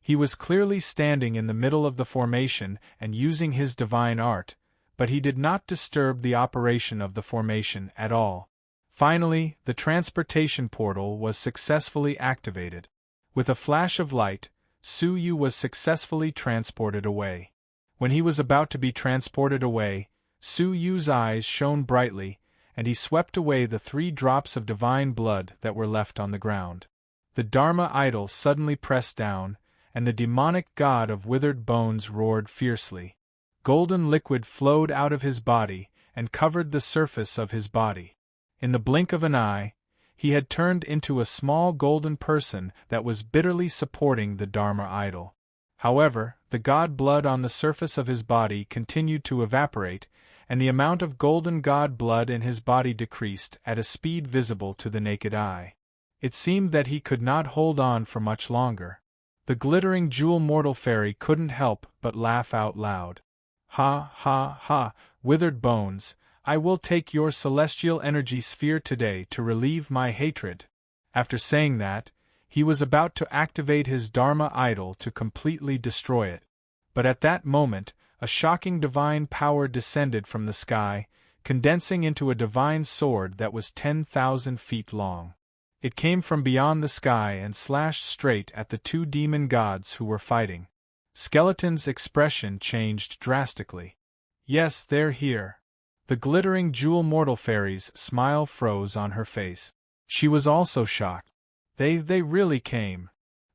S1: He was clearly standing in the middle of the formation and using his divine art, but he did not disturb the operation of the formation at all. Finally, the transportation portal was successfully activated. With a flash of light, Su Yu was successfully transported away. When he was about to be transported away, Su Yu's eyes shone brightly, and he swept away the 3 drops of divine blood that were left on the ground. The Dharma idol suddenly pressed down, and the demonic god of withered bones roared fiercely. Golden liquid flowed out of his body and covered the surface of his body. In the blink of an eye, he had turned into a small golden person that was bitterly supporting the Dharma idol. However, the god blood on the surface of his body continued to evaporate, and the amount of golden god blood in his body decreased at a speed visible to the naked eye. It seemed that he could not hold on for much longer. The glittering jewel mortal fairy couldn't help but laugh out loud. Ha ha ha, withered bones, I will take your celestial energy sphere today to relieve my hatred. After saying that, he was about to activate his Dharma idol to completely destroy it. But at that moment, a shocking divine power descended from the sky, condensing into a divine sword that was 10,000 feet long. It came from beyond the sky and slashed straight at the 2 demon gods who were fighting. Skeleton's expression changed drastically. Yes, they're here. The glittering jewel mortal fairy's smile froze on her face. She was also shocked. They really came.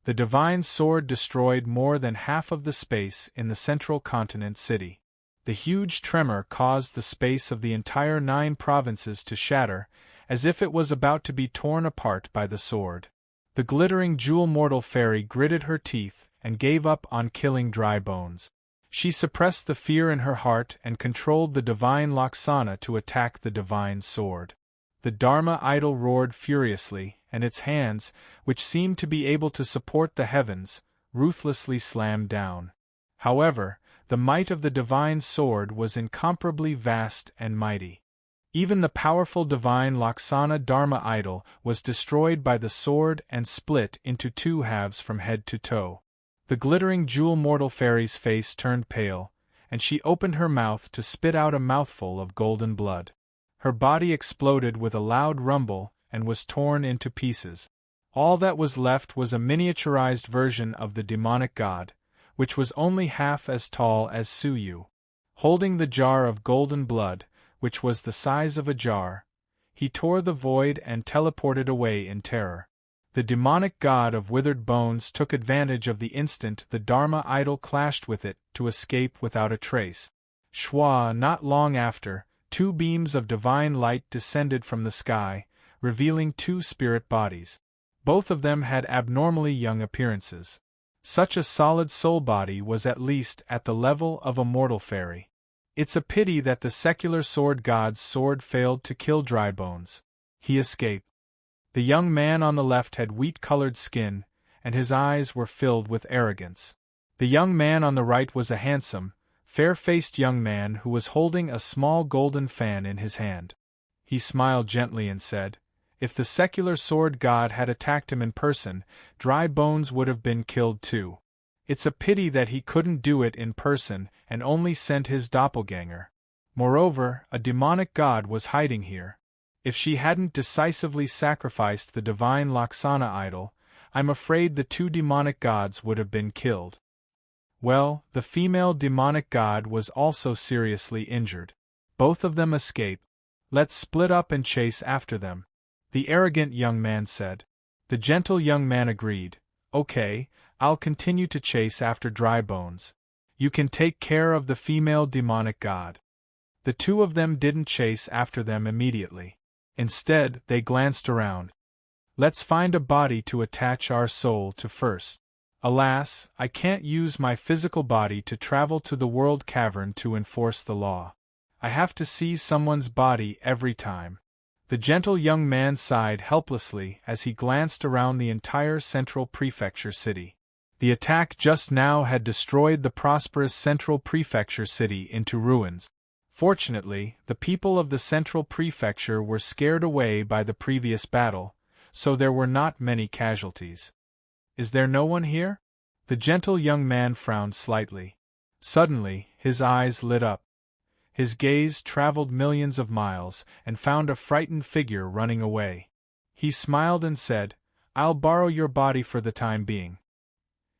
S1: The divine sword destroyed more than half of the space in the central continent city. The huge tremor caused the space of the entire 9 provinces to shatter, as if it was about to be torn apart by the sword. The glittering jewel mortal fairy gritted her teeth and gave up on killing dry bones. She suppressed the fear in her heart and controlled the divine Laksana to attack the divine sword. The Dharma idol roared furiously, and its hands, which seemed to be able to support the heavens, ruthlessly slammed down. However, the might of the divine sword was incomparably vast and mighty. Even the powerful divine Laksana Dharma idol was destroyed by the sword and split into 2 halves from head to toe. The glittering jewel mortal fairy's face turned pale, and she opened her mouth to spit out a mouthful of golden blood. Her body exploded with a loud rumble and was torn into pieces. All that was left was a miniaturized version of the demonic god, which was only half as tall as Su Yu. Holding the jar of golden blood, which was the size of a jar, he tore the void and teleported away in terror. The demonic god of withered bones took advantage of the instant the Dharma idol clashed with it to escape without a trace. Shwa, not long after, 2 beams of divine light descended from the sky, revealing 2 spirit bodies. Both of them had abnormally young appearances. Such a solid soul body was at least at the level of a mortal fairy. It's a pity that the secular sword god's sword failed to kill Dry Bones. He escaped. The young man on the left had wheat-colored skin, and his eyes were filled with arrogance. The young man on the right was a handsome, fair-faced young man who was holding a small golden fan in his hand. He smiled gently and said, "If the secular sword god had attacked him in person, Dry Bones would have been killed too. It's a pity that he couldn't do it in person and only sent his doppelganger. Moreover, a demonic god was hiding here. If she hadn't decisively sacrificed the divine Laksana idol, I'm afraid the 2 demonic gods would have been killed." Well, the female demonic god was also seriously injured. Both of them escaped. "Let's split up and chase after them," the arrogant young man said. The gentle young man agreed. "Okay, I'll continue to chase after Dry Bones. You can take care of the female demonic god." The 2 of them didn't chase after them immediately. Instead, they glanced around. "Let's find a body to attach our soul to first. Alas, I can't use my physical body to travel to the world cavern to enforce the law. I have to see someone's body every time." The gentle young man sighed helplessly as he glanced around the entire central prefecture city. The attack just now had destroyed the prosperous central prefecture city into ruins. Fortunately, the people of the central prefecture were scared away by the previous battle, so there were not many casualties. Is there no one here? The gentle young man frowned slightly. Suddenly, his eyes lit up. His gaze traveled millions of miles and found a frightened figure running away. He smiled and said, "I'll borrow your body for the time being."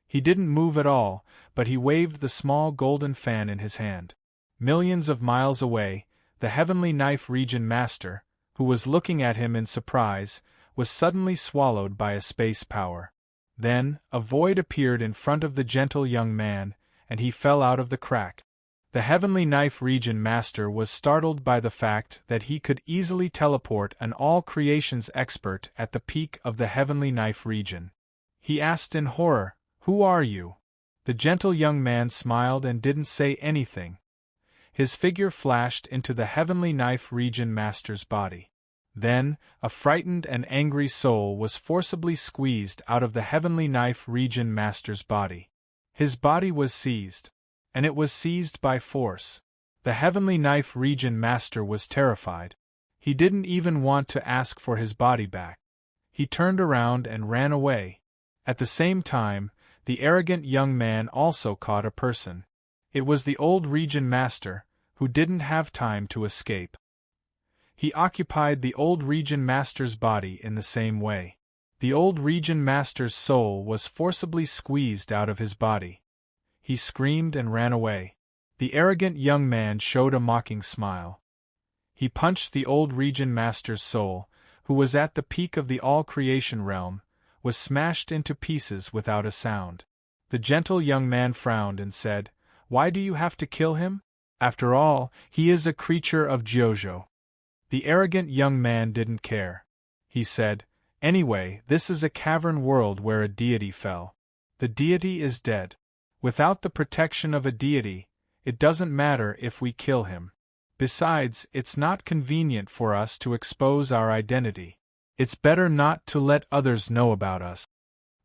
S1: He didn't move at all, but he waved the small golden fan in his hand. Millions of miles away, the Heavenly Knife Region Master, who was looking at him in surprise, was suddenly swallowed by a space power. Then, a void appeared in front of the gentle young man, and he fell out of the crack. The Heavenly Knife Region Master was startled by the fact that he could easily teleport an all-creations expert at the peak of the Heavenly Knife Region. He asked in horror, "Who are you?" The gentle young man smiled and didn't say anything. His figure flashed into the Heavenly Knife Region Master's body. Then, a frightened and angry soul was forcibly squeezed out of the Heavenly Knife Region Master's body. His body was seized. And it was seized by force. The Heavenly Knife Region Master was terrified. He didn't even want to ask for his body back. He turned around and ran away. At the same time, the arrogant young man also caught a person. It was the old Region Master, who didn't have time to escape. He occupied the old Region Master's body in the same way. The old Region Master's soul was forcibly squeezed out of his body. He screamed and ran away. The arrogant young man showed a mocking smile. He punched the old Region Master's soul, who was at the peak of the all-creation realm, was smashed into pieces without a sound. The gentle young man frowned and said, "Why do you have to kill him? After all, he is a creature of Jojo." The arrogant young man didn't care. He said, "Anyway, this is a cavern world where a deity fell. The deity is dead. Without the protection of a deity, it doesn't matter if we kill him. Besides, it's not convenient for us to expose our identity. It's better not to let others know about us."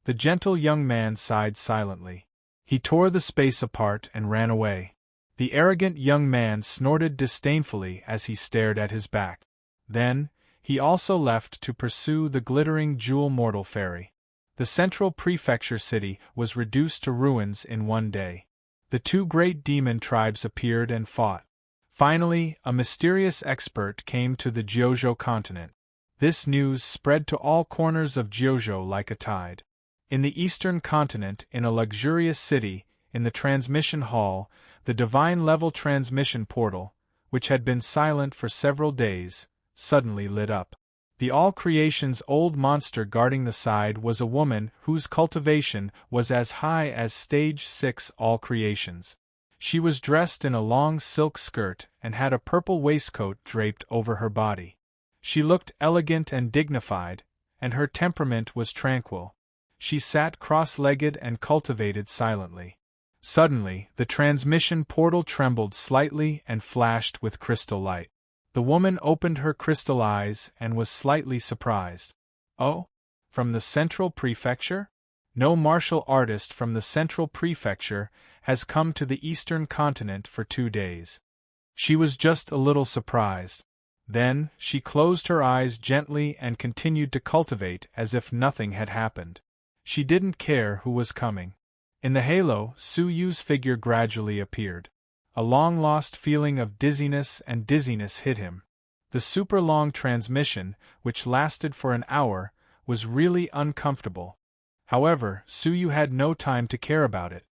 S1: The gentle young man sighed silently. He tore the space apart and ran away. The arrogant young man snorted disdainfully as he stared at his back. Then, he also left to pursue the glittering jewel mortal fairy. The central prefecture city was reduced to ruins in one day. The two great demon tribes appeared and fought. Finally, a mysterious expert came to the Jojo continent. This news spread to all corners of Jojo like a tide. In the eastern continent, in a luxurious city, in the transmission hall, the divine-level transmission portal, which had been silent for several days, suddenly lit up. The all-creation's old monster guarding the side was a woman whose cultivation was as high as Stage 6 all-creations. She was dressed in a long silk skirt and had a purple waistcoat draped over her body. She looked elegant and dignified, and her temperament was tranquil. She sat cross-legged and cultivated silently. Suddenly, the transmission portal trembled slightly and flashed with crystal light. The woman opened her crystal eyes and was slightly surprised. "Oh? From the Central Prefecture? No martial artist from the Central Prefecture has come to the Eastern Continent for 2 days." She was just a little surprised. Then, she closed her eyes gently and continued to cultivate as if nothing had happened. She didn't care who was coming. In the halo, Su Yu's figure gradually appeared. A long-lost feeling of dizziness hit him. The super-long transmission, which lasted for an hour, was really uncomfortable. However, Su Yu had no time to care about it.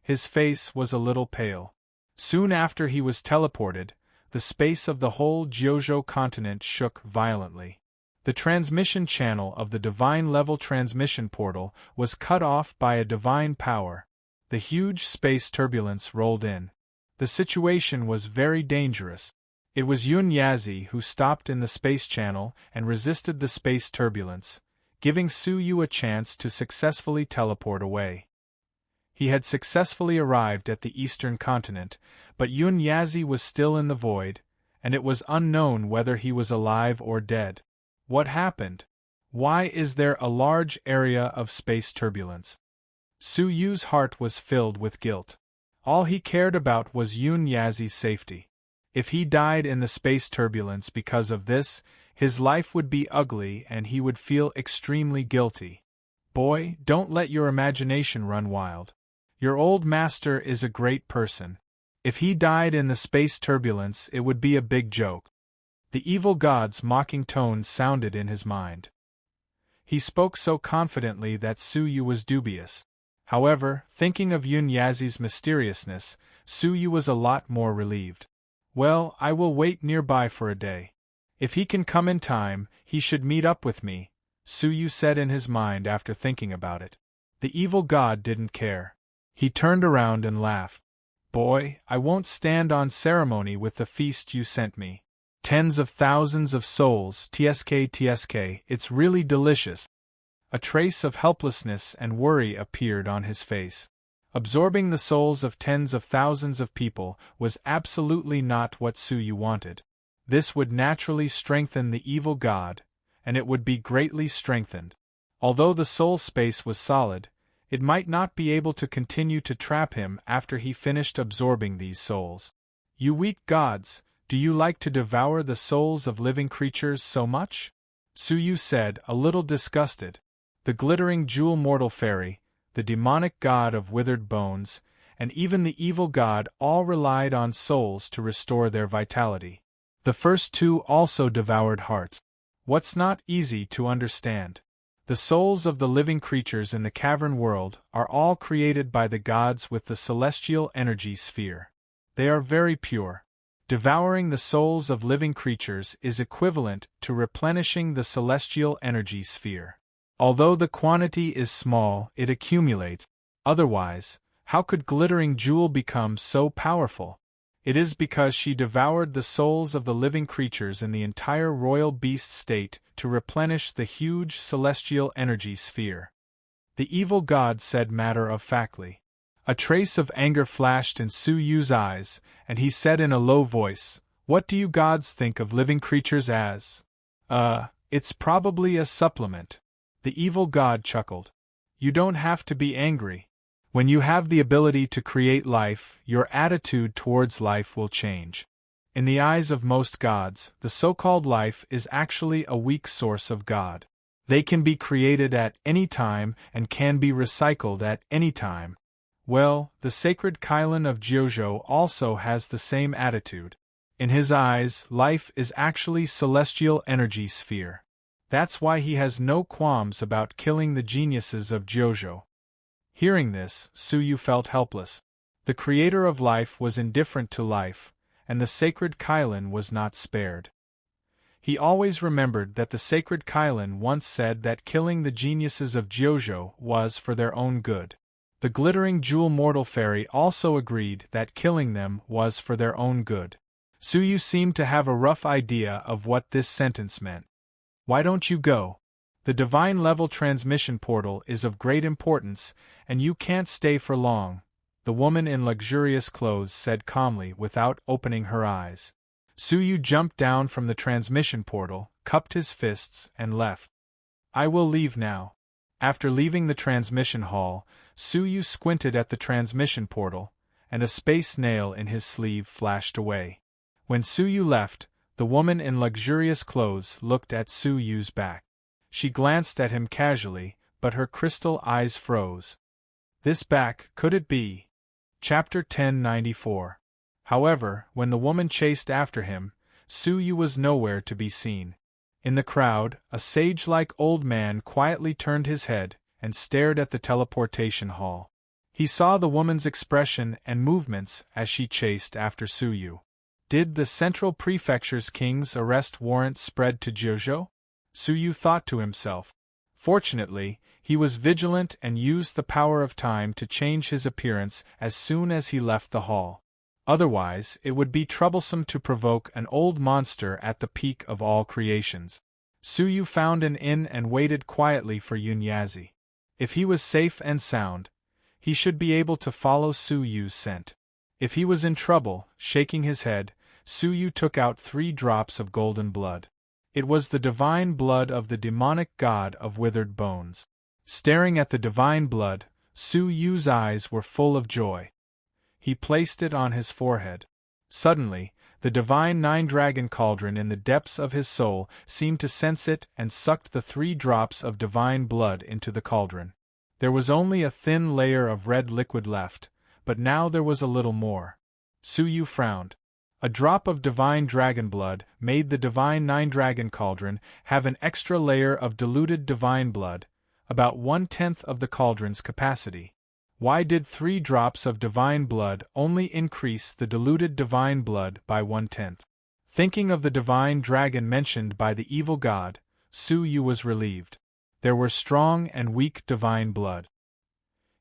S1: His face was a little pale. Soon after he was teleported, the space of the whole Jojo continent shook violently. The transmission channel of the divine-level transmission portal was cut off by a divine power. The huge space turbulence rolled in. The situation was very dangerous. It was Yun Yazi who stopped in the space channel and resisted the space turbulence, giving Su Yu a chance to successfully teleport away. He had successfully arrived at the eastern continent, but Yun Yazi was still in the void, and it was unknown whether he was alive or dead. What happened? Why is there a large area of space turbulence? Su Yu's heart was filled with guilt. All he cared about was Yun Yazi's safety. If he died in the space turbulence because of this, His life would be ugly and he would feel extremely guilty. Boy, don't let your imagination run wild. Your old master is a great person. If he died in the space turbulence, it would be a big joke. The evil god's mocking tones sounded in his mind. He spoke so confidently that Suyu was dubious. However, thinking of Yun Yazi's mysteriousness, Suyu was a lot more relieved. Well, I will wait nearby for a day. If he can come in time, he should meet up with me, Suyu said in his mind after thinking about it. The evil god didn't care. He turned around and laughed. Boy, I won't stand on ceremony with the feast you sent me. Tens of thousands of souls, tsk, it's really delicious. A trace of helplessness and worry appeared on his face. Absorbing the souls of tens of thousands of people was absolutely not what Suyu wanted. This would naturally strengthen the evil god, and it would be greatly strengthened. Although the soul space was solid, it might not be able to continue to trap him after he finished absorbing these souls. You weak gods, do you like to devour the souls of living creatures so much? Suyu said, a little disgusted. The glittering jewel mortal fairy, the demonic god of withered bones, and even the evil god all relied on souls to restore their vitality. The first two also devoured hearts. What's not easy to understand? The souls of the living creatures in the cavern world are all created by the gods with the celestial energy sphere. They are very pure. Devouring the souls of living creatures is equivalent to replenishing the celestial energy sphere. Although the quantity is small, it accumulates. Otherwise, how could Glittering Jewel become so powerful? It is because she devoured the souls of the living creatures in the entire royal beast state to replenish the huge celestial energy sphere. The evil god said matter-of-factly. A trace of anger flashed in Suyu's eyes, and he said in a low voice, "What do you gods think of living creatures as? It's probably a supplement." The evil god chuckled. You don't have to be angry. When you have the ability to create life, your attitude towards life will change. In the eyes of most gods, the so-called life is actually a weak source of God. They can be created at any time and can be recycled at any time. Well, the sacred Kailan of Jojo also has the same attitude. In his eyes, life is actually celestial energy sphere. That's why he has no qualms about killing the geniuses of Jojo. Hearing this, Suyu felt helpless. The creator of life was indifferent to life, and the sacred Kailan was not spared. He always remembered that the sacred Kailan once said that killing the geniuses of Jojo was for their own good. The glittering jewel mortal fairy also agreed that killing them was for their own good. Suyu seemed to have a rough idea of what this sentence meant. Why don't you go? The divine level transmission portal is of great importance, and you can't stay for long, the woman in luxurious clothes said calmly without opening her eyes. Suyu jumped down from the transmission portal, cupped his fists, and left. I will leave now. After leaving the transmission hall, Suyu squinted at the transmission portal, and a space nail in his sleeve flashed away. When Suyu left, the woman in luxurious clothes looked at Suyu's back. She glanced at him casually, but her crystal eyes froze. This back, could it be? Chapter 1094. However, when the woman chased after him, Suyu was nowhere to be seen. In the crowd, a sage-like old man quietly turned his head and stared at the teleportation hall. He saw the woman's expression and movements as she chased after Suyu. Did the Central Prefecture's king's arrest warrant spread to Jojo? Suyu thought to himself. Fortunately, he was vigilant and used the power of time to change his appearance as soon as he left the hall. Otherwise, it would be troublesome to provoke an old monster at the peak of all creations. Suyu found an inn and waited quietly for Yunyazi. If he was safe and sound, he should be able to follow Suyu's scent. If he was in trouble, shaking his head, Suyu took out 3 drops of golden blood. It was the divine blood of the demonic god of withered bones. Staring at the divine blood, Suyu's eyes were full of joy. He placed it on his forehead. Suddenly, The divine nine-dragon cauldron in the depths of his soul seemed to sense it and sucked the 3 drops of divine blood into the cauldron. There was only a thin layer of red liquid left, but now there was a little more. Suyu frowned. A drop of divine dragon blood made the divine nine-dragon cauldron have an extra layer of diluted divine blood, about 1/10 of the cauldron's capacity. Why did 3 drops of divine blood only increase the diluted divine blood by 1/10? Thinking of the divine dragon mentioned by the evil god, Suyu was relieved. There were strong and weak divine blood.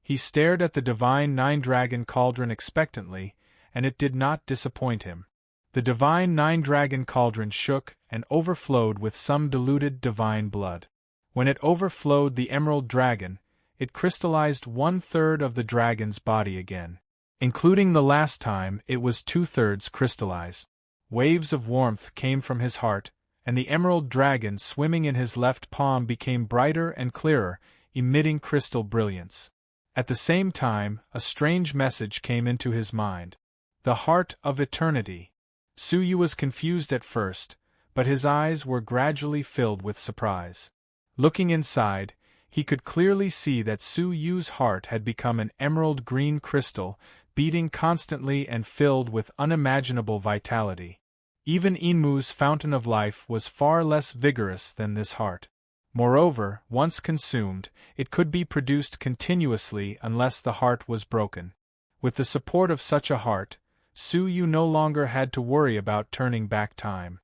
S1: He stared at the divine nine-dragon cauldron expectantly, and it did not disappoint him. The divine nine-dragon cauldron shook and overflowed with some diluted divine blood. When it overflowed the emerald dragon, it crystallized 1/3 of the dragon's body again. Including the last time, it was 2/3 crystallized. Waves of warmth came from his heart, and the emerald dragon swimming in his left palm became brighter and clearer, emitting crystal brilliance. At the same time, a strange message came into his mind. The heart of eternity. Suyu was confused at first, but his eyes were gradually filled with surprise. Looking inside, he could clearly see that Suyu's heart had become an emerald green crystal, beating constantly and filled with unimaginable vitality. Even Enmu's fountain of life was far less vigorous than this heart. Moreover, once consumed, it could be produced continuously unless the heart was broken. With the support of such a heart, Suyu no longer had to worry about turning back time.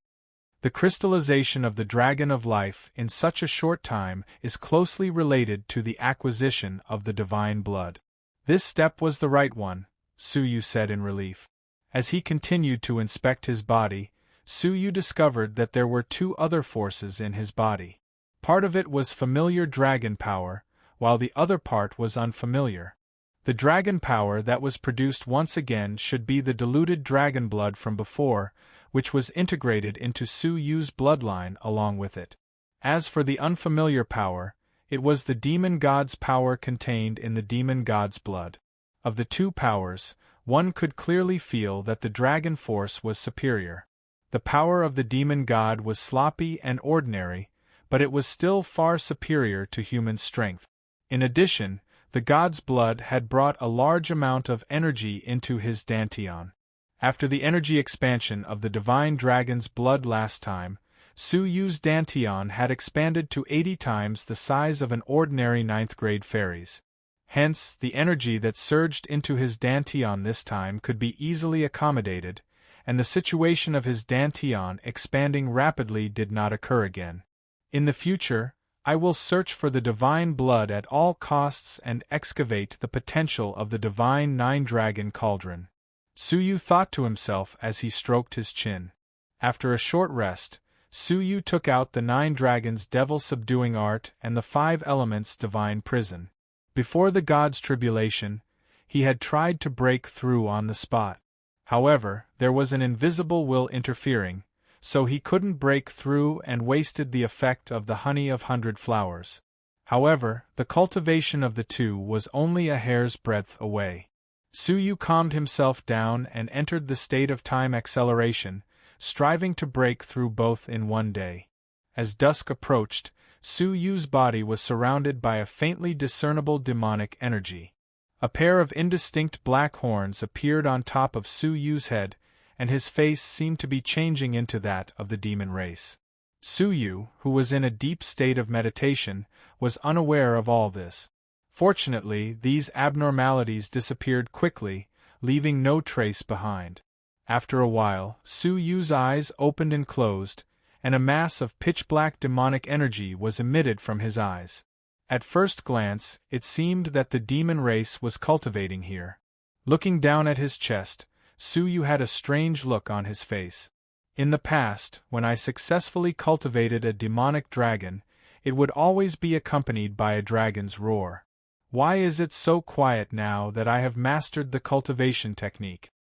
S1: The crystallization of the dragon of life in such a short time is closely related to the acquisition of the divine blood. This step was the right one, Suyu said in relief. As he continued to inspect his body, Suyu discovered that there were 2 other forces in his body. Part of it was familiar dragon power, while the other part was unfamiliar. The dragon power that was produced once again should be the diluted dragon blood from before, which was integrated into Suyu's bloodline along with it. As for the unfamiliar power, it was the demon god's power contained in the demon god's blood. Of the 2 powers, one could clearly feel that the dragon force was superior. The power of the demon god was sloppy and ordinary, but it was still far superior to human strength. In addition, the god's blood had brought a large amount of energy into his dantian. After the energy expansion of the divine dragon's blood last time, Suyu's dantian had expanded to 80 times the size of an ordinary 9th-grade fairy's. Hence, the energy that surged into his dantian this time could be easily accommodated, and the situation of his dantian expanding rapidly did not occur again. In the future, I will search for the divine blood at all costs and excavate the potential of the divine nine-dragon cauldron. Suyu thought to himself as he stroked his chin. After a short rest, Suyu took out the 9 dragons' devil-subduing art and the 5 elements' divine prison. Before the god's tribulation, he had tried to break through on the spot. However, there was an invisible will interfering, so he couldn't break through and wasted the effect of the honey of 100 flowers. However, the cultivation of the 2 was only a hair's breadth away. Suyu calmed himself down and entered the state of time acceleration, striving to break through both in one day. As dusk approached, Suyu's body was surrounded by a faintly discernible demonic energy. A pair of indistinct black horns appeared on top of Suyu's head, and his face seemed to be changing into that of the demon race. Suyu, who was in a deep state of meditation, was unaware of all this. Fortunately, these abnormalities disappeared quickly, leaving no trace behind. After a while, Suyu's eyes opened and closed, and a mass of pitch-black demonic energy was emitted from his eyes. At first glance, it seemed that the demon race was cultivating here. Looking down at his chest, Suyu had a strange look on his face. In the past, when I successfully cultivated a demonic dragon, it would always be accompanied by a dragon's roar. Why is it so quiet now that I have mastered the cultivation technique?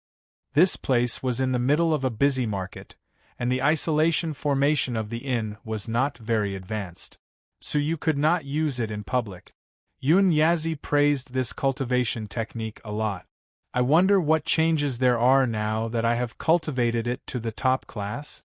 S1: This place was in the middle of a busy market, and the isolation formation of the inn was not very advanced. So you could not use it in public. Yun Yazi praised this cultivation technique a lot. I wonder what changes there are now that I have cultivated it to the top class?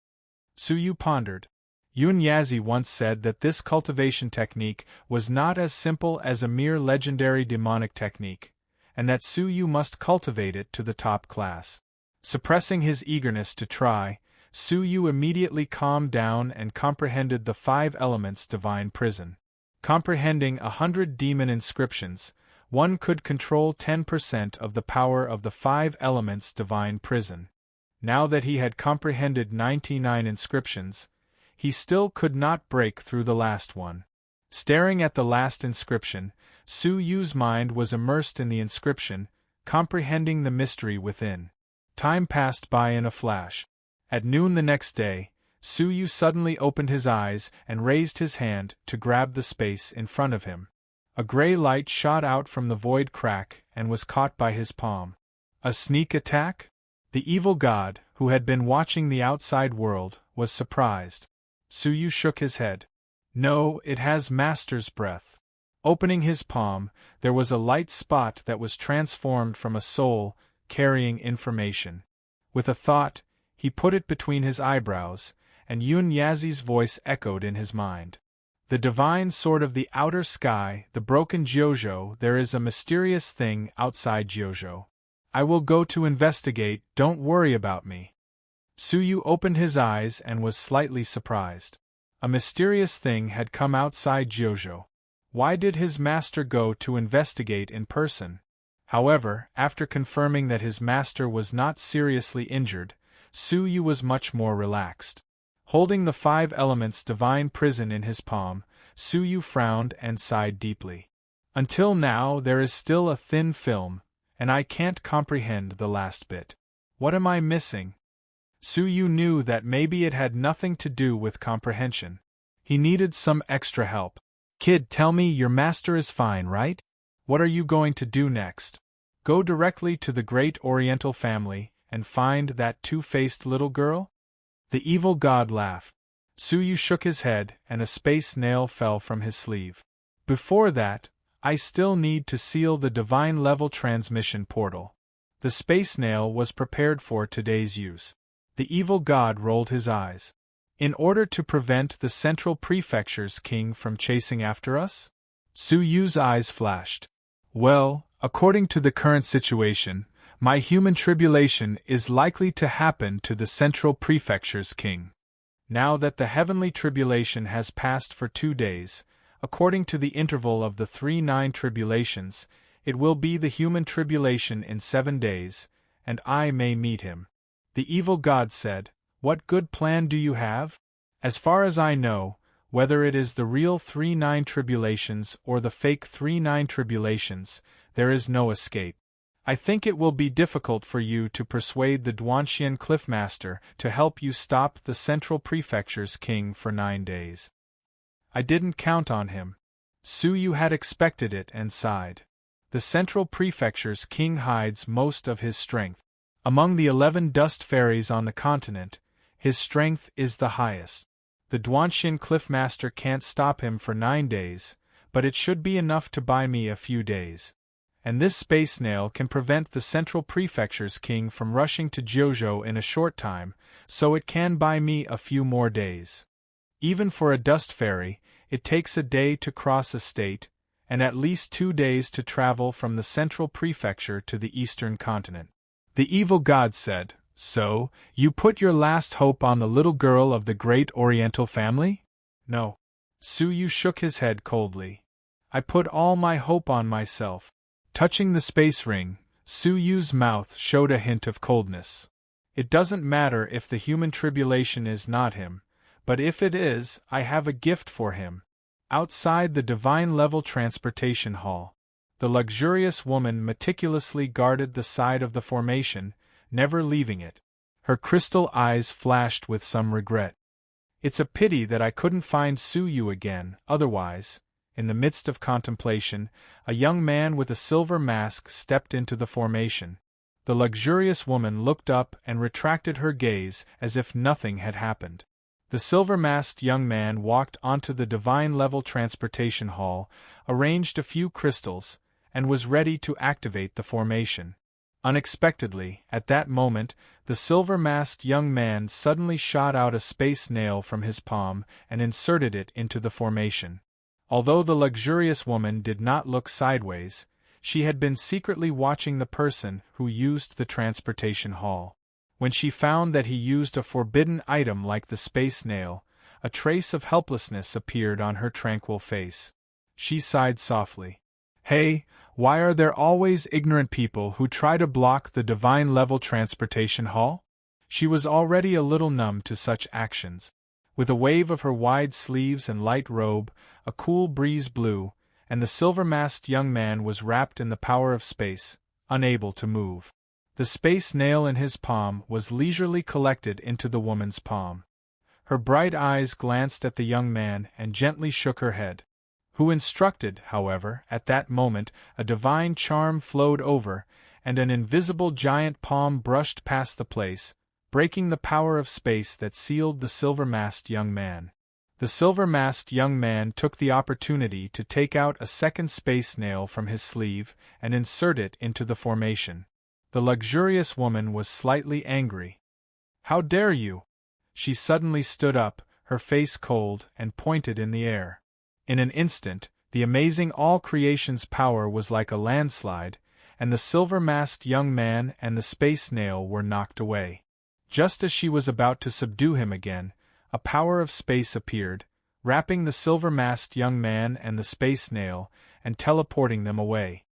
S1: Suyu pondered. Yazi once said that this cultivation technique was not as simple as a mere legendary demonic technique, and that Suyu must cultivate it to the top class. Suppressing his eagerness to try, Suyu immediately calmed down and comprehended the 5 elements divine prison. Comprehending 100 demon inscriptions, one could control 10% of the power of the 5 elements divine prison. Now that he had comprehended 99 inscriptions, he still could not break through the last one. Staring at the last inscription, Suyu's mind was immersed in the inscription, comprehending the mystery within. Time passed by in a flash. At noon the next day, Suyu suddenly opened his eyes and raised his hand to grab the space in front of him. A gray light shot out from the void crack and was caught by his palm. A sneak attack? The evil god, who had been watching the outside world, was surprised. Suyu shook his head. No, it has master's breath. Opening his palm, there was a light spot that was transformed from a soul, carrying information. With a thought, he put it between his eyebrows, and Yazi's voice echoed in his mind. The divine sword of the outer sky, the broken Jojo, there is a mysterious thing outside Jojo. I will go to investigate, don't worry about me. Suyu opened his eyes and was slightly surprised. A mysterious thing had come outside Jojo. Why did his master go to investigate in person? However, after confirming that his master was not seriously injured, Suyu was much more relaxed. Holding the 5 elements divine prison in his palm, Suyu frowned and sighed deeply. Until now there is still a thin film, and I can't comprehend the last bit. What am I missing? Suyu knew that maybe it had nothing to do with comprehension. He needed some extra help. Kid, tell me your master is fine, right? What are you going to do next? Go directly to the great Oriental family and find that two-faced little girl? The evil god laughed. Suyu shook his head and a space nail fell from his sleeve. Before that, I still need to seal the divine level transmission portal. The space nail was prepared for today's use. The evil god rolled his eyes. In order to prevent the Central Prefecture's king from chasing after us? Suyu's eyes flashed. Well, according to the current situation, my human tribulation is likely to happen to the Central Prefecture's king. Now that the heavenly tribulation has passed for 2 days, according to the interval of the 3-9 tribulations, it will be the human tribulation in 7 days, and I may meet him. The evil god said, What good plan do you have? As far as I know, whether it is the real 3-9 tribulations or the fake 3-9 tribulations, there is no escape. I think it will be difficult for you to persuade the Duanxian Cliffmaster to help you stop the Central Prefecture's king for 9 days. I didn't count on him. Suyu had expected it and sighed. The Central Prefecture's king hides most of his strength. Among the 11 dust fairies on the continent, his strength is the highest. The Duanxian Cliffmaster can't stop him for 9 days, but it should be enough to buy me a few days. And this space nail can prevent the Central Prefecture's king from rushing to Jojo in a short time, so it can buy me a few more days. Even for a dust fairy, it takes a day to cross a state, and at least 2 days to travel from the Central Prefecture to the eastern continent. The evil god said, So, you put your last hope on the little girl of the great Oriental family? No. Suyu shook his head coldly. I put all my hope on myself. Touching the space ring, Suyu's mouth showed a hint of coldness. It doesn't matter if the human tribulation is not him, but if it is, I have a gift for him. Outside the divine level transportation hall, the luxurious woman meticulously guarded the side of the formation, never leaving it. Her crystal eyes flashed with some regret. It's a pity that I couldn't find Suyu again, otherwise. In the midst of contemplation, a young man with a silver mask stepped into the formation. The luxurious woman looked up and retracted her gaze as if nothing had happened. The silver-masked young man walked onto the divine-level transportation hall, arranged a few crystals, and was ready to activate the formation. Unexpectedly, at that moment, the silver-masked young man suddenly shot out a space nail from his palm and inserted it into the formation. Although the luxurious woman did not look sideways, she had been secretly watching the person who used the transportation hall. When she found that he used a forbidden item like the space nail, a trace of helplessness appeared on her tranquil face. She sighed softly. Hey, why are there always ignorant people who try to block the divine-level transportation hall? She was already a little numb to such actions. With a wave of her wide sleeves and light robe, a cool breeze blew, and the silver-masked young man was wrapped in the power of space, unable to move. The space nail in his palm was leisurely collected into the woman's palm. Her bright eyes glanced at the young man and gently shook her head. Who instructed, however, at that moment, a divine charm flowed over, and an invisible giant palm brushed past the place, breaking the power of space that sealed the silver-masked young man. The silver-masked young man took the opportunity to take out a second space nail from his sleeve and insert it into the formation. The luxurious woman was slightly angry. How dare you? She suddenly stood up, her face cold, and pointed in the air. In an instant, the amazing all-creation's power was like a landslide, and the silver-masked young man and the space nail were knocked away. Just as she was about to subdue him again, a power of space appeared, wrapping the silver-masked young man and the space nail, and teleporting them away.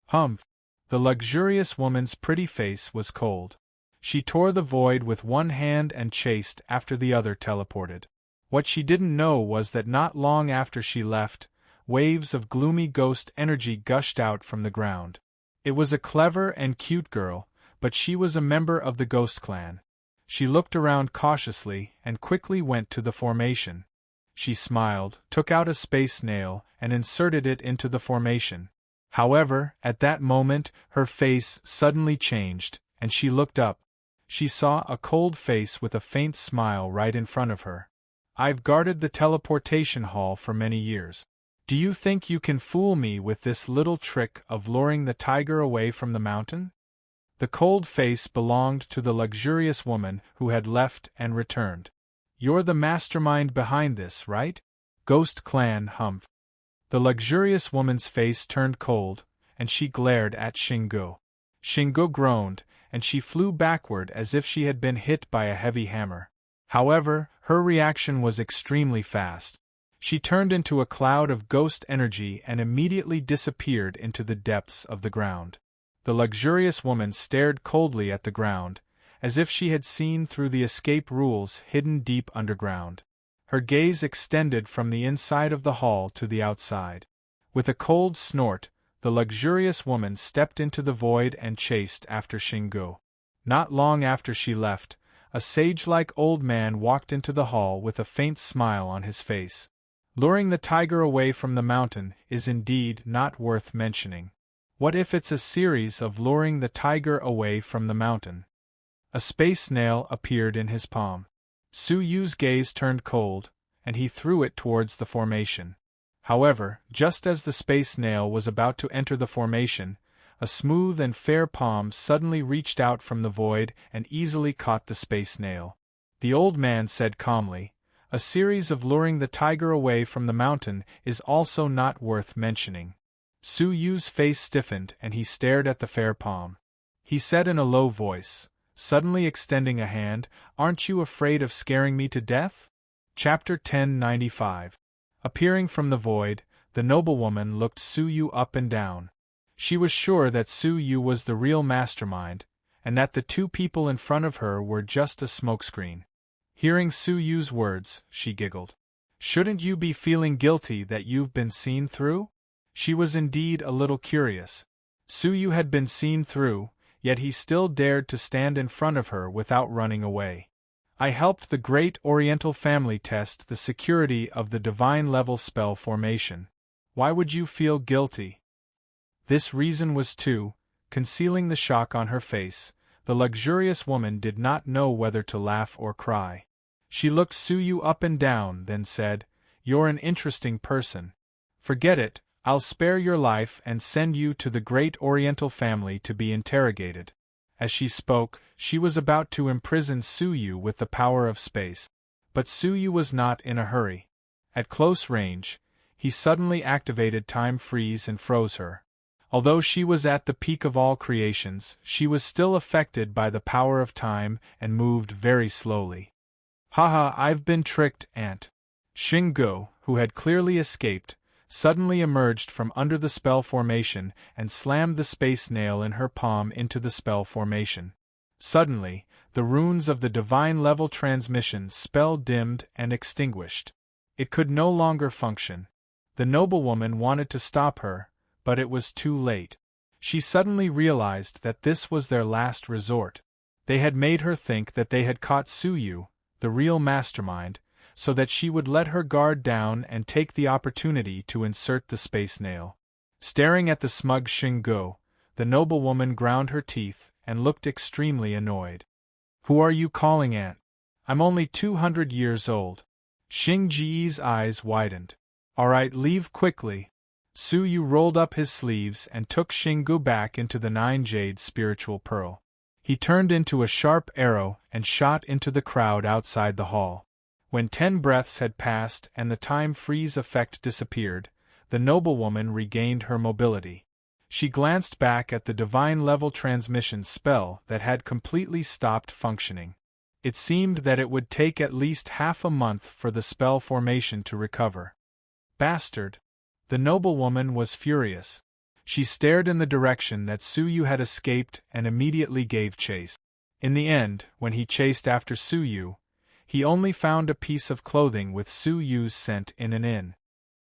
S1: Humph! The luxurious woman's pretty face was cold. She tore the void with one hand and chased after the other teleported. What she didn't know was that not long after she left, waves of gloomy ghost energy gushed out from the ground. It was a clever and cute girl, but she was a member of the Ghost Clan. She looked around cautiously and quickly went to the formation. She smiled, took out a space nail, and inserted it into the formation. However, at that moment, her face suddenly changed, and she looked up. She saw a cold face with a faint smile right in front of her. I've guarded the teleportation hall for many years. Do you think you can fool me with this little trick of luring the tiger away from the mountain? The cold face belonged to the luxurious woman who had left and returned. You're the mastermind behind this, right? Ghost Clan humph. The luxurious woman's face turned cold, and she glared at Xinggu. Xinggu groaned, and she flew backward as if she had been hit by a heavy hammer. However, her reaction was extremely fast. She turned into a cloud of ghost energy and immediately disappeared into the depths of the ground. The luxurious woman stared coldly at the ground, as if she had seen through the escape rules hidden deep underground. Her gaze extended from the inside of the hall to the outside. With a cold snort, the luxurious woman stepped into the void and chased after Xinggu. Not long after she left, a sage-like old man walked into the hall with a faint smile on his face. Luring the tiger away from the mountain is indeed not worth mentioning. What if it's a series of luring the tiger away from the mountain? A space nail appeared in his palm. Su Yu's gaze turned cold, and he threw it towards the formation. However, just as the space nail was about to enter the formation, a smooth and fair palm suddenly reached out from the void and easily caught the space nail. The old man said calmly, "A series of luring the tiger away from the mountain is also not worth mentioning." Su Yu's face stiffened and he stared at the fair palm. He said in a low voice, suddenly extending a hand, "Aren't you afraid of scaring me to death?" Chapter 1095. Appearing from the void, the noblewoman looked Su Yu up and down. She was sure that Su Yu was the real mastermind, and that the two people in front of her were just a smokescreen. Hearing Su Yu's words, she giggled. "Shouldn't you be feeling guilty that you've been seen through?" She was indeed a little curious. Su Yu had been seen through, yet he still dared to stand in front of her without running away. "I helped the great Oriental family test the security of the divine-level spell formation. Why would you feel guilty?" This reason was too, concealing the shock on her face. The luxurious woman did not know whether to laugh or cry. She looked Su Yu up and down, then said, "You're an interesting person. Forget it, I'll spare your life and send you to the great Oriental family to be interrogated. As she spoke, she was about to imprison Suyu with the power of space. But Suyu was not in a hurry. At close range, he suddenly activated time freeze and froze her. Although she was at the peak of all creations, she was still affected by the power of time and moved very slowly. Haha, I've been tricked, Aunt. Xinggu, who had clearly escaped, suddenly emerged from under the spell formation and slammed the space nail in her palm into the spell formation. Suddenly, the runes of the divine level transmission spell dimmed and extinguished. It could no longer function. The noblewoman wanted to stop her, but it was too late. She suddenly realized that this was their last resort. They had made her think that they had caught Suyu, the real mastermind, so that she would let her guard down and take the opportunity to insert the space nail. Staring at the smug Xinggu, the noblewoman ground her teeth and looked extremely annoyed. Who are you calling Aunt? I'm only 200 years old. Xingji's eyes widened. Alright, leave quickly. Suyu rolled up his sleeves and took Xinggu back into the 9-jade spiritual pearl. He turned into a sharp arrow and shot into the crowd outside the hall. When 10 breaths had passed and the time freeze effect disappeared, the noblewoman regained her mobility. She glanced back at the divine level transmission spell that had completely stopped functioning. It seemed that it would take at least half a month for the spell formation to recover. Bastard! The noblewoman was furious. She stared in the direction that Suyu had escaped and immediately gave chase. In the end, when he chased after Suyu, he only found a piece of clothing with Suyu's scent in an inn.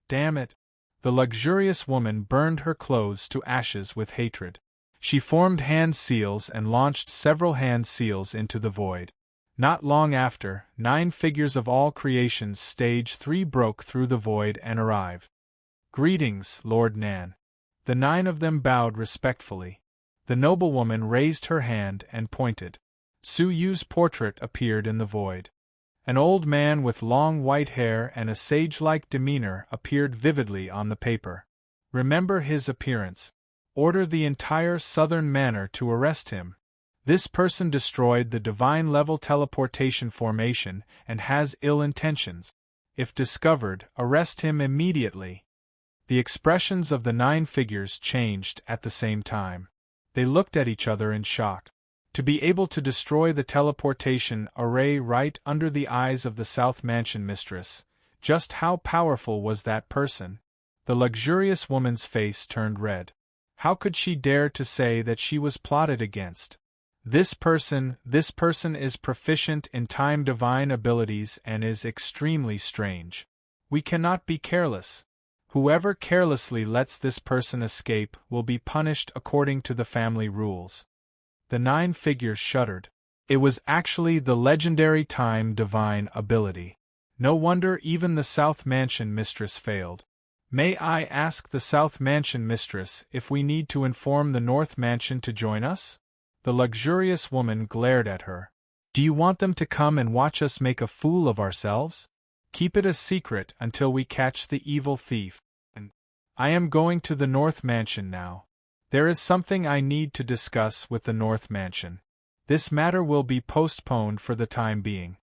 S1: Damn it! The luxurious woman burned her clothes to ashes with hatred. She formed hand seals and launched several hand seals into the void. Not long after, 9 figures of all creations stage 3 broke through the void and arrived. Greetings, Lord Nan. The 9 of them bowed respectfully. The noblewoman raised her hand and pointed. Suyu's portrait appeared in the void. An old man with long white hair and a sage-like demeanor appeared vividly on the paper. Remember his appearance. Order the entire southern manor to arrest him. This person destroyed the divine level teleportation formation and has ill intentions. If discovered, arrest him immediately. The expressions of the 9 figures changed at the same time. They looked at each other in shock. To be able to destroy the teleportation array right under the eyes of the South Mansion mistress, just how powerful was that person? The luxurious woman's face turned red. How could she dare to say that she was plotted against? This person is proficient in time divine abilities and is extremely strange. We cannot be careless. Whoever carelessly lets this person escape will be punished according to the family rules. The 9 figures shuddered. It was actually the legendary time divine ability. No wonder even the South Mansion mistress failed. May I ask the South Mansion mistress if we need to inform the North Mansion to join us? The luxurious woman glared at her. Do you want them to come and watch us make a fool of ourselves? Keep it a secret until we catch the evil thief. I am going to the North Mansion now. There is something I need to discuss with the North Mansion. This matter will be postponed for the time being.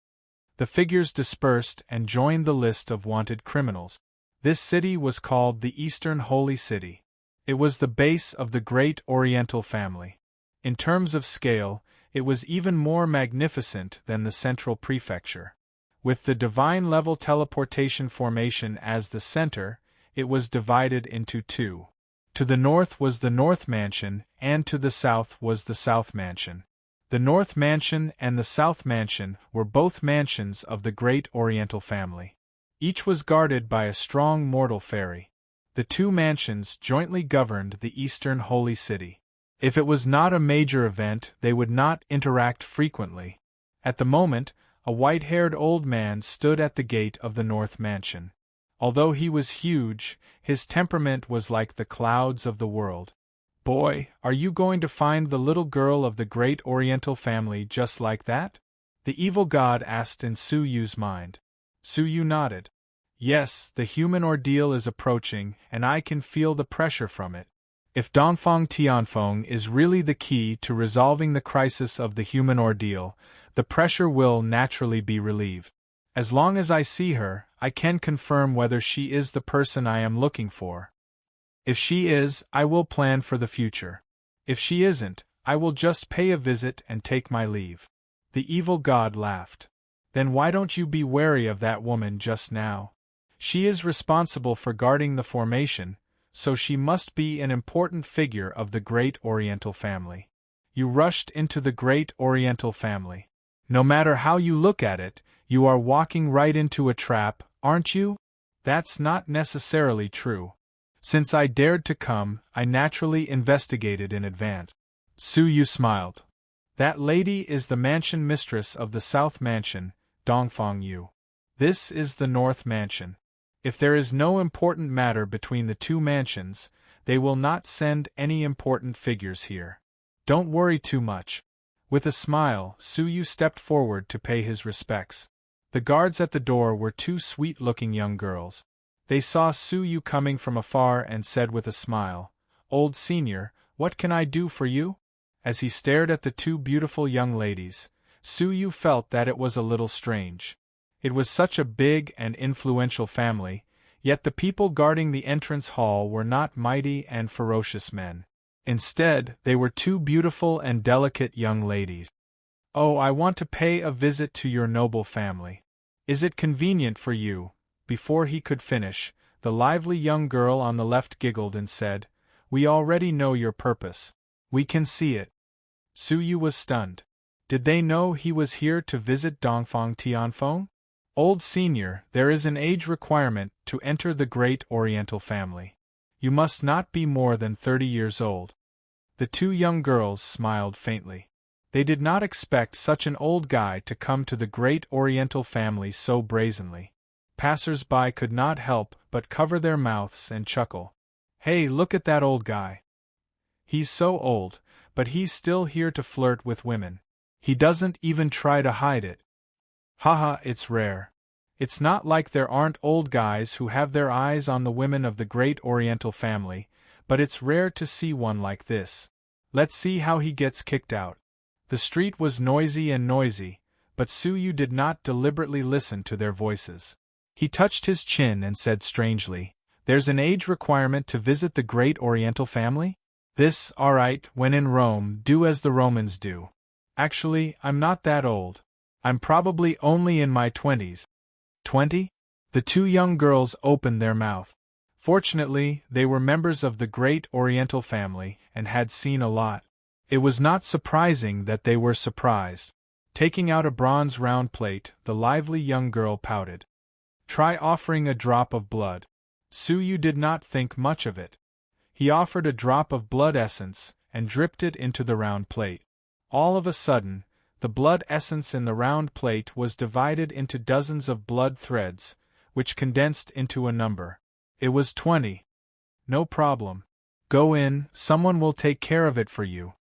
S1: The figures dispersed and joined the list of wanted criminals. This city was called the Eastern Holy City. It was the base of the great Oriental family. In terms of scale, it was even more magnificent than the Central Prefecture. With the divine level teleportation formation as the center, it was divided into 2. To the north was the North Mansion, and to the south was the South Mansion. The North Mansion and the South Mansion were both mansions of the great Oriental family. Each was guarded by a strong mortal fairy. The 2 mansions jointly governed the Eastern Holy City. If it was not a major event, they would not interact frequently. At the moment, a white-haired old man stood at the gate of the North Mansion. Although he was huge, his temperament was like the clouds of the world. Boy, are you going to find the little girl of the great Oriental family just like that? The evil god asked in Suyu's mind. Suyu nodded. Yes, the human ordeal is approaching, and I can feel the pressure from it. If Dongfang Tianfeng is really the key to resolving the crisis of the human ordeal, the pressure will naturally be relieved. As long as I see her, I can confirm whether she is the person I am looking for. If she is, I will plan for the future. If she isn't, I will just pay a visit and take my leave. The evil god laughed. Then why don't you be wary of that woman just now? She is responsible for guarding the formation, so she must be an important figure of the great Oriental family. You rushed into the great Oriental family. No matter how you look at it, you are walking right into a trap, aren't you? That's not necessarily true. Since I dared to come, I naturally investigated in advance. Su Yu smiled. That lady is the mansion mistress of the South Mansion, Dongfang Yu. This is the North Mansion. If there is no important matter between the two mansions, they will not send any important figures here. Don't worry too much. With a smile, Su Yu stepped forward to pay his respects. The guards at the door were two sweet-looking young girls. They saw Su Yu coming from afar and said with a smile, "Old senior, what can I do for you?" As he stared at the two beautiful young ladies, Su Yu felt that it was a little strange. It was such a big and influential family, yet the people guarding the entrance hall were not mighty and ferocious men. Instead, they were two beautiful and delicate young ladies. "Oh, I want to pay a visit to your noble family. Is it convenient for you?" Before he could finish, the lively young girl on the left giggled and said, "We already know your purpose. We can see it." Su Yu was stunned. Did they know he was here to visit Dongfang Tianfeng? "Old senior, there is an age requirement to enter the great Oriental family. You must not be more than 30 years old." The two young girls smiled faintly. They did not expect such an old guy to come to the great Oriental family so brazenly. Passers-by could not help but cover their mouths and chuckle. "Hey, look at that old guy. He's so old, but he's still here to flirt with women. He doesn't even try to hide it. Haha, it's rare. It's not like there aren't old guys who have their eyes on the women of the great Oriental family, but it's rare to see one like this. Let's see how he gets kicked out." The street was noisy, but Su Yu did not deliberately listen to their voices. He touched his chin and said strangely, "There's an age requirement to visit the great Oriental family? This, alright, when in Rome, do as the Romans do. Actually, I'm not that old. I'm probably only in my 20s. 20? The two young girls opened their mouth. Fortunately, they were members of the great Oriental family and had seen a lot. It was not surprising that they were surprised. Taking out a bronze round plate, the lively young girl pouted. "Try offering a drop of blood." Su Yu did not think much of it. He offered a drop of blood essence and dripped it into the round plate. All of a sudden, the blood essence in the round plate was divided into dozens of blood threads, which condensed into a number. It was 20. "No problem. Go in, someone will take care of it for you."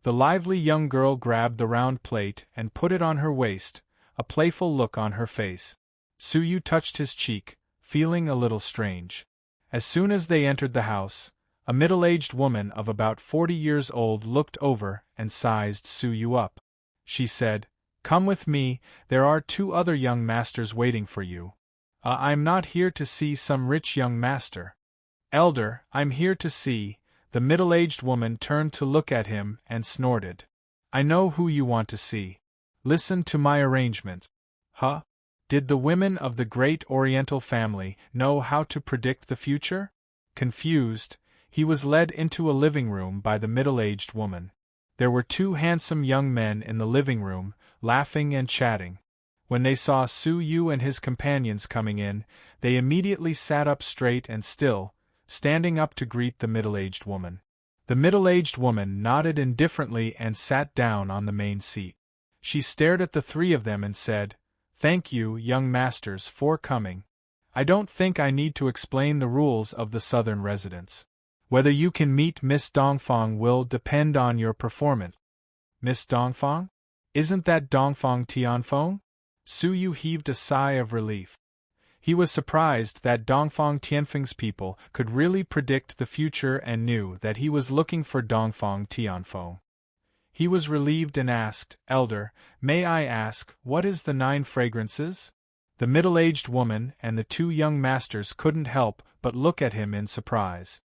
S1: The lively young girl grabbed the round plate and put it on her waist, a playful look on her face. Su Yu touched his cheek, feeling a little strange. As soon as they entered the house, a middle-aged woman of about 40 years old looked over and sized Su Yu up. She said, "Come with me, there are two other young masters waiting for you." I'm not here to see some rich young master. Elder, I'm here to see." The middle-aged woman turned to look at him and snorted. "I know who you want to see. Listen to my arrangement." Huh? Did the women of the great Oriental family know how to predict the future? Confused, he was led into a living room by the middle-aged woman. There were two handsome young men in the living room, laughing and chatting. When they saw Su Yu and his companions coming in, they immediately sat up straight and still, standing up to greet the middle-aged woman. The middle-aged woman nodded indifferently and sat down on the main seat. She stared at the three of them and said, "Thank you, young masters, for coming. I don't think I need to explain the rules of the southern residence. Whether you can meet Miss Dongfang will depend on your performance." "Miss Dongfang? Isn't that Dongfang Tianfeng?" Su Yu heaved a sigh of relief. He was surprised that Dongfang Tianfeng's people could really predict the future and knew that he was looking for Dongfang Tianfeng. He was relieved and asked, "Elder, may I ask, what is the 9 fragrances?" The middle-aged woman and the 2 young masters couldn't help but look at him in surprise.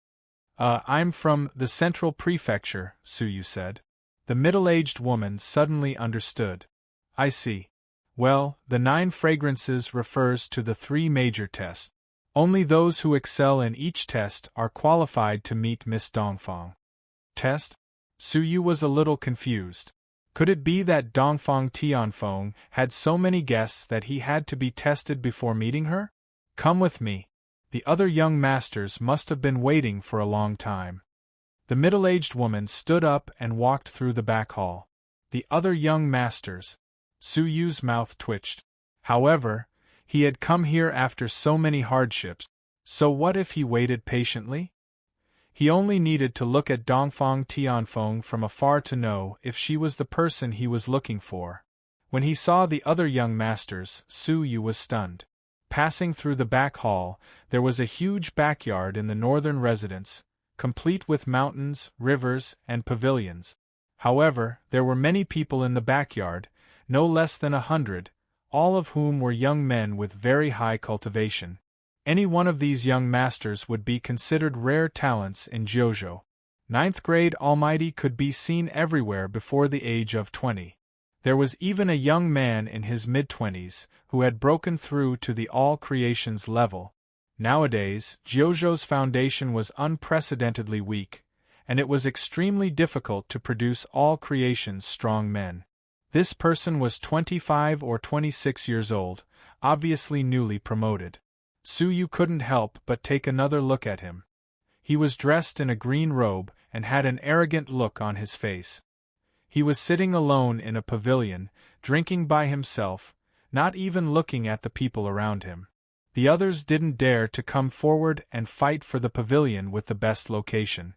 S1: I'm from the Central Prefecture," Suyu said. The middle-aged woman suddenly understood. "I see. Well, the 9 fragrances refers to the 3 major tests. Only those who excel in each test are qualified to meet Miss Dongfang." Test? Suyu was a little confused. Could it be that Dongfang Tianfeng had so many guests that he had to be tested before meeting her? "Come with me. The other young masters must have been waiting for a long time." The middle-aged woman stood up and walked through the back hall. The other young masters. Suyu's mouth twitched. However, he had come here after so many hardships, so what if he waited patiently? He only needed to look at Dongfang Tianfeng from afar to know if she was the person he was looking for. When he saw the other young masters, Suyu was stunned. Passing through the back hall, there was a huge backyard in the northern residence, complete with mountains, rivers, and pavilions. However, there were many people in the backyard, no less than 100, all of whom were young men with very high cultivation. Any one of these young masters would be considered rare talents in Jiuzhou. 9th grade Almighty could be seen everywhere before the age of 20. There was even a young man in his mid-20s who had broken through to the all creations level. Nowadays, Jiuzhou's foundation was unprecedentedly weak, and it was extremely difficult to produce all creations strong men. This person was 25 or 26 years old, obviously newly promoted. Suyu couldn't help but take another look at him. He was dressed in a green robe and had an arrogant look on his face. He was sitting alone in a pavilion, drinking by himself, not even looking at the people around him. The others didn't dare to come forward and fight for the pavilion with the best location.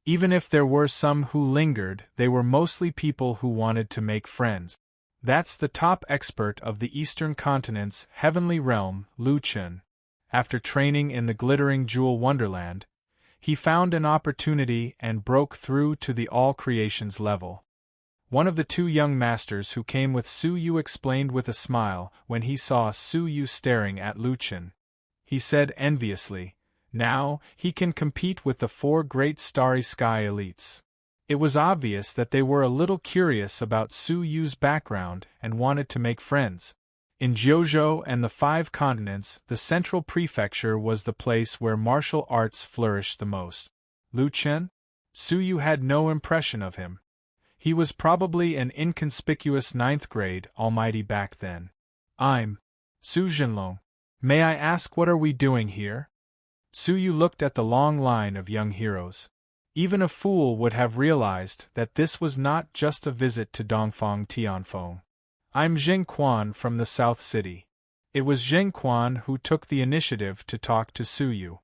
S1: Even if there were some who lingered, they were mostly people who wanted to make friends. That's the top expert of the Eastern Continent's heavenly realm, Lu Chen. After training in the glittering jewel wonderland, he found an opportunity and broke through to the all creations level. One of the 2 young masters who came with Suyu explained with a smile when he saw Suyu staring at Lu Chen. He said enviously, "Now, he can compete with the 4 great starry sky elites." It was obvious that they were a little curious about Suyu's background and wanted to make friends. In Jiuzhou and the 5 continents, the Central Prefecture was the place where martial arts flourished the most. Lu Chen? Suyu had no impression of him. He was probably an inconspicuous 9th grade Almighty back then. "I'm Su Jinlong. May I ask what are we doing here?" Suyu looked at the long line of young heroes. Even a fool would have realized that this was not just a visit to Dongfang Tianfeng. "I'm Zheng Quan from the South City." It was Zheng Quan who took the initiative to talk to Suyu.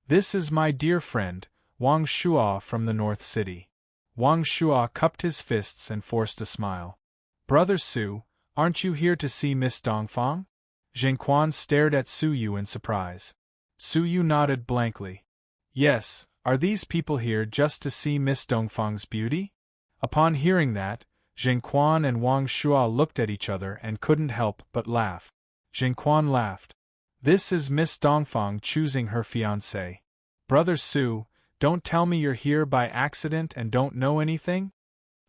S1: "This is my dear friend, Wang Shua from the North City." Wang Shua cupped his fists and forced a smile. "Brother Su, aren't you here to see Miss Dongfang?" Zheng Quan stared at Suyu in surprise. Suyu nodded blankly. "Yes, are these people here just to see Miss Dongfang's beauty?" Upon hearing that, Zheng Quan and Wang Shua looked at each other and couldn't help but laugh. Zheng Quan laughed. "This is Miss Dongfang choosing her fiancé. Brother Su, don't tell me you're here by accident and don't know anything?"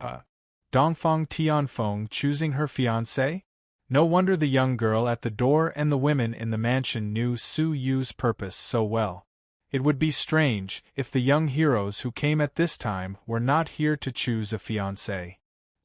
S1: Dongfang Tianfeng choosing her fiancé? No wonder the young girl at the door and the women in the mansion knew Su Yu's purpose so well. It would be strange if the young heroes who came at this time were not here to choose a fiancé.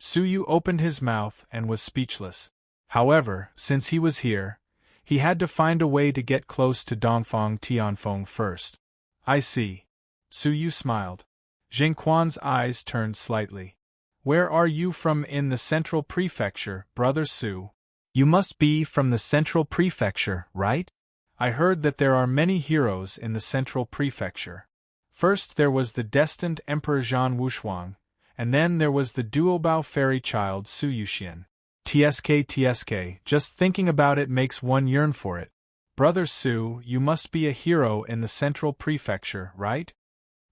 S1: Suyu opened his mouth and was speechless. However, since he was here, he had to find a way to get close to Dongfang Tianfeng first. "I see." Suyu smiled. Zheng Quan's eyes turned slightly. "Where are you from in the Central Prefecture, Brother Su?" "You must be from the Central Prefecture, right? I heard that there are many heroes in the Central Prefecture. First there was the destined Emperor Zhan Wushuang, and then there was the Duobao fairy child Su Yuxian. TSK, just thinking about it makes one yearn for it." Brother Su, you must be a hero in the Central Prefecture, right?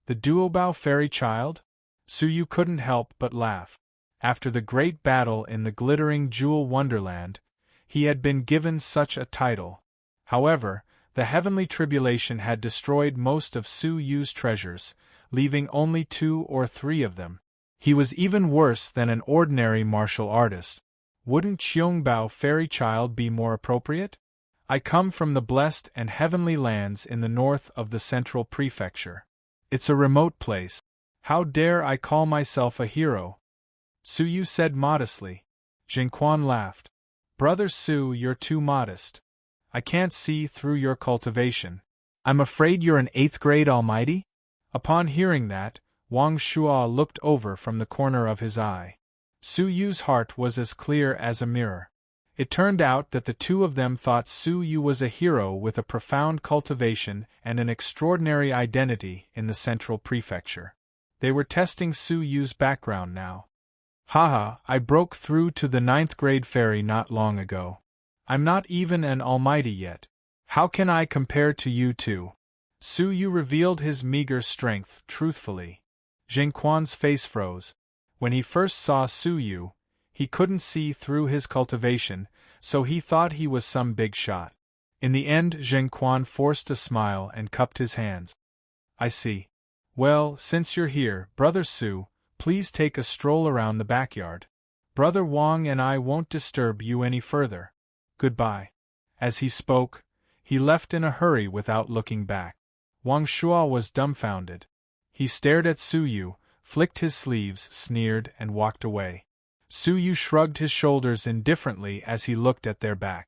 S1: The Duobao fairy child? Suyu couldn't help but laugh. After the great battle in the glittering jewel wonderland, he had been given such a title. However, the heavenly tribulation had destroyed most of Su Yu's treasures, leaving only 2 or 3 of them. He was even worse than an ordinary martial artist. Wouldn't Qiangbao fairy child be more appropriate? I come from the blessed and heavenly lands in the north of the Central Prefecture. It's a remote place. How dare I call myself a hero? Su Yu said modestly. Jinquan laughed. Brother Su, you're too modest. I can't see through your cultivation. I'm afraid you're an 8th grade almighty? Upon hearing that, Wang Shuo looked over from the corner of his eye. Su Yu's heart was as clear as a mirror. It turned out that the two of them thought Su Yu was a hero with a profound cultivation and an extraordinary identity in the Central Prefecture. They were testing Su Yu's background now. Haha, I broke through to the 9th grade fairy not long ago. I'm not even an almighty yet. How can I compare to you two? Su Yu revealed his meager strength truthfully. Jinquan's face froze. When he first saw Su Yu, he couldn't see through his cultivation, so he thought he was some big shot. In the end, Jinquan forced a smile and cupped his hands. I see. Well, since you're here, Brother Su, please take a stroll around the backyard. Brother Wang and I won't disturb you any further. Goodbye. As he spoke, he left in a hurry without looking back. Wang Shuo was dumbfounded. He stared at Su Yu, flicked his sleeves, sneered, and walked away. Su Yu shrugged his shoulders indifferently as he looked at their back.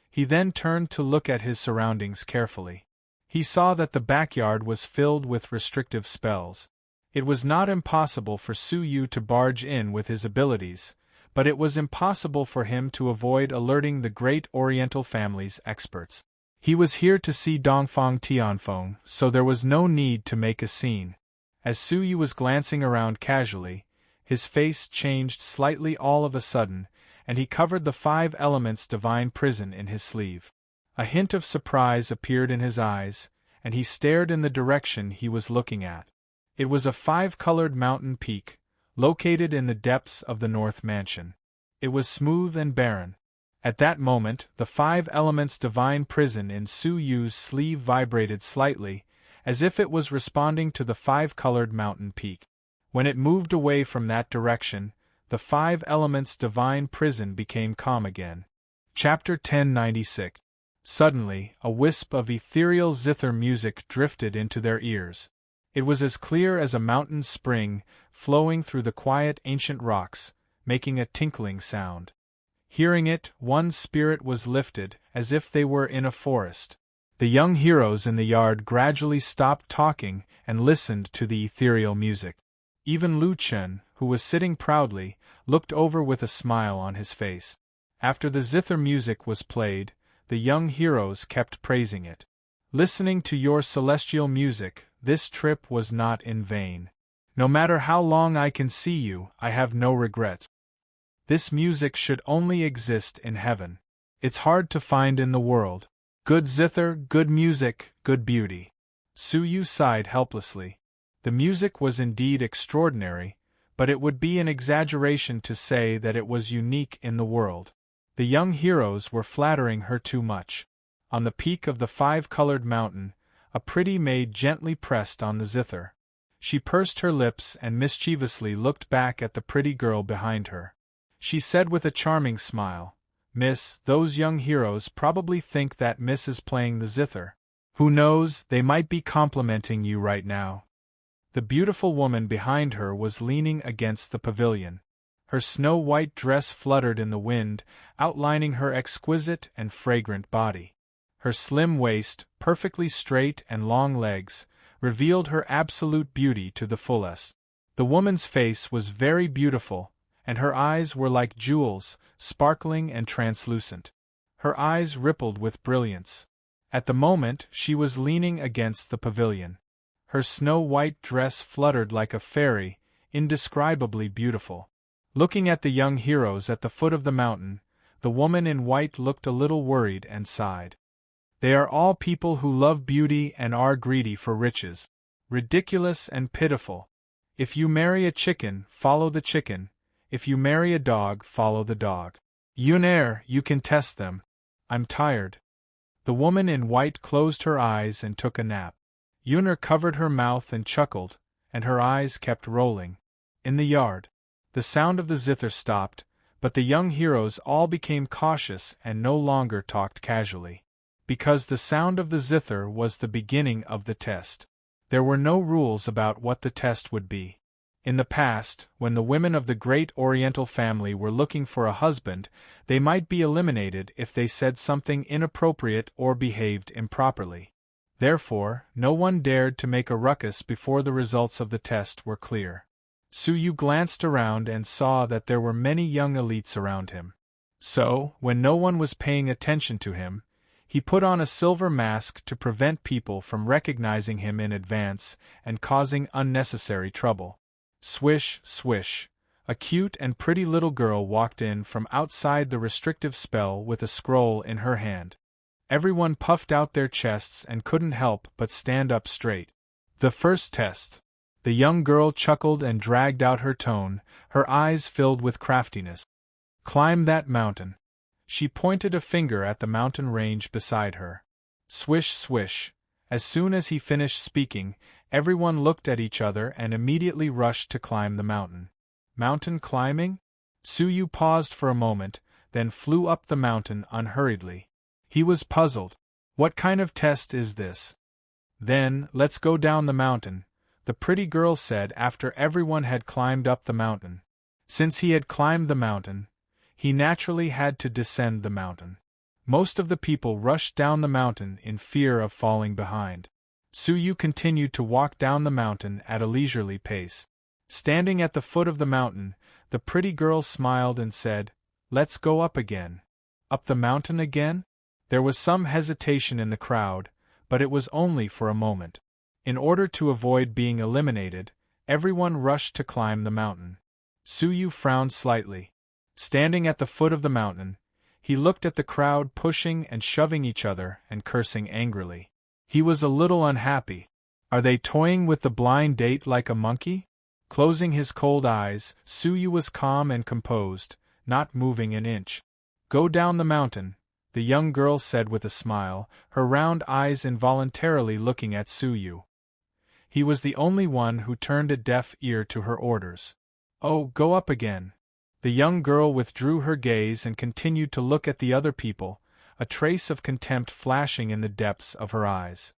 S1: He then turned to look at his surroundings carefully. He saw that the backyard was filled with restrictive spells. It was not impossible for Su Yu to barge in with his abilities, but it was impossible for him to avoid alerting the great Oriental family's experts. He was here to see Dongfang Tianfeng, so there was no need to make a scene. As Su Yu was glancing around casually, his face changed slightly all of a sudden, and he covered the 5 elements divine prison in his sleeve. A hint of surprise appeared in his eyes, and he stared in the direction he was looking at. It was a 5-colored mountain peak, located in the depths of the North Mansion. It was smooth and barren. At that moment, the 5 elements divine prison in Su Yu's sleeve vibrated slightly, as if it was responding to the 5-colored mountain peak. When it moved away from that direction, the 5 elements divine prison became calm again. Chapter 1096. Suddenly, a wisp of ethereal zither music drifted into their ears. It was as clear as a mountain spring, flowing through the quiet ancient rocks, making a tinkling sound. Hearing it, one's spirit was lifted, as if they were in a forest. The young heroes in the yard gradually stopped talking and listened to the ethereal music. Even Lu Chen, who was sitting proudly, looked over with a smile on his face. After the zither music was played, the young heroes kept praising it. Listening to your celestial music, this trip was not in vain. No matter how long I can see you, I have no regrets. This music should only exist in heaven. It's hard to find in the world. Good zither, good music, good beauty. Su Yu sighed helplessly. The music was indeed extraordinary, but it would be an exaggeration to say that it was unique in the world. The young heroes were flattering her too much. On the peak of the 5-colored mountain, a pretty maid gently pressed on the zither. She pursed her lips and mischievously looked back at the pretty girl behind her. She said with a charming smile, "Miss, those young heroes probably think that Miss is playing the zither. Who knows, they might be complimenting you right now." The beautiful woman behind her was leaning against the pavilion. Her snow-white dress fluttered in the wind, outlining her exquisite and fragrant body. Her slim waist, perfectly straight and long legs, revealed her absolute beauty to the fullest. The woman's face was very beautiful, and her eyes were like jewels, sparkling and translucent. Her eyes rippled with brilliance. At the moment, she was leaning against the pavilion. Her snow-white dress fluttered like a fairy, indescribably beautiful. Looking at the young heroes at the foot of the mountain, the woman in white looked a little worried and sighed. They are all people who love beauty and are greedy for riches. Ridiculous and pitiful. If you marry a chicken, follow the chicken. If you marry a dog, follow the dog. Unveil, you can test them. I'm tired. The woman in white closed her eyes and took a nap. Unveil covered her mouth and chuckled, and her eyes kept rolling. In the yard, the sound of the zither stopped, but the young heroes all became cautious and no longer talked casually. Because the sound of the zither was the beginning of the test. There were no rules about what the test would be. In the past, when the women of the great Oriental family were looking for a husband, they might be eliminated if they said something inappropriate or behaved improperly. Therefore, no one dared to make a ruckus before the results of the test were clear. Suyu glanced around and saw that there were many young elites around him. So, when no one was paying attention to him, he put on a silver mask to prevent people from recognizing him in advance and causing unnecessary trouble. Swish, swish. A cute and pretty little girl walked in from outside the restrictive spell with a scroll in her hand. Everyone puffed out their chests and couldn't help but stand up straight. The first test. The young girl chuckled and dragged out her tone, her eyes filled with craftiness. Climb that mountain. She pointed a finger at the mountain range beside her. Swish, swish. As soon as he finished speaking, everyone looked at each other and immediately rushed to climb the mountain. Mountain climbing? Suyu paused for a moment, then flew up the mountain unhurriedly. He was puzzled. What kind of test is this? Then, let's go down the mountain, the pretty girl said after everyone had climbed up the mountain. Since he had climbed the mountain, he naturally had to descend the mountain. Most of the people rushed down the mountain in fear of falling behind. Suyu continued to walk down the mountain at a leisurely pace. Standing at the foot of the mountain, the pretty girl smiled and said, "Let's go up again." Up the mountain again? There was some hesitation in the crowd, but it was only for a moment. In order to avoid being eliminated, everyone rushed to climb the mountain. Suyu frowned slightly. Standing at the foot of the mountain, he looked at the crowd pushing and shoving each other and cursing angrily. He was a little unhappy. Are they toying with the blind date like a monkey? Closing his cold eyes, Suyu was calm and composed, not moving an inch. Go down the mountain, the young girl said with a smile, her round eyes involuntarily looking at Suyu. He was the only one who turned a deaf ear to her orders. Oh, go up again. The young girl withdrew her gaze and continued to look at the other people, a trace of contempt flashing in the depths of her eyes.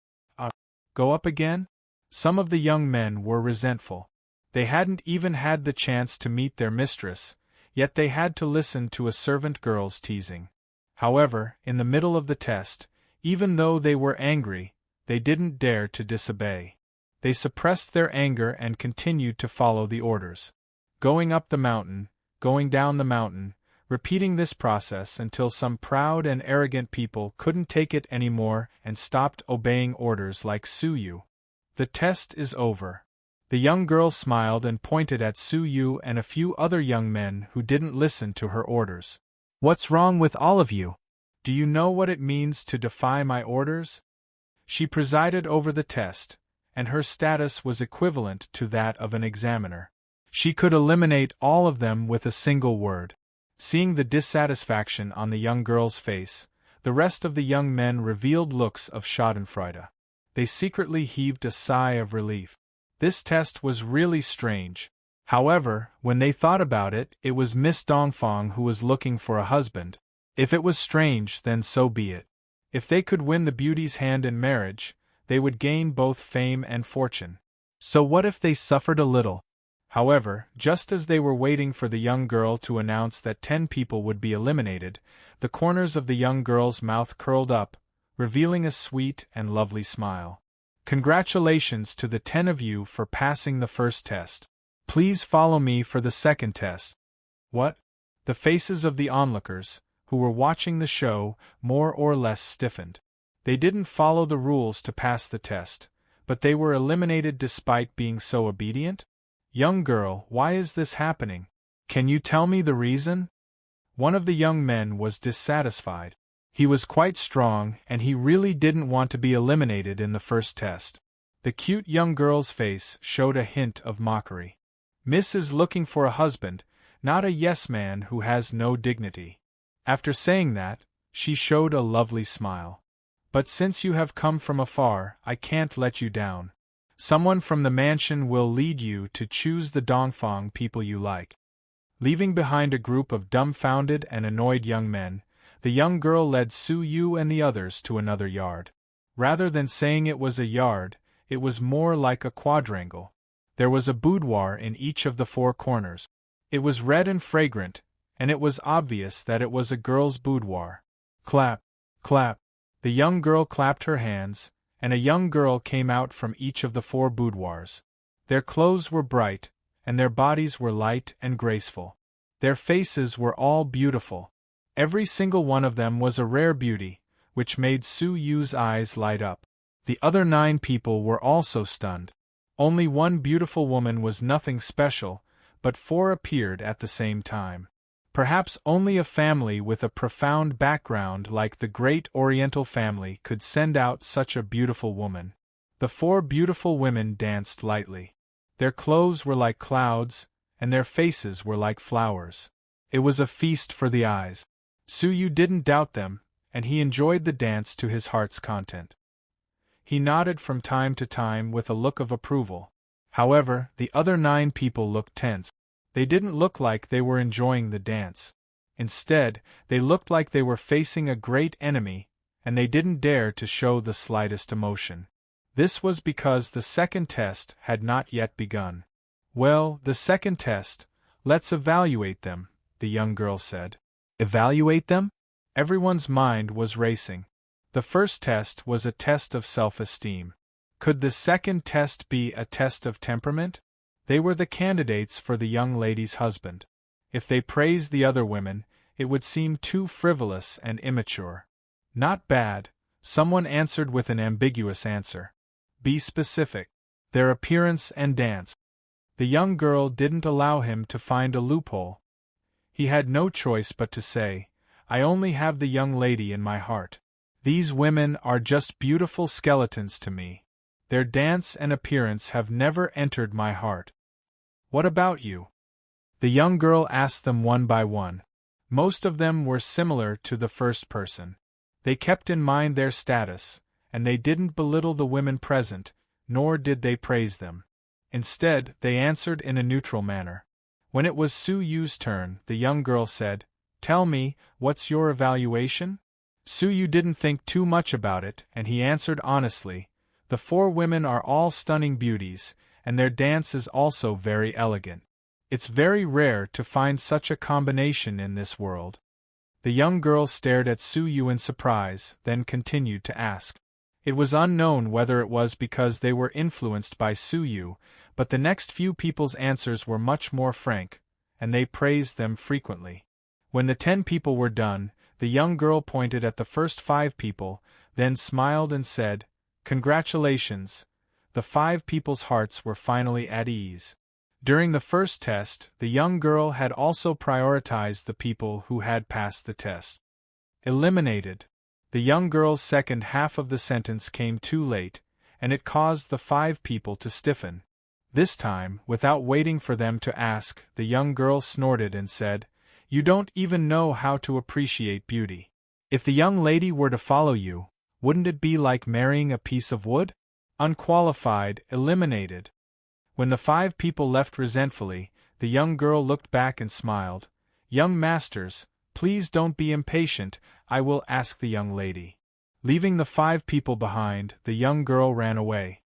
S1: Go up again? Some of the young men were resentful. They hadn't even had the chance to meet their mistress, yet they had to listen to a servant girl's teasing. However, in the middle of the test, even though they were angry, they didn't dare to disobey. They suppressed their anger and continued to follow the orders. Going up the mountain, going down the mountain, repeating this process until some proud and arrogant people couldn't take it anymore and stopped obeying orders like Suyu. The test is over. The young girl smiled and pointed at Suyu and a few other young men who didn't listen to her orders. What's wrong with all of you? Do you know what it means to defy my orders? She presided over the test, and her status was equivalent to that of an examiner. She could eliminate all of them with a single word. Seeing the dissatisfaction on the young girl's face, the rest of the young men revealed looks of schadenfreude. They secretly heaved a sigh of relief. This test was really strange. However, when they thought about it, it was Miss Dongfang who was looking for a husband. If it was strange, then so be it. If they could win the beauty's hand in marriage, they would gain both fame and fortune. So what if they suffered a little? However, just as they were waiting for the young girl to announce that 10 people would be eliminated, the corners of the young girl's mouth curled up, revealing a sweet and lovely smile. Congratulations to the 10 of you for passing the first test. Please follow me for the second test. What? The faces of the onlookers, who were watching the show, more or less stiffened. They didn't follow the rules to pass the test, but they were eliminated despite being so obedient? Young girl, why is this happening? Can you tell me the reason? One of the young men was dissatisfied. He was quite strong, and he really didn't want to be eliminated in the first test. The cute young girl's face showed a hint of mockery. Miss is looking for a husband, not a yes-man who has no dignity. After saying that, she showed a lovely smile. But since you have come from afar, I can't let you down. Someone from the mansion will lead you to choose the Dongfang people you like. Leaving behind a group of dumbfounded and annoyed young men, the young girl led Su Yu and the others to another yard. Rather than saying it was a yard, it was more like a quadrangle. There was a boudoir in each of the four corners. It was red and fragrant, and it was obvious that it was a girl's boudoir. Clap, clap. The young girl clapped her hands, and a young girl came out from each of the four boudoirs. Their clothes were bright, and their bodies were light and graceful. Their faces were all beautiful. Every single one of them was a rare beauty, which made Su Yu's eyes light up. The other 9 people were also stunned. Only one beautiful woman was nothing special, but 4 appeared at the same time. Perhaps only a family with a profound background like the great Oriental family could send out such a beautiful woman. The 4 beautiful women danced lightly. Their clothes were like clouds, and their faces were like flowers. It was a feast for the eyes. Su Yu didn't doubt them, and he enjoyed the dance to his heart's content. He nodded from time to time with a look of approval. However, the other 9 people looked tense. They didn't look like they were enjoying the dance. Instead, they looked like they were facing a great enemy, and they didn't dare to show the slightest emotion. This was because the second test had not yet begun. Well, the second test, let's evaluate them, the young girl said. Evaluate them? Everyone's mind was racing. The first test was a test of self-esteem. Could the second test be a test of temperament? They were the candidates for the young lady's husband. If they praised the other women, it would seem too frivolous and immature. Not bad, someone answered with an ambiguous answer. Be specific. Their appearance and dance. The young girl didn't allow him to find a loophole. He had no choice but to say, I only have the young lady in my heart. These women are just beautiful skeletons to me. Their dance and appearance have never entered my heart. What about you? The young girl asked them one by one. Most of them were similar to the first person. They kept in mind their status, and they didn't belittle the women present, nor did they praise them. Instead, they answered in a neutral manner. When it was Su Yu's turn, the young girl said, Tell me, what's your evaluation? Su Yu didn't think too much about it, and he answered honestly, The 4 women are all stunning beauties, and their dance is also very elegant. It's very rare to find such a combination in this world. The young girl stared at Su Yu in surprise, then continued to ask. It was unknown whether it was because they were influenced by Su Yu, but the next few people's answers were much more frank, and they praised them frequently. When the 10 people were done, the young girl pointed at the first 5 people, then smiled and said, Congratulations. The 5 people's hearts were finally at ease. During the first test, the young girl had also prioritized the people who had passed the test. Eliminated. The young girl's second half of the sentence came too late, and it caused the 5 people to stiffen. This time, without waiting for them to ask, the young girl snorted and said, You don't even know how to appreciate beauty. If the young lady were to follow you, wouldn't it be like marrying a piece of wood? Unqualified, eliminated. When the 5 people left resentfully, the young girl looked back and smiled. Young masters, please don't be impatient, I will ask the young lady. Leaving the 5 people behind, the young girl ran away.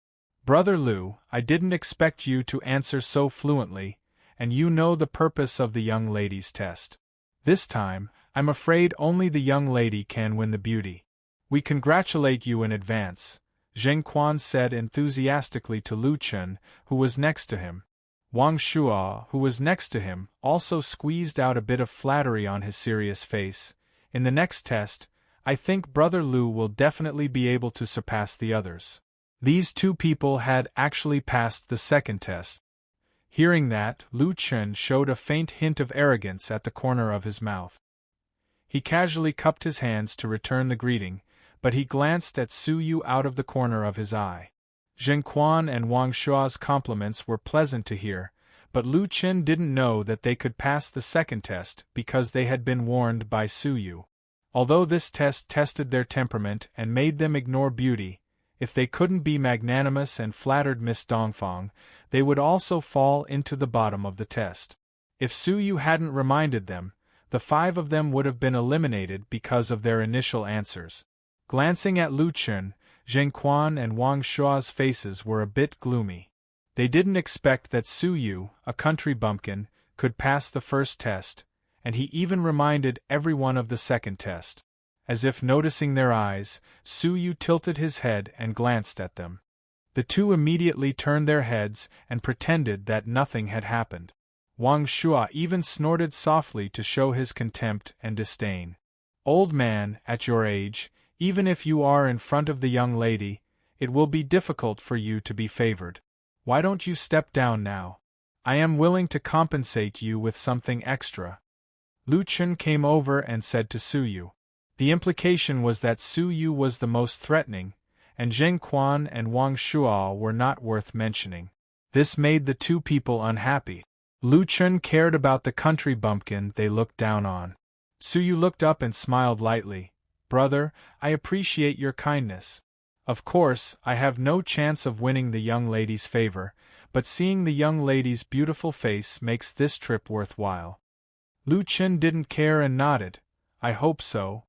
S1: Brother Liu, I didn't expect you to answer so fluently, and you know the purpose of the young lady's test. This time, I'm afraid only the young lady can win the beauty. We congratulate you in advance, Zheng Quan said enthusiastically to Lu Chun, who was next to him. Wang Shuo, who was next to him, also squeezed out a bit of flattery on his serious face. In the next test, I think Brother Liu will definitely be able to surpass the others. These 2 people had actually passed the second test. Hearing that, Lu Chun showed a faint hint of arrogance at the corner of his mouth. He casually cupped his hands to return the greeting, but he glanced at Su Yu out of the corner of his eye. Zheng Quan and Wang Shua's compliments were pleasant to hear, but Lu Qin didn't know that they could pass the second test because they had been warned by Su Yu. Although this test tested their temperament and made them ignore beauty, if they couldn't be magnanimous and flattered Miss Dongfang, they would also fall into the bottom of the test. If Su Yu hadn't reminded them, the 5 of them would have been eliminated because of their initial answers. Glancing at Lu Qin, Zheng Quan and Wang Shua's faces were a bit gloomy. They didn't expect that Su Yu, a country bumpkin, could pass the first test, and he even reminded everyone of the second test. As if noticing their eyes, Su Yu tilted his head and glanced at them. The two immediately turned their heads and pretended that nothing had happened. Wang Shua even snorted softly to show his contempt and disdain. "Old man, at your age, even if you are in front of the young lady, it will be difficult for you to be favored. Why don't you step down now? I am willing to compensate you with something extra." Lu Qin came over and said to Su Yu. The implication was that Su Yu was the most threatening, and Zheng Quan and Wang Shua were not worth mentioning. This made the two people unhappy. Lu Qin cared about the country bumpkin they looked down on. Su Yu looked up and smiled lightly. "Brother, I appreciate your kindness. Of course, I have no chance of winning the young lady's favor, but seeing the young lady's beautiful face makes this trip worthwhile." Lu Qin didn't care and nodded. "I hope so,